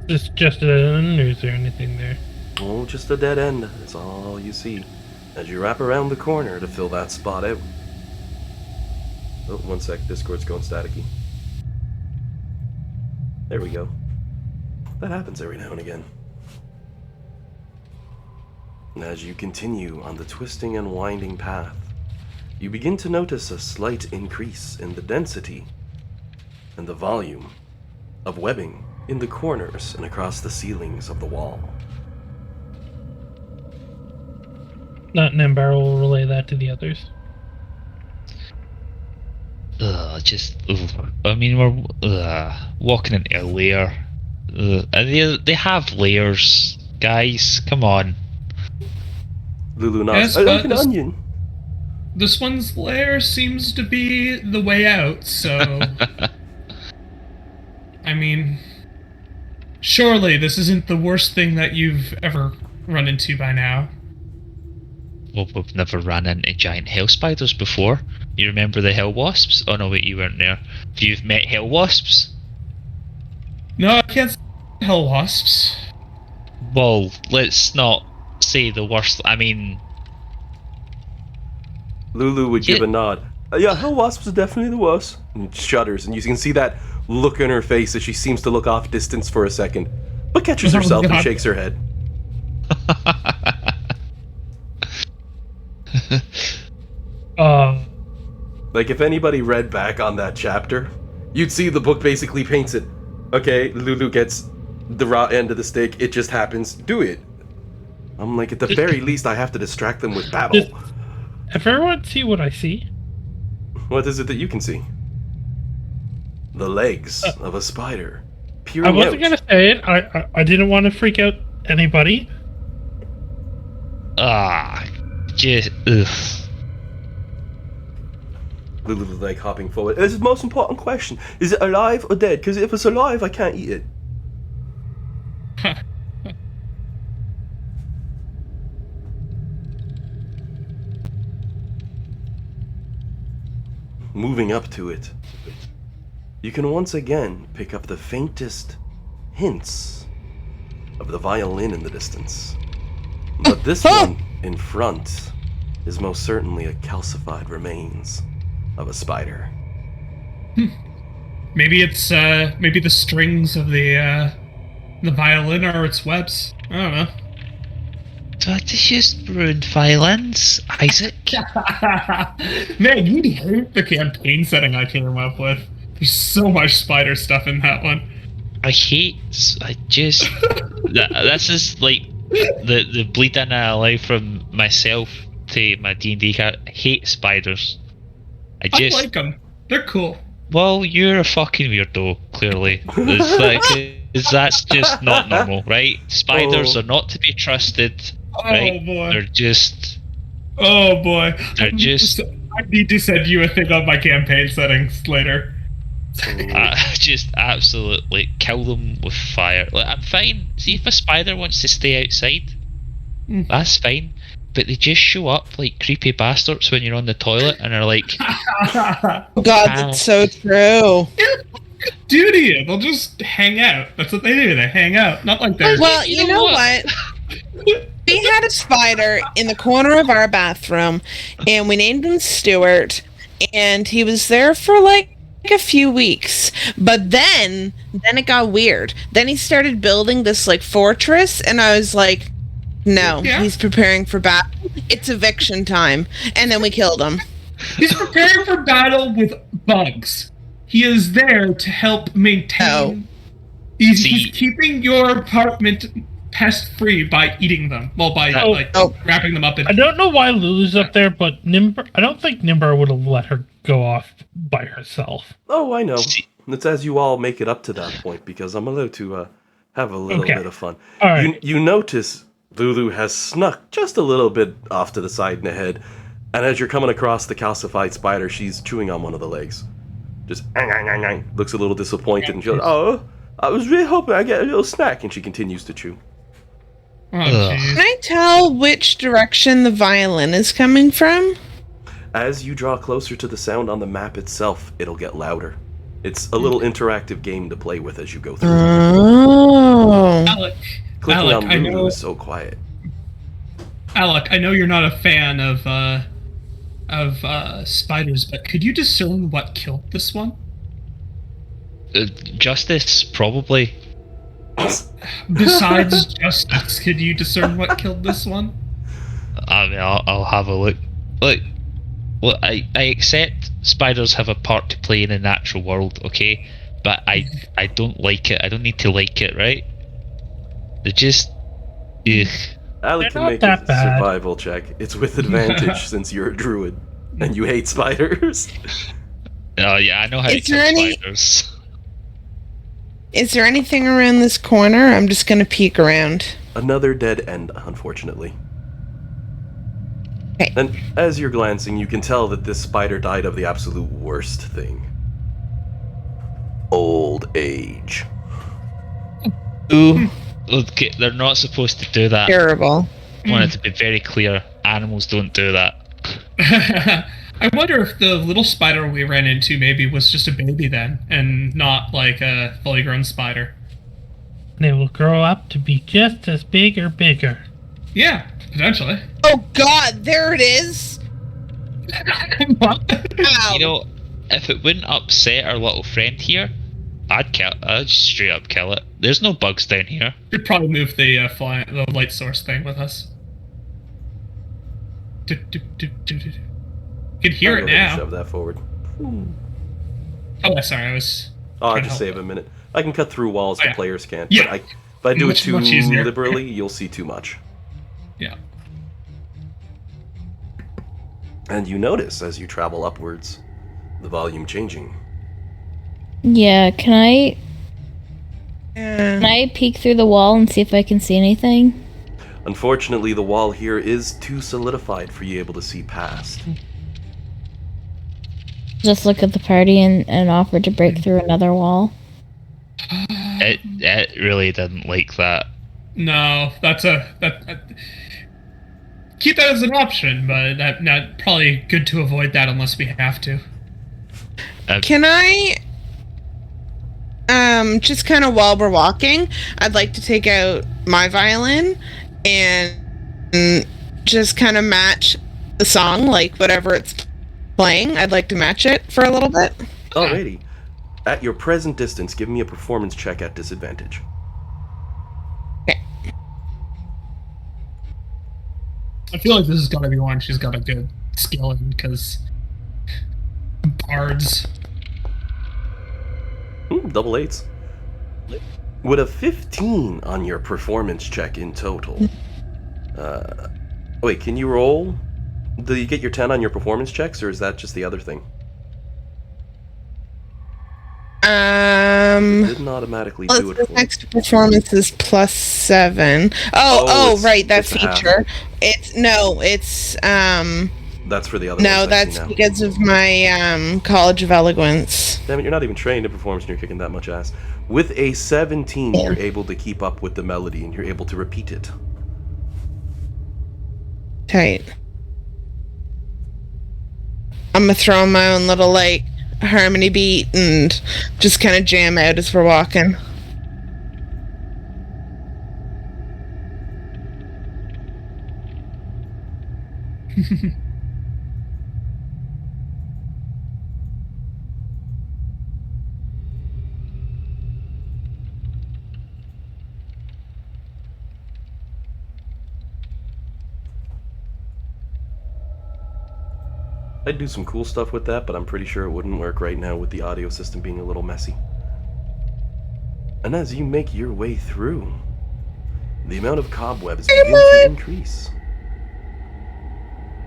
It's just a dead end, or is there anything there? Oh, just a dead end. That's all you see as you wrap around the corner to fill that spot out. Oh, 1 sec. Discord's going staticky. There we go. That happens every now and again. And as you continue on the twisting and winding path, you begin to notice a slight increase in the density and the volume of webbing in the corners and across the ceilings of the wall. Not Nimbar will relay that to the others. I mean, we're walking into a lair. And they have layers, guys. Come on. Lulu nods. Yes, I like but an this- onion. This one's lair seems to be the way out, so... I mean... Surely this isn't the worst thing that you've ever run into by now. Well, we've never ran into giant hell spiders before. You remember the hell wasps? Oh no, wait, you weren't there. You've met hell wasps? No, I can't say hell wasps. Well, let's not say the worst. I mean, Lulu would give a nod. Yeah, hell wasps are definitely the worst. And shudders, and you can see that look in her face as she seems to look off distance for a second, but catches Oh, herself and God. shakes her head. Like, if anybody read back on that chapter, you'd see the book basically paints it. Okay, Lulu gets the raw end of the stick, it just happens. Do it. I'm like, at the very least, I have to distract them with battle. If everyone see what I see, What is it that you can see? The legs of a spider I peering wasn't out. gonna say it. I didn't want to freak out anybody. just ugh. Lulu, like, hopping forward. This is the most important question. Is it alive or dead? Because if it's alive, I can't eat it. Moving up to it, you can once again pick up the faintest hints of the violin in the distance. But this one in front is most certainly a calcified remains of a spider. Maybe it's, maybe the strings of the violin are its webs. I don't know. That is just ruined violins, Isaac. Man, you'd hate the campaign setting I came up with. There's so much spider stuff in that one. This is like the bleeding I allow from myself to my D&D character. I hate spiders. I like them. They're cool. Well, you're a fucking weirdo, clearly. That's just not normal, right? Spiders are not to be trusted, right? Oh boy. They're just... Oh boy. They're just... I need to send you a thing on my campaign settings later. just absolutely kill them with fire. Like, I'm fine. See, if a spider wants to stay outside, that's fine. But they just show up like creepy bastards when you're on the toilet and are like, God, that's so true. Do to you? They'll just hang out. That's what they do. They hang out. Not like they're... Well, you know what? We had a spider in the corner of our bathroom, and we named him Stuart, and he was there for like a few weeks. But then it got weird. Then he started building this like fortress, and I was like, no, he's preparing for battle. It's eviction time. And then we killed him. He's preparing for battle with bugs. He is there to help maintain... He's keeping your apartment pest-free by eating them. Well, by wrapping them up in... I don't know why Lulu's up there, but I don't think Nimbar would have let her go off by herself. Oh, I know. It's as you all make it up to that point, because I'm allowed to have a little bit of fun. All right. You notice Lulu has snuck just a little bit off to the side and ahead, and as you're coming across the calcified spider, she's chewing on one of the legs. Just looks a little disappointed, and she goes, "Oh, I was really hoping I'd get a little snack," and she continues to chew. Oh, jeez. Can I tell which direction the violin is coming from? As you draw closer to the sound on the map itself, it'll get louder. It's a little interactive game to play with as you go through. Oh. Clicking Alec, on I Lulu know- is so quiet. Alec, I know you're not a fan of spiders, but could you discern what killed this one? Justice, probably. Besides justice, could you discern what killed this one? I mean, I'll have a look. Look, I accept spiders have a part to play in the natural world, okay? but I don't like it. I don't need to like it, right? They're just, ugh. Alec They're can not make that a bad. survival check. It's with advantage since you're a druid and you hate spiders. Oh yeah, I know how to Is there kill any- spiders. Is there anything around this corner? I'm just gonna peek around. Another dead end, unfortunately. Okay. And as you're glancing, you can tell that this spider died of the absolute worst thing. Old age. Ooh, Okay, they're not supposed to do that. terrible. I want it to be very clear. Animals don't do that. I wonder if the little spider we ran into maybe was just a baby then, and not like a fully grown spider. They will grow up to be just as big or bigger. Yeah, potentially. Oh God, there it is. Ow. You know, if it wouldn't upset our little friend here, I'd just straight up kill it. There's no bugs down here. Should probably move the light source thing with us. You can hear I'll it go ahead and now. shove that forward. Oh, sorry, I was. Oh, I'll trying to just help save a minute. I can cut through walls Oh, the yeah. players can't. Yeah. But if I do it Much easier. too liberally, you'll see too much. Yeah. And you notice as you travel upwards, the volume changing. Yeah, can I Yeah. peek through the wall and see if I can see anything? Unfortunately, the wall here is too solidified for you able to see past. Just look at the party and offer to break through another wall. It really didn't like that. No, keep that as an option, but not probably good to avoid that unless we have to. Can I, just kind of while we're walking, I'd like to take out my violin and just kind of match the song, like whatever it's playing. I'd like to match it for a little bit. Alrighty. At your present distance, give me a performance check at disadvantage. Okay. I feel like this is gotta be one she's got a good skill in, because bards. Double eights. With a 15 on your performance check in total. Wait, can you roll? Do you get your 10 on your performance checks, or is that just the other thing? It didn't automatically do it The for me. next performance is +7. Oh, right, that it's a half. feature. It's That's for the other no, ones I see that's now. because of my College of Eloquence. Damn it, you're not even trained in performance and you're kicking that much ass. With a 17, you're able to keep up with the melody and you're able to repeat it. Tight. I'm gonna throw in my own little like harmony beat and just kind of jam out as we're walking. I'd do some cool stuff with that, but I'm pretty sure it wouldn't work right now with the audio system being a little messy. And as you make your way through, the amount of cobwebs begin to increase.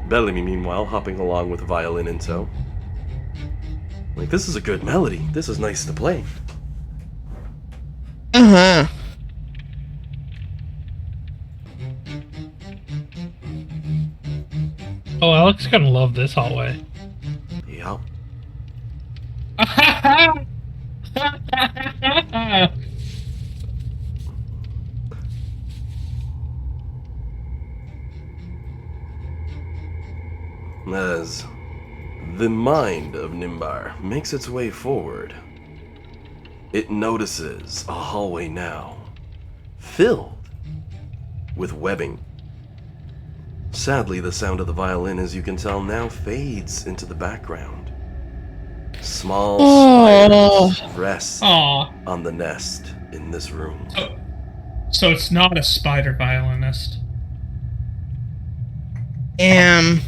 Bellamy, meanwhile, hopping along with violin in tow. Like, this is a good melody. This is nice to play. Uh-huh. Oh, Alec's gonna love this hallway. Yeah. As the mind of Nimbar makes its way forward, it notices a hallway now filled with webbing. Sadly, the sound of the violin, as you can tell, now fades into the background. Small spiders rest Aw. on the nest in this room. So it's not a spider violinist. Damn.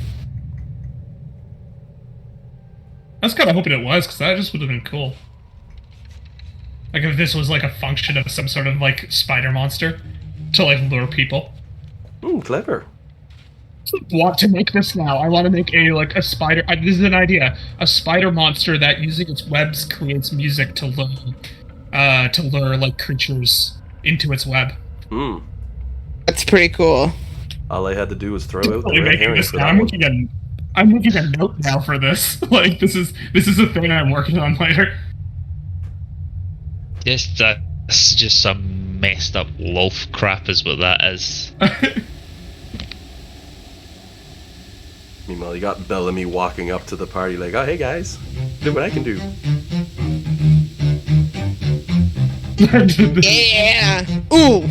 I was kind of hoping it was, because that just would have been cool. Like if this was like a function of some sort of like spider monster to like lure people. Clever. Want to make this now. I want to make a spider. This is an idea. A spider monster that using its webs creates music to lure like creatures into its web. That's pretty cool. All I had to do was throw out the Totally red making herring this for now. that I'm making a note now for this. Like this is a thing I'm working on later. That's just some messed up loaf crap is what that is. Meanwhile, you got Bellamy walking up to the party like, oh, hey guys, look what I can do. Yeah. Ooh.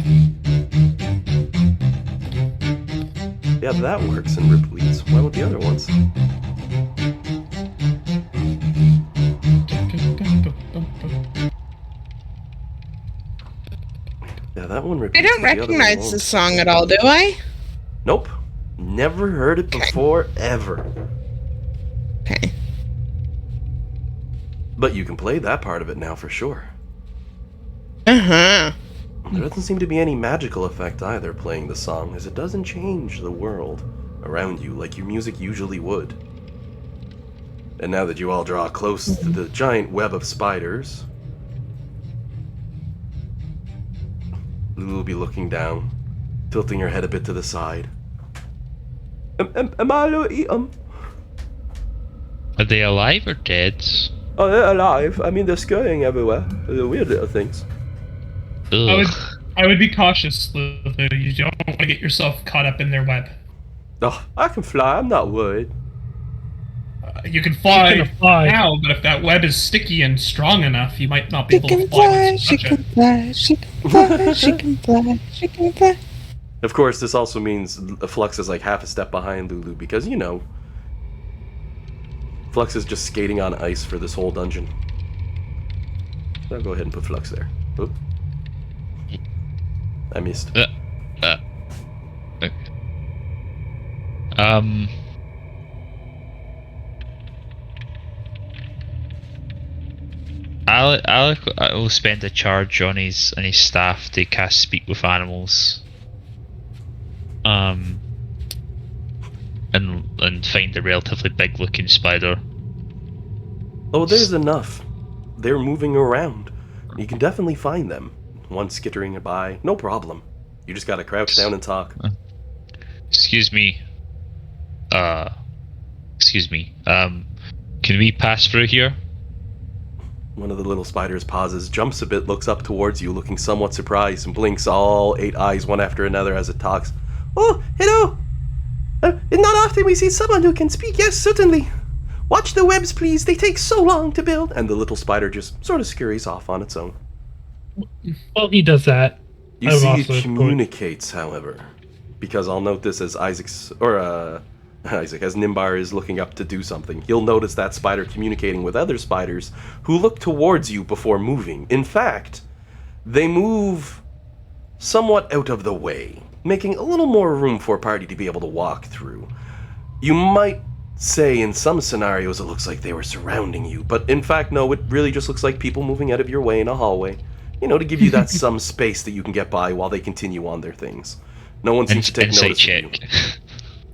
Yeah, that works in Ripley's. Why won't the other ones? Yeah, that one repeats. I don't but the other one recognize won't. this song at all, do I? Nope. Never heard it before, ever. Okay. But you can play that part of it now for sure. Uh-huh. There doesn't seem to be any magical effect either playing the song, as it doesn't change the world around you like your music usually would. And now that you all draw close to the giant web of spiders, Lulu will be looking down, tilting her head a bit to the side. Am I allowed to eat them? Are they alive or dead? Oh, they're alive. I mean, they're scurrying everywhere. They're weird little things. Ugh. I would be cautious, Lulu. You don't want to get yourself caught up in their web. Oh, I can fly. I'm not worried. You can fly You can fly. now, but if that web is sticky and strong enough, you might not be She able to can fly. fly, once she you touch can it. fly, she can fly, she can fly, she can fly. Of course, this also means Flux is like half a step behind Lulu because, you know, Flux is just skating on ice for this whole dungeon. I'll go ahead and put Flux there. Oop. I missed. Alec will spend a charge on his staff to cast Speak with Animals. And find a relatively big looking spider. Oh, there's enough. They're moving around. You can definitely find them. One skittering by, no problem. You just gotta crouch down and talk. Excuse me. Can we pass through here? One of the little spiders pauses, jumps a bit, looks up towards you, looking somewhat surprised, and blinks all 8 eyes one after another as it talks. Oh, hello! Not often we see someone who can speak. Yes, certainly. Watch the webs, please. They take so long to build. And the little spider just sort of scurries off on its own. Well, he does that. You I'm see also it communicates, however, because I'll note this as as Nimbar is looking up to do something. You'll notice that spider communicating with other spiders who look towards you before moving. In fact, they move somewhat out of the way, making a little more room for a party to be able to walk through. You might say in some scenarios it looks like they were surrounding you, but in fact, no, it really just looks like people moving out of your way in a hallway. You know, to give you that some space that you can get by while they continue on their things. No one seems to take Insight notice of you. check.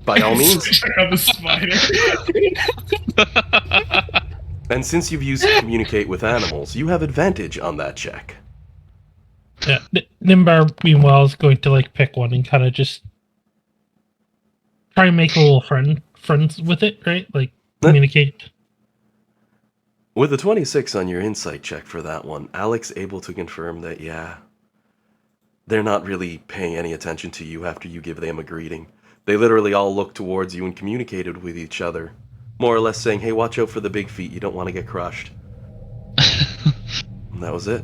By all means. Check out the spider. And since you've used communicate with animals, you have advantage on that check. Yeah. Nimbar, meanwhile, is going to like pick one and kind of just try and make a little friends with it, right? Like communicate. With a 26 on your insight check for that one, Alex able to confirm that, yeah, they're not really paying any attention to you after you give them a greeting. They literally all looked towards you and communicated with each other, more or less saying, hey, watch out for the big feet, you don't want to get crushed. And that was it.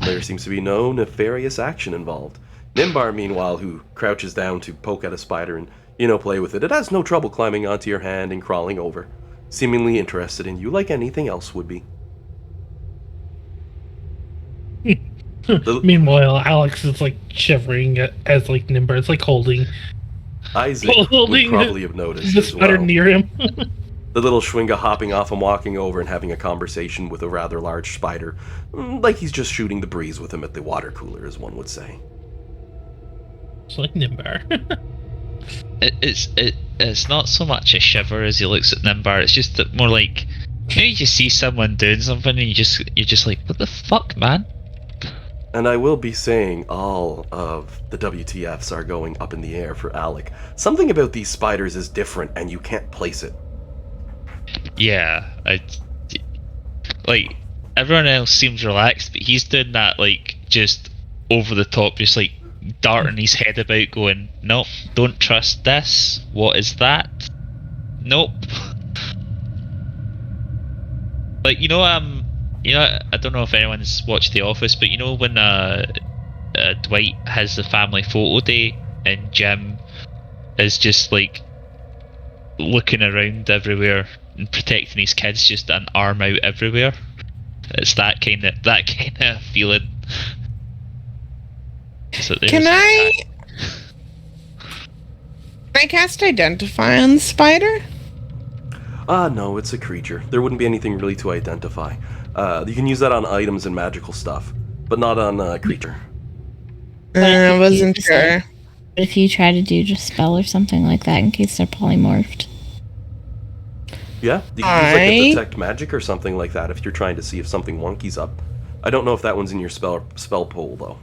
There seems to be no nefarious action involved. Nimbar, meanwhile, who crouches down to poke at a spider and, you know, play with it, it has no trouble climbing onto your hand and crawling over, seemingly interested in you like anything else would be. Meanwhile, Alex is like shivering as like Nimbar is like holding Isaac would Holding probably have noticed the as spider well. near him. The little Schwinga hopping off and walking over and having a conversation with a rather large spider, like he's just shooting the breeze with him at the water cooler, as one would say. It's like Nimbar. It's not so much a shiver as he looks at Nimbar. It's just that more like, you know, you just see someone doing something and you're just like, what the fuck, man? And I will be saying all of the WTFs are going up in the air for Alec. Something about these spiders is different and you can't place it. Yeah, like everyone else seems relaxed, but he's doing that like just over the top, just like darting his head about, going, "Nope, don't trust this. What is that? Nope." Like you know, I don't know if anyone's watched The Office, but you know when Dwight has the family photo day and Jim is just like looking around everywhere and protecting his kids, just an arm out everywhere. It's that kind of feeling. So Can I cast Identify on the spider? No, it's a creature. There wouldn't be anything really to identify. You can use that on items and magical stuff, but not on a creature. I wasn't sure. What if you try to do just spell or something like that in case they're polymorphed? Yeah, you can use like a detect magic or something like that if you're trying to see if something wonky's up. I don't know if that one's in your spell pool though.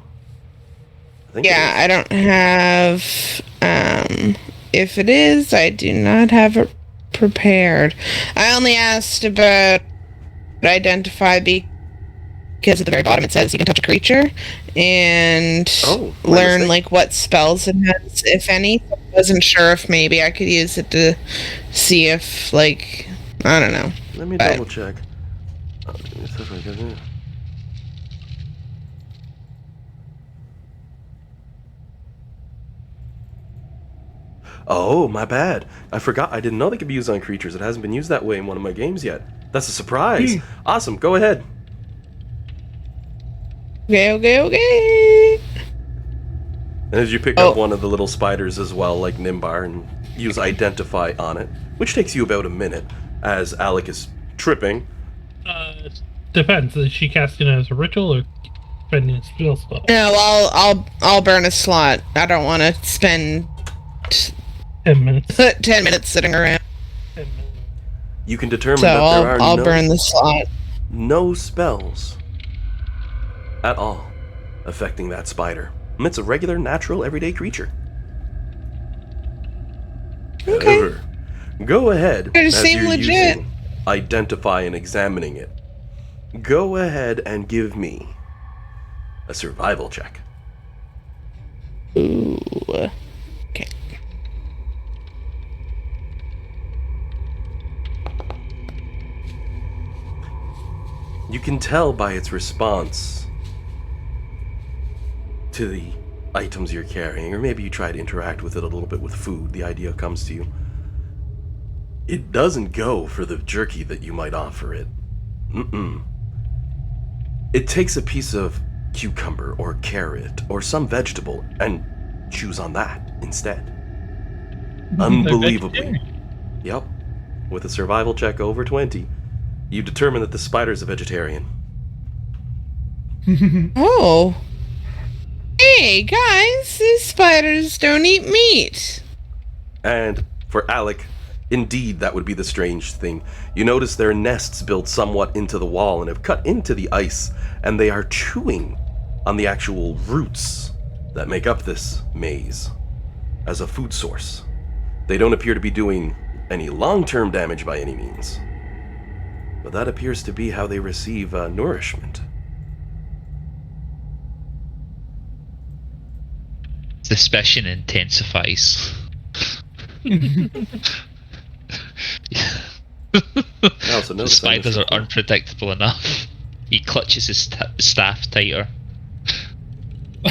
I think Yeah, I don't have. If it is, I do not have it prepared. I only asked about Identify because at the very bottom it says you can touch a creature and learn like what spells it has, if any. I wasn't sure if maybe I could use it to see if, like, I don't know. Let me double check. Oh, my bad. I forgot. I didn't know they could be used on creatures. It hasn't been used that way in one of my games yet. That's a surprise. Awesome. Go ahead. Okay. And as you pick up one of the little spiders as well, like Nimbar, and use Identify on it, which takes you about a minute, as Alec is tripping. Depends. Is she casting it as a ritual or spending a spell? No, I'll burn a slot. I don't want to spend 10 minutes. 10 minutes sitting around. You can determine So that there are I'll burn the slot. no spells at all affecting that spider. And it's a regular, natural, everyday creature. Okay. However, go ahead It as seemed you're legit. using Identify and examining it. Go ahead and give me a survival check. Ooh. Okay. You can tell by its response to the items you're carrying, or maybe you try to interact with it a little bit with food. The idea comes to you. It doesn't go for the jerky that you might offer it. It takes a piece of cucumber or carrot or some vegetable and chews on that instead. Unbelievably. Yep. With a survival check over 20, you determine that the spider's a vegetarian. Oh. Hey, guys, these spiders don't eat meat. And for Alec, indeed that would be the strange thing. You notice their nests built somewhat into the wall and have cut into the ice, and they are chewing on the actual roots that make up this maze as a food source. They don't appear to be doing any long-term damage by any means, but that appears to be how they receive nourishment. Suspicion intensifies. I also noticed Spiders are unpredictable enough. He clutches his staff tighter.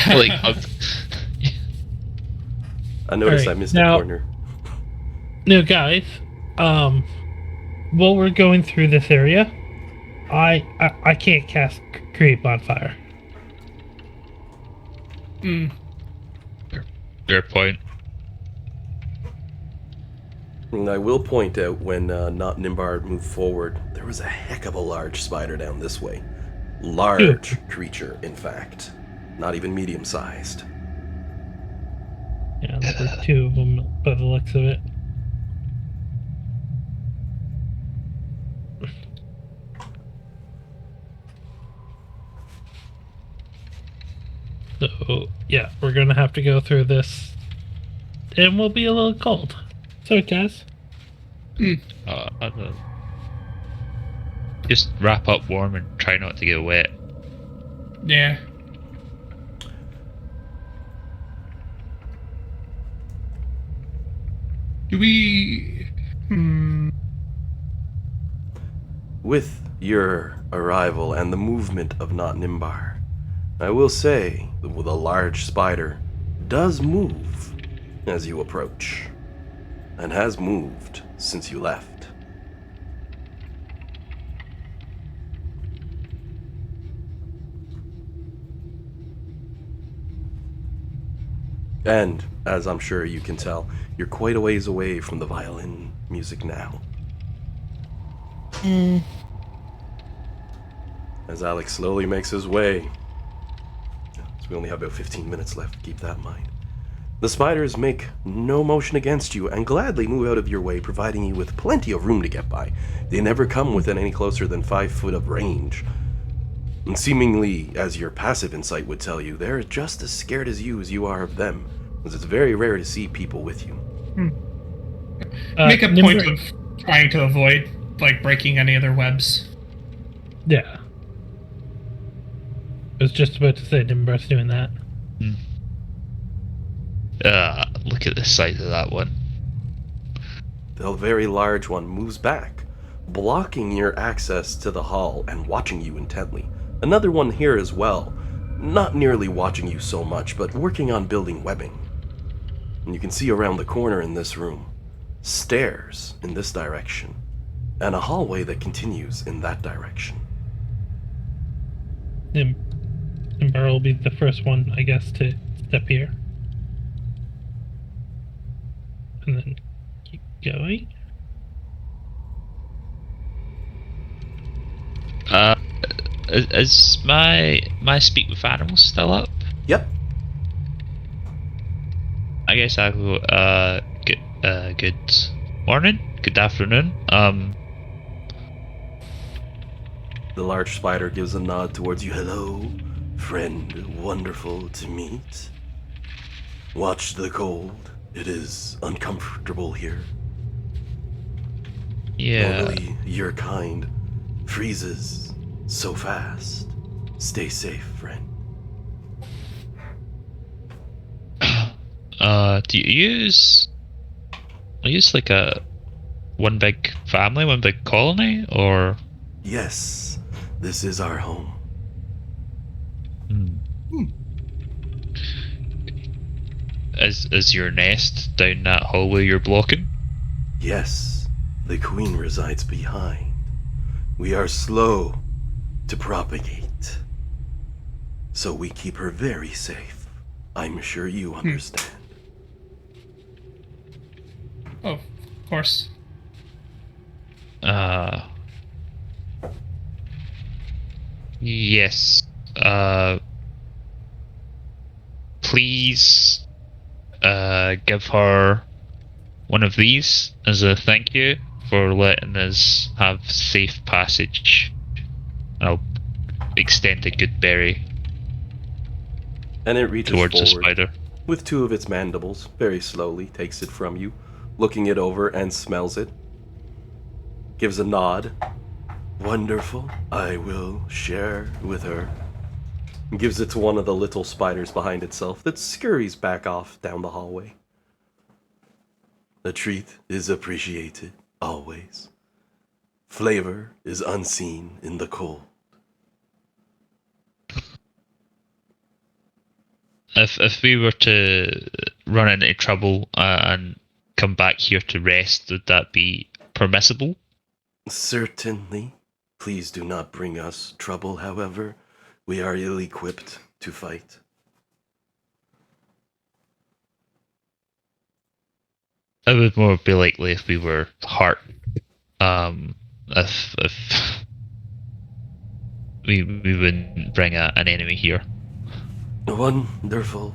Like, I noticed Alright, I missed now- a corner. No, guys. While we're going through this area, I can't cast Create Bonfire. fair point. And I will point out when Not Nimbar moved forward, there was a heck of a large spider down this way. Large creature, in fact. Not even medium-sized. Yeah, there's like two of them by the looks of it. So, yeah, we're gonna have to go through this. And we'll be a little cold. So, guys. I don't know. Just wrap up warm and try not to get wet. Yeah. Do we... With your arrival and the movement of Not Nimbar, I will say that the large spider does move as you approach, and has moved since you left. And, as I'm sure you can tell, you're quite a ways away from the violin music now. As Alex slowly makes his way. So we only have about 15 minutes left, keep that in mind. The spiders make no motion against you and gladly move out of your way, providing you with plenty of room to get by. They never come within any closer than 5 foot of range. And seemingly, as your passive insight would tell you, they're just as scared as you are of them, as it's very rare to see people with you. Make a point of trying to avoid, like, breaking any other webs. Yeah. I was just about to say Nimbar's doing that. Look at the size of that one. The very large one moves back, blocking your access to the hall and watching you intently. Another one here as well, not nearly watching you so much, but working on building webbing. And you can see around the corner in this room, stairs in this direction, and a hallway that continues in that direction. Nimbar will be the first one, I guess, to step here. And then keep going. Is my speak with animals still up? Yep. I guess I will. Good morning, good afternoon. The large spider gives a nod towards you. Hello, friend. Wonderful to meet. Watch the cold. It is uncomfortable here. Yeah. Normally, your kind freezes so fast. Stay safe, friend. Do you use like a one big family, one big colony, or? Yes, this is our home. Is your nest down that hallway you're blocking? Yes, the queen resides behind. We are slow to propagate, so we keep her very safe. I'm sure you understand. Oh, of course. Yes. Please, give her one of these as a thank you for letting us have safe passage. I'll extend a good berry And it reaches towards the forward spider. with 2 of its mandibles, very slowly takes it from you, looking it over and smells it. Gives a nod. Wonderful. I will share with her. And gives it to one of the little spiders behind itself that scurries back off down the hallway. The treat is appreciated, always. Flavor is unseen in the cold. If we were to run into trouble and come back here to rest, would that be permissible? Certainly. Please do not bring us trouble, however. We are ill-equipped to fight. it would more be likely if we were hurt. If we wouldn't bring an enemy here. Wonderful.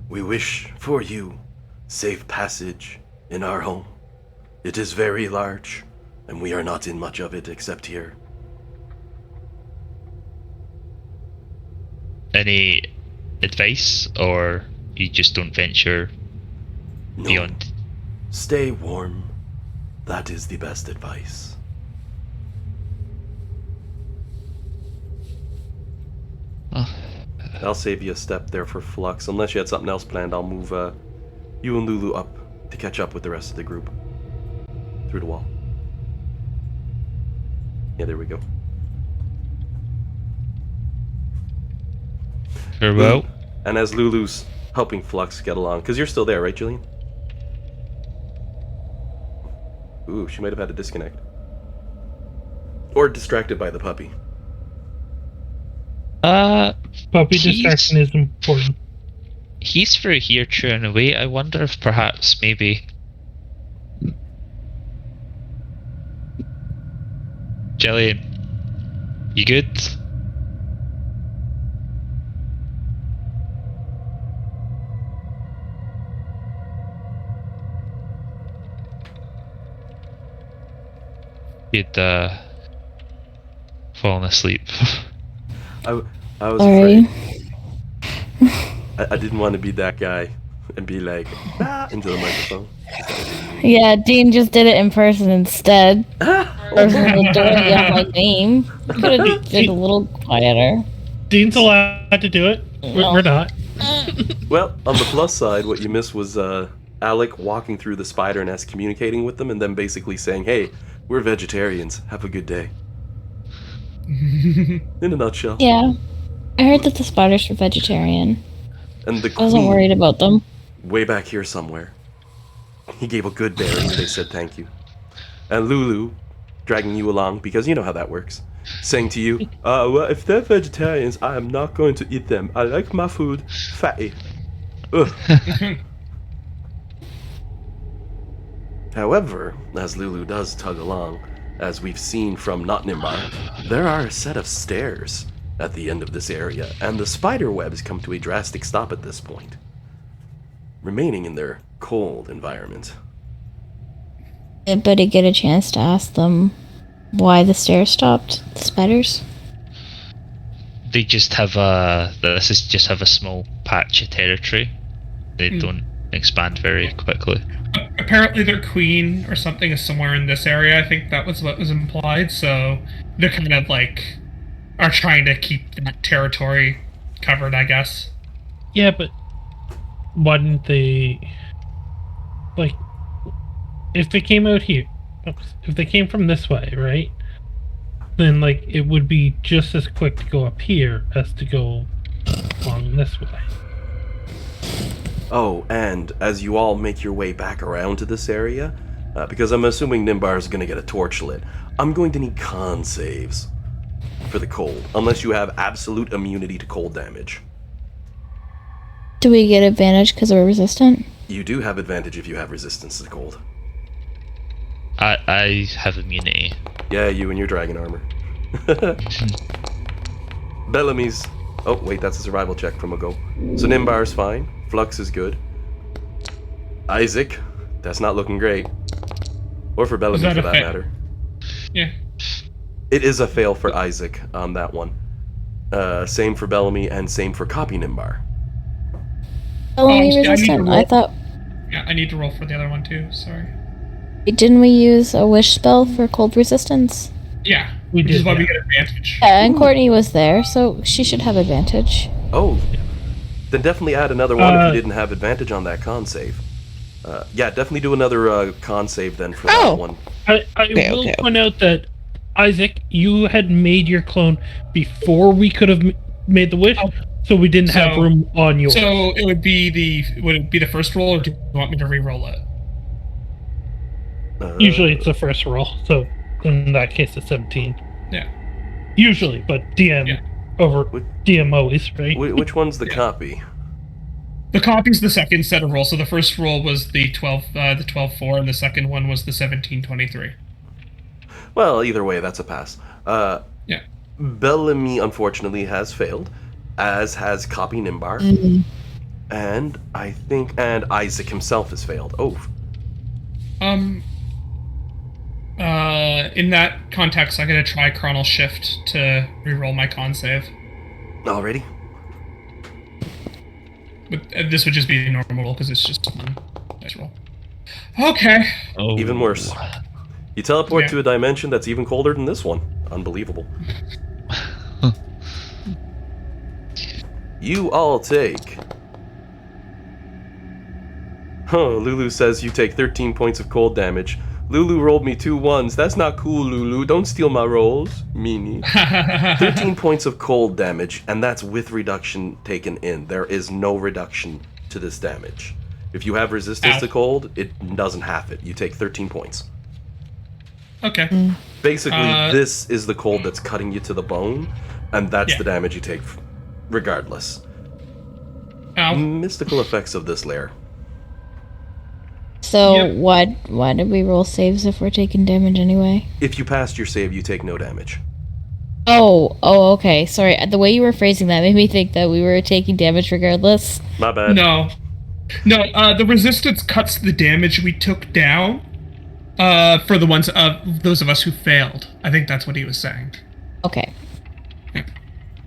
We wish for you safe passage in our home. It is very large, and we are not in much of it except here. Any advice, or you just don't venture No. beyond? Stay warm. That is the best advice. Oh, I'll save you a step there for Flux. Unless you had something else planned, I'll move you and Lulu up to catch up with the rest of the group. Through the wall. Yeah, there we go. farewell. And as Lulu's helping Flux get along, because you're still there, right, Jillian? Ooh, she might have had to disconnect. Or distracted by the puppy. Puppy He's- distraction is important. He's through here chewing away. I wonder if perhaps maybe... Jillian, you good? You'd fallen asleep. I was Sorry. afraid. I didn't want to be that guy and be like, ah, into the microphone. Yeah, Dean just did it in person instead. Or little dirty on my name. Could have been a little quieter. Dean's allowed to do it. No. We're not. Well, on the plus side, what you missed was Alec walking through the spider nest, communicating with them, and then basically saying, hey, we're vegetarians. Have a good day. In a nutshell. Yeah. I heard that the spiders were vegetarian. And the I wasn't queen, worried about them. way back here somewhere, he gave a good berry and they said thank you. And Lulu, dragging you along, because you know how that works, saying to you, well, if they're vegetarians, I am not going to eat them. I like my food fatty. Ugh. However, as Lulu does tug along, as we've seen from Notnimbar, there are a set of stairs at the end of this area, and the spider webs come to a drastic stop at this point, remaining in their cold environment. Did Buddy get a chance to ask them why the stairs stopped? The spiders? They just have just have a small patch of territory. They don't expand very quickly. Apparently their queen or something is somewhere in this area. I think that was what was implied. So they're kind of like are trying to keep that territory covered, I guess. Yeah, but why didn't they... Like, if they came out here... If they came from this way, right? Then, like, it would be just as quick to go up here as to go along this way. Oh, and as you all make your way back around to this area, because I'm assuming Nimbar is going to get a torch lit, I'm going to need con saves for the cold, unless you have absolute immunity to cold damage. Do we get advantage because we're resistant? You do have advantage if you have resistance to the cold. I have immunity. Yeah, you and your dragon armor. Bellamy's... Oh, wait, that's a survival check from a go. So Nimbar's fine. Flux is good. Isaac, that's not looking great. Or for Bellamy, that for a that fail? matter. Yeah. It is a fail for Isaac on that one. Same for Bellamy, and same for Copy Nimbar. Only I need to resistant. roll. I thought... Yeah, I need to roll for the other one too. Sorry. Didn't we use a wish spell for cold resistance? Yeah, We which is did, why yeah. we get advantage. Yeah, and Courtney was there, so she should have advantage. Oh, then definitely add another one if you Uh, didn't have advantage on that con save. Yeah, definitely do another con save then for Oh. that one. I Okay, will okay. point out that, Isaac, you had made your clone before we could have made the wish, so we didn't have So- room on yours. So it would be the first roll, or do you want me to re-roll it? Usually it's the first roll, so in that case it's 17. Yeah. Usually, but DM Yeah. over Which- DM always, right? Which one's the Yeah. copy? The copy's the second set of rolls. So the first roll was the 12-4, and the second one was the 17-23. Well, either way, that's a pass. Yeah. Bellamy, unfortunately, has failed, as has Copy Nimbar. And I think, and Isaac himself has failed. Oh. In that context, I'm gonna try Chronal Shift to reroll my con save. Alrighty. But this would just be normal because it's just one dice roll. Okay. Oh. Even worse. You teleport Yeah. to a dimension that's even colder than this one. Unbelievable. You all take... Lulu says you take 13 points of cold damage. Lulu rolled me 2 1s. That's not cool, Lulu. Don't steal my rolls. Meanie. 13 points of cold damage, and that's with reduction taken in. There is no reduction to this damage. If you have resistance to cold, it doesn't half it. You take 13 points. Okay. Basically, this is the cold that's cutting you to the bone, and that's the damage you take regardless. Ow. Mystical effects of this lair. So Yep. why did we roll saves if we're taking damage anyway? If you passed your save, you take no damage. Oh, okay. Sorry, the way you were phrasing that made me think that we were taking damage regardless. My bad. No, the resistance cuts the damage we took down. For the ones those of us who failed. I think that's what he was saying. Okay. Yeah,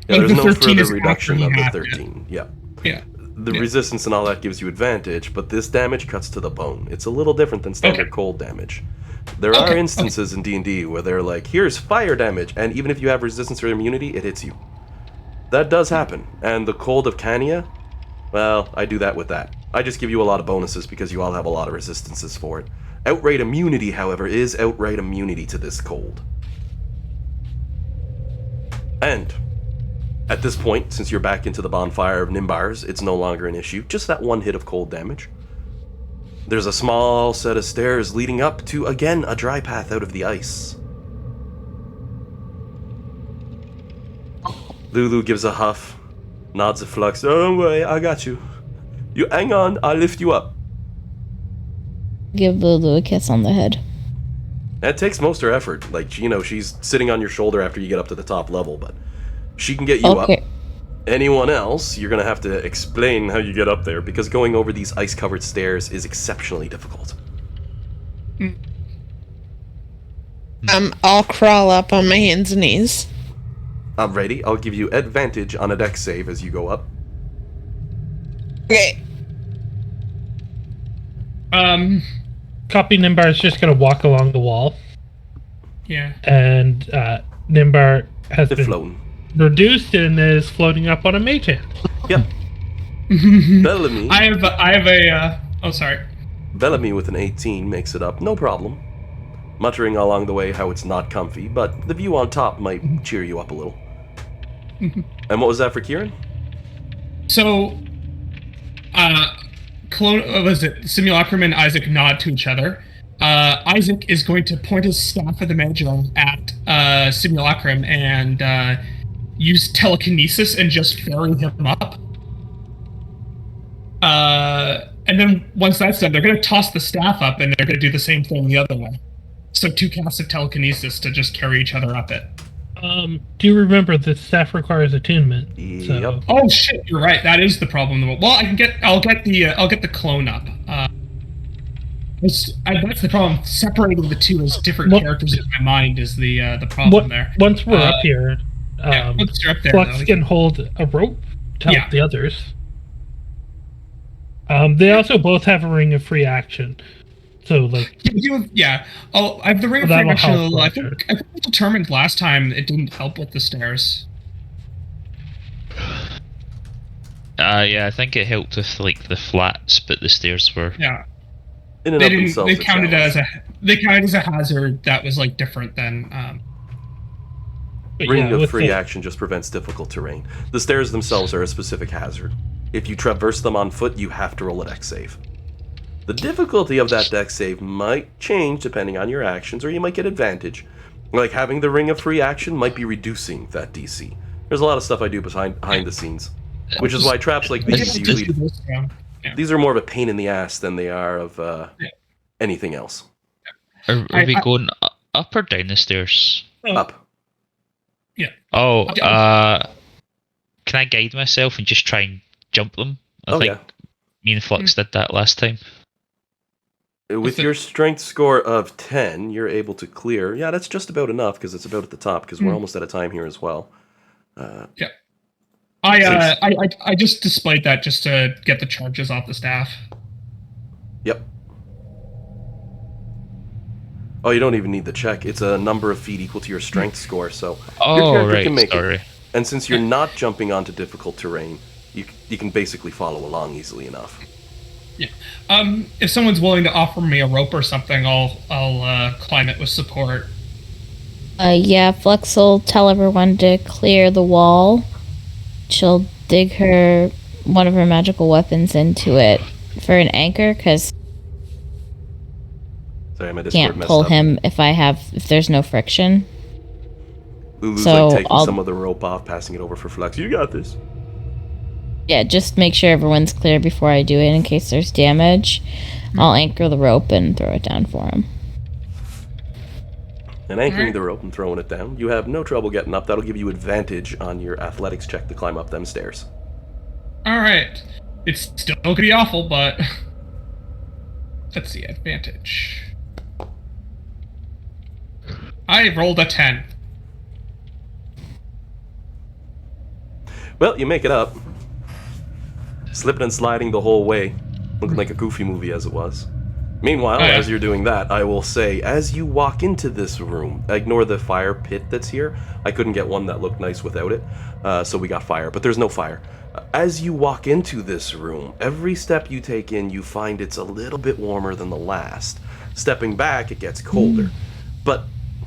Like there's the no 13 further is reduction after of you the have it. 13. Yeah. Yeah. The resistance and all that gives you advantage, but this damage cuts to the bone. It's a little different than standard cold damage. There are instances in D&D where they're like, here's fire damage, and even if you have resistance or immunity, it hits you. That does happen, and the cold of Cania, well, I do that with that. I just give you a lot of bonuses because you all have a lot of resistances for it. Outright immunity, however, is outright immunity to this cold. And at this point, since you're back into the bonfire of Nimbars, it's no longer an issue. Just that one hit of cold damage. There's a small set of stairs leading up to, again, a dry path out of the ice. Lulu gives a huff, nods at Flux. Oh, don't worry, I got you. You hang on, I'll lift you up. Give Lulu a kiss on the head. That takes most of her effort. Like, you know, she's sitting on your shoulder after you get up to the top level, but she can get you up. Anyone else, you're going to have to explain how you get up there, because going over these ice-covered stairs is exceptionally difficult. I'll crawl up on my hands and knees. Alrighty, I'll give you advantage on a dex save as you go up. Okay. Copy Nimbar is just going to walk along the wall, Yeah. and Nimbar has They've been flown. reduced and is floating up on a mage hand. Yep. Bellamy. I have a. Oh, sorry. Bellamy with an 18 makes it up, no problem. Muttering along the way how it's not comfy, but the view on top might cheer you up a little. And what was that for Kieran? So, was it Simulacrum and Isaac nod to each other? Isaac is going to point his staff of the Magi at Simulacrum and use telekinesis and just ferry him up. And then once that's done, they're going to toss the staff up and they're going to do the same thing the other way. So 2 casts of telekinesis to just carry each other up it. Do you remember the staff requires attunement? Yep. So, Oh shit, you're right. That is the problem. Well, I'll get the clone up. That's the problem. Separating the two as different characters in my mind is the problem there. Once we're up here, once you're up there, Flux though, can hold a rope to help Yeah. the others. They also both have a ring of free action. So, like, Oh, I have the ring of Well, free that'll action. help, I sure. think we determined last time it didn't help with the stairs. Yeah, I think it helped with like the flats, but the stairs were. Yeah, In and they of didn't. themselves, They a counted challenge. as a hazard that was like different than. but Ring yeah, of with free the- action just prevents difficult terrain. The stairs themselves are a specific hazard. If you traverse them on foot, you have to roll a dex save. The difficulty of that dex save might change depending on your actions, or you might get advantage. Like having the ring of free action might be reducing that DC. There's a lot of stuff I do behind the scenes. Which is why traps like these usually Yeah. these are more of a pain in the ass than they are of anything else. Are we going up or down the stairs? Up. Oh, can I guide myself and just try and jump them? I think me and Flux did that last time. With your strength score of 10, you're able to clear. Yeah, that's just about enough because it's about at the top because we're almost out of time here as well. I just displayed that just to get the charges off the staff. Yep. Oh, you don't even need the check. It's a number of feet equal to your strength score, so your character can make it. And since you're not jumping onto difficult terrain, you can basically follow along easily enough. Yeah. If someone's willing to offer me a rope or something, I'll climb it with support. Yeah, Flux will tell everyone to clear the wall. She'll dig one of her magical weapons into it for an anchor, because my Discord can't messed pull up. him if there's no friction. Lulu's So like taking I'll- some of the rope off, passing it over for Flex. You got this. Yeah, just make sure everyone's clear before I do it in case there's damage. I'll anchor the rope and throw it down for him. And anchoring the rope and throwing it down, you have no trouble getting up. That'll give you advantage on your athletics check to climb up them stairs. Alright. It's still gonna be awful, but let's see, advantage. I rolled a 10. Well, you make it up. Slipping and sliding the whole way, looking like a Goofy movie as it was. Meanwhile, as you're doing that, I will say, as you walk into this room, ignore the fire pit that's here. I couldn't get one that looked nice without it, so we got fire, but there's no fire. As you walk into this room, every step you take in, you find it's a little bit warmer than the last. Stepping back, it gets colder. But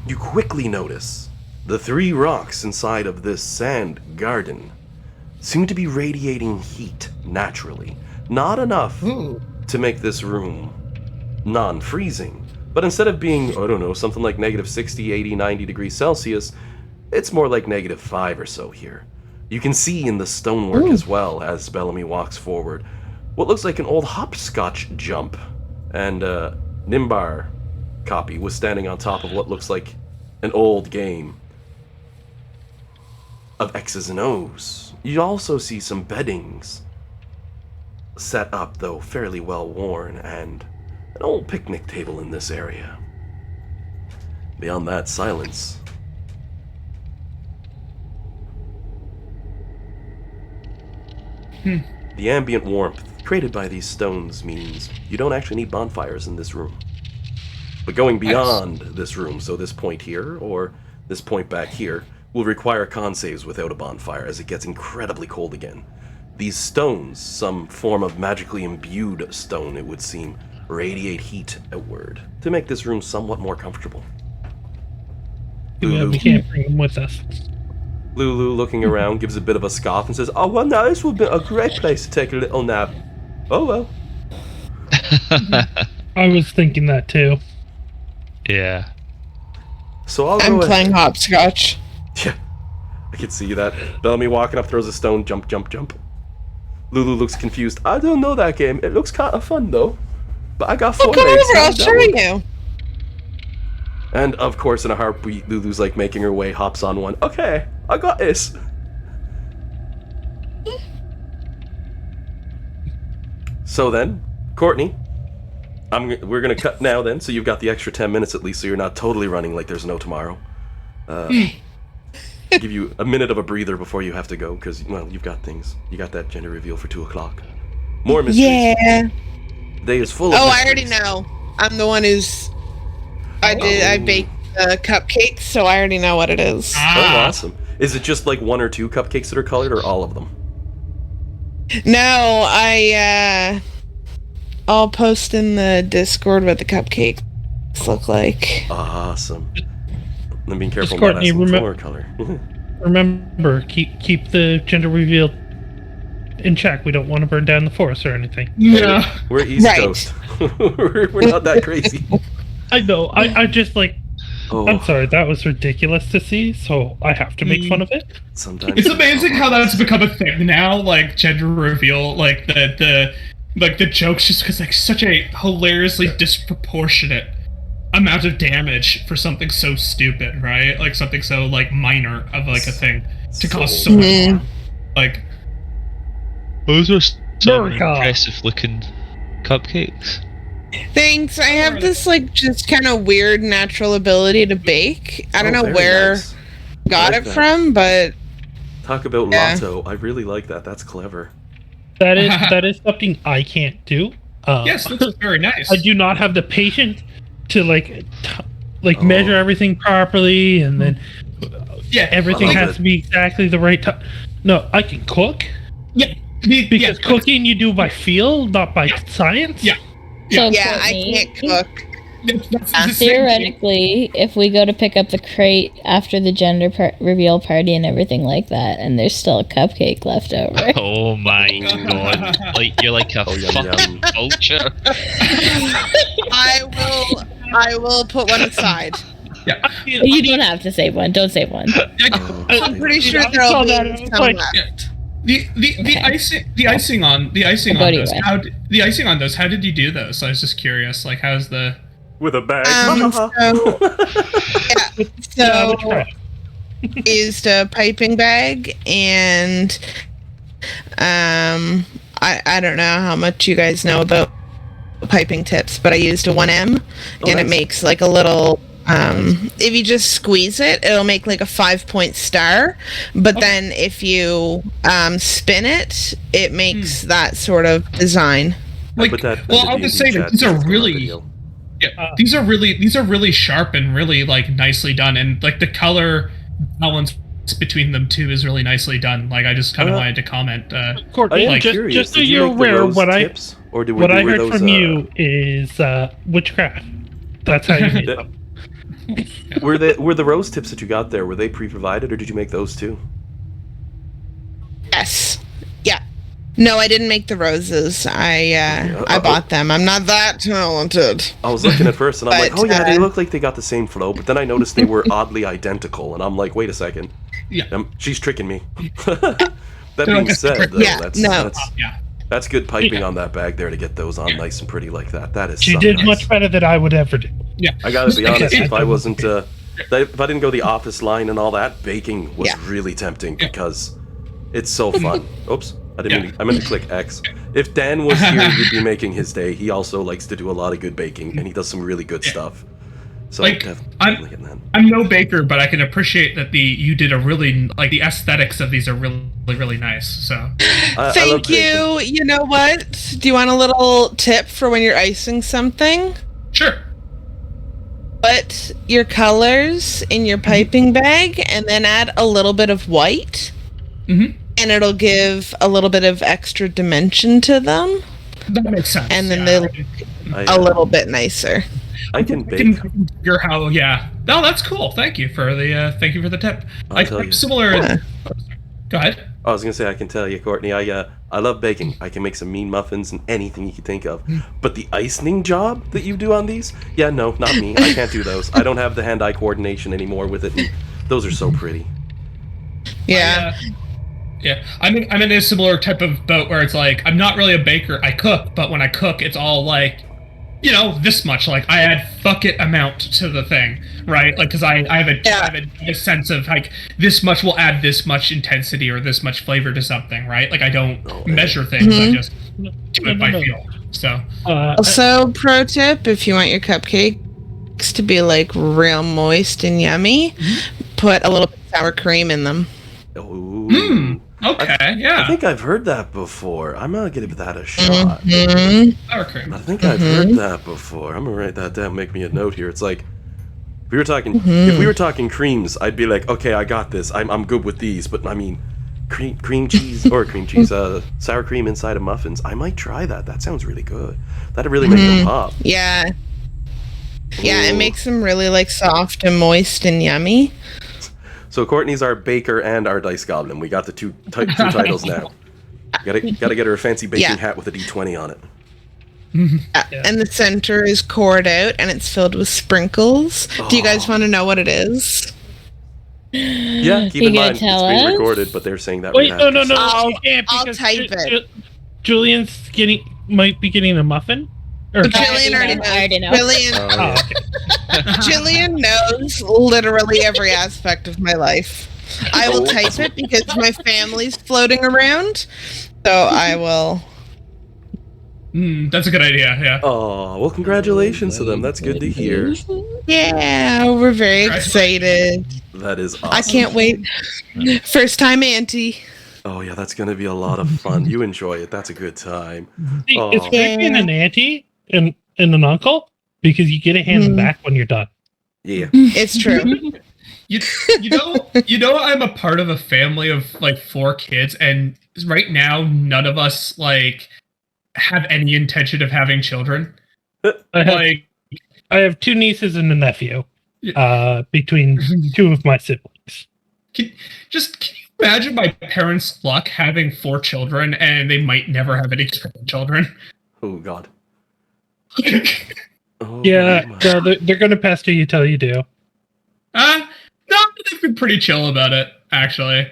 you quickly notice the 3 rocks inside of this sand garden seem to be radiating heat naturally. Not enough to make this room non-freezing, but instead of being, I don't know, something like negative 60, 80, 90 degrees Celsius, it's more like negative 5 or so here. You can see in the stonework as well as Bellamy walks forward what looks like an old hopscotch jump, and Nimbar copy was standing on top of what looks like an old game of X's and O's. You also see some beddings set up, though fairly well worn, and an old picnic table in this area. Beyond that, silence. The ambient warmth created by these stones means you don't actually need bonfires in this room. But going beyond this room, so this point here, or this point back here, will require con saves without a bonfire, as it gets incredibly cold again. These stones, some form of magically imbued stone it would seem, radiate heat outward, to make this room somewhat more comfortable. Yeah, we can't bring them with us. Lulu, looking around, gives a bit of a scoff and says, "Oh, well, now this would be a great place to take a little nap." Oh, well. I was thinking that too. Yeah. So I'm playing hopscotch. Yeah, I can see that. Bellamy walking up, throws a stone, jump, jump, jump. Lulu looks confused. "I don't know that game. It looks kind of fun, though. But I got 4 Oh, come legs. over, I'll How's that show work?" you. And, of course, in a heartbeat, Lulu's, like, making her way, hops on one. "Okay, I got this." So then, Courtney, we're going to cut now then, so you've got the extra 10 minutes at least, so you're not totally running like there's no tomorrow. Give you a minute of a breather before you have to go, because, well, you've got things. You got that gender reveal for 2 o'clock. More mysteries. Yeah. The day is full of Oh, mysteries. I already know. I'm the one who's... I baked cupcakes, so I already know what it is. Oh, awesome. Is it just like 1 or 2 cupcakes that are colored, or all of them? No, I'll post in the Discord what the cupcakes look like. Awesome. I'm being careful Just not asking Courtney, for color. Remember, keep the gender reveal in check. We don't want to burn down the forest or anything. Yeah. We're East Right. Coast. we're not that crazy. I know. I just like Oh, I'm sorry, that was ridiculous to see, so I have to make fun of it. sometimes It's amazing how that's become a thing now, like gender reveal, like the jokes, just because like such a hilariously disproportionate amount of damage for something so stupid, right? Like something so like minor of like a thing to cause so much harm. Like Those are some America. impressive looking cupcakes. Thanks. I have this like just kind of weird natural ability to bake. I don't know very where nice. got like it that. from, but Talk about Yeah. Lotto. I really like that. That's clever. That is something I can't do. yes, that's very nice. I do not have the patience to Oh. measure everything properly, and then Yeah, everything I like has that. to be exactly the right time. No, I can cook yeah, because cooking you do by feel, not by science. Yeah. So yeah, I Courtney, can't cook. that's the same thing. Theoretically, if we go to pick up the crate after the gender reveal party and everything like that, and there's still a cupcake left over, Oh my god! Like you're like a Oh, yum, fucking yum. vulture. I will put one aside. you don't have to save one. Don't save one. Oh, I'm pretty sure I there'll saw be that, and I was some like- left. The icing on About those. you, The icing on those. How did you do those? I was just curious. Like, how's the? With a bag. So used a piping bag, and I don't know how much you guys know about piping tips, but I used a 1M, and it nice. makes like a little if you just squeeze it, it'll make like a 5-point star, but then if you spin it, it makes that sort of design. I Like, put that in well, the I'll just D&D say that chat these are just for my really, video. these are really sharp and really like nicely done, and like the color balance between them too is really nicely done. Like, I just kind of wanted to comment. Courtney, I am just, curious. just so Did you you're make the aware, rose what tips, or did what I were heard those, from you is witchcraft. That's how you made that- them. were the rose tips that you got there? Were they pre-provided, or did you make those too? Yes. Yeah. No, I didn't make the roses. I bought them. I'm not that talented. I was looking at first, and I'm like, But, oh yeah, they uh, look like they got the same flow. But then I noticed they were oddly identical, and I'm like, wait a second, Yeah. she's tricking me. That being said, though, Yeah, no. that's good piping on that bag there to get those on nice and pretty like that. That is. She something did nice. much better than I would ever do. I gotta be honest. If I Okay. wasn't, if I didn't go the office line and all that, baking was Yeah. really tempting because it's so fun. Oops, I didn't. I meant to click X. If Dan was here, you'd be making his day. He also likes to do a lot of good baking, and he does some really good stuff. So Like, definitely getting that. I'm no baker, but I can appreciate that you did a really like the aesthetics of these are really nice. So I love Thank baking. you. You know what? Do you want a little tip for when you're icing something? sure. Put your colors in your piping bag and then add a little bit of white. Mhm. And it'll give a little bit of extra dimension to them. That makes sense. And then yeah. they look I, a little bit nicer. I can I bake. can figure how. Yeah. No, that's cool. Thank you for the tip. I'll tell you. Similar. Yeah. Go ahead. I was gonna say I can tell you, Courtney. I love baking. I can make some mean muffins and anything you can think of. But the icing job that you do on these, yeah, no, not me. I can't do those. I don't have the hand-eye coordination anymore with it. And those are so pretty. Yeah. Yeah, I'm in a similar type of boat where it's like I'm not really a baker. I cook, but when I cook, it's all like, this much. Like I add bucket amount to the thing, right? Like because I have a sense of like this much will add this much intensity or this much flavor to something, right? Like I don't measure things. I just do it by feel. So Also, pro tip, if you want your cupcakes to be like real moist and yummy, put a little bit of sour cream in them. Ooh. okay, I yeah. think I've heard that before. I'm gonna give that a shot. Sour cream. I think I've heard that before. I'm gonna write that down. Make me a note here. It's like if we were talking creams, I'd be like, okay, I got this. I'm good with these. But I mean, cream cheese, sour cream inside of muffins. I might try that. That sounds really good. That'd really make them pop. Yeah. Yeah, it Ooh. makes them really like soft and moist and yummy. So Courtney's our baker and our dice goblin. We got the two titles now. Gotta get her a fancy baking Yeah. hat with a D20 on it. And the center is cored out and it's filled with sprinkles. Do you guys want to know what it is? Yeah, keep You in gonna mind it's tell being us? recorded, but they're saying that Wait, we have no, to no, no. say- I'll- can't I'll because type it. Julian's might be getting a muffin. Or Jillian already I already know. knows. Jillian, Oh, Oh, yeah. okay. Jillian knows literally every aspect of my life. I will type it because my family's floating around. So I will. That's a good idea. Yeah. Oh, well, congratulations to them. That's good to hear. Yeah, we're very excited. That is awesome. I can't wait. First time auntie. Oh, yeah, that's going to be a lot of fun. You enjoy it. That's a good time. See, Oh. it's great being an auntie and an uncle because you get a hand Mhm. back when you're done. Yeah. It's true. You know, I'm a part of a family of like 4 kids, and right now none of us like have any intention of having children. I have 2 nieces and a nephew. Between 2 of my siblings. Can you imagine my parents' luck having 4 children and they might never have any children? Oh, God. Oh, Yeah, my. no, they're gonna pester you till you do. No, they've been pretty chill about it, actually.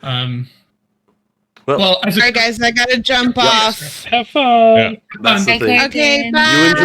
Well, as a All right, guys, I gotta jump off. Have fun. That's the thing. Okay, Curtain. bye. You enjoy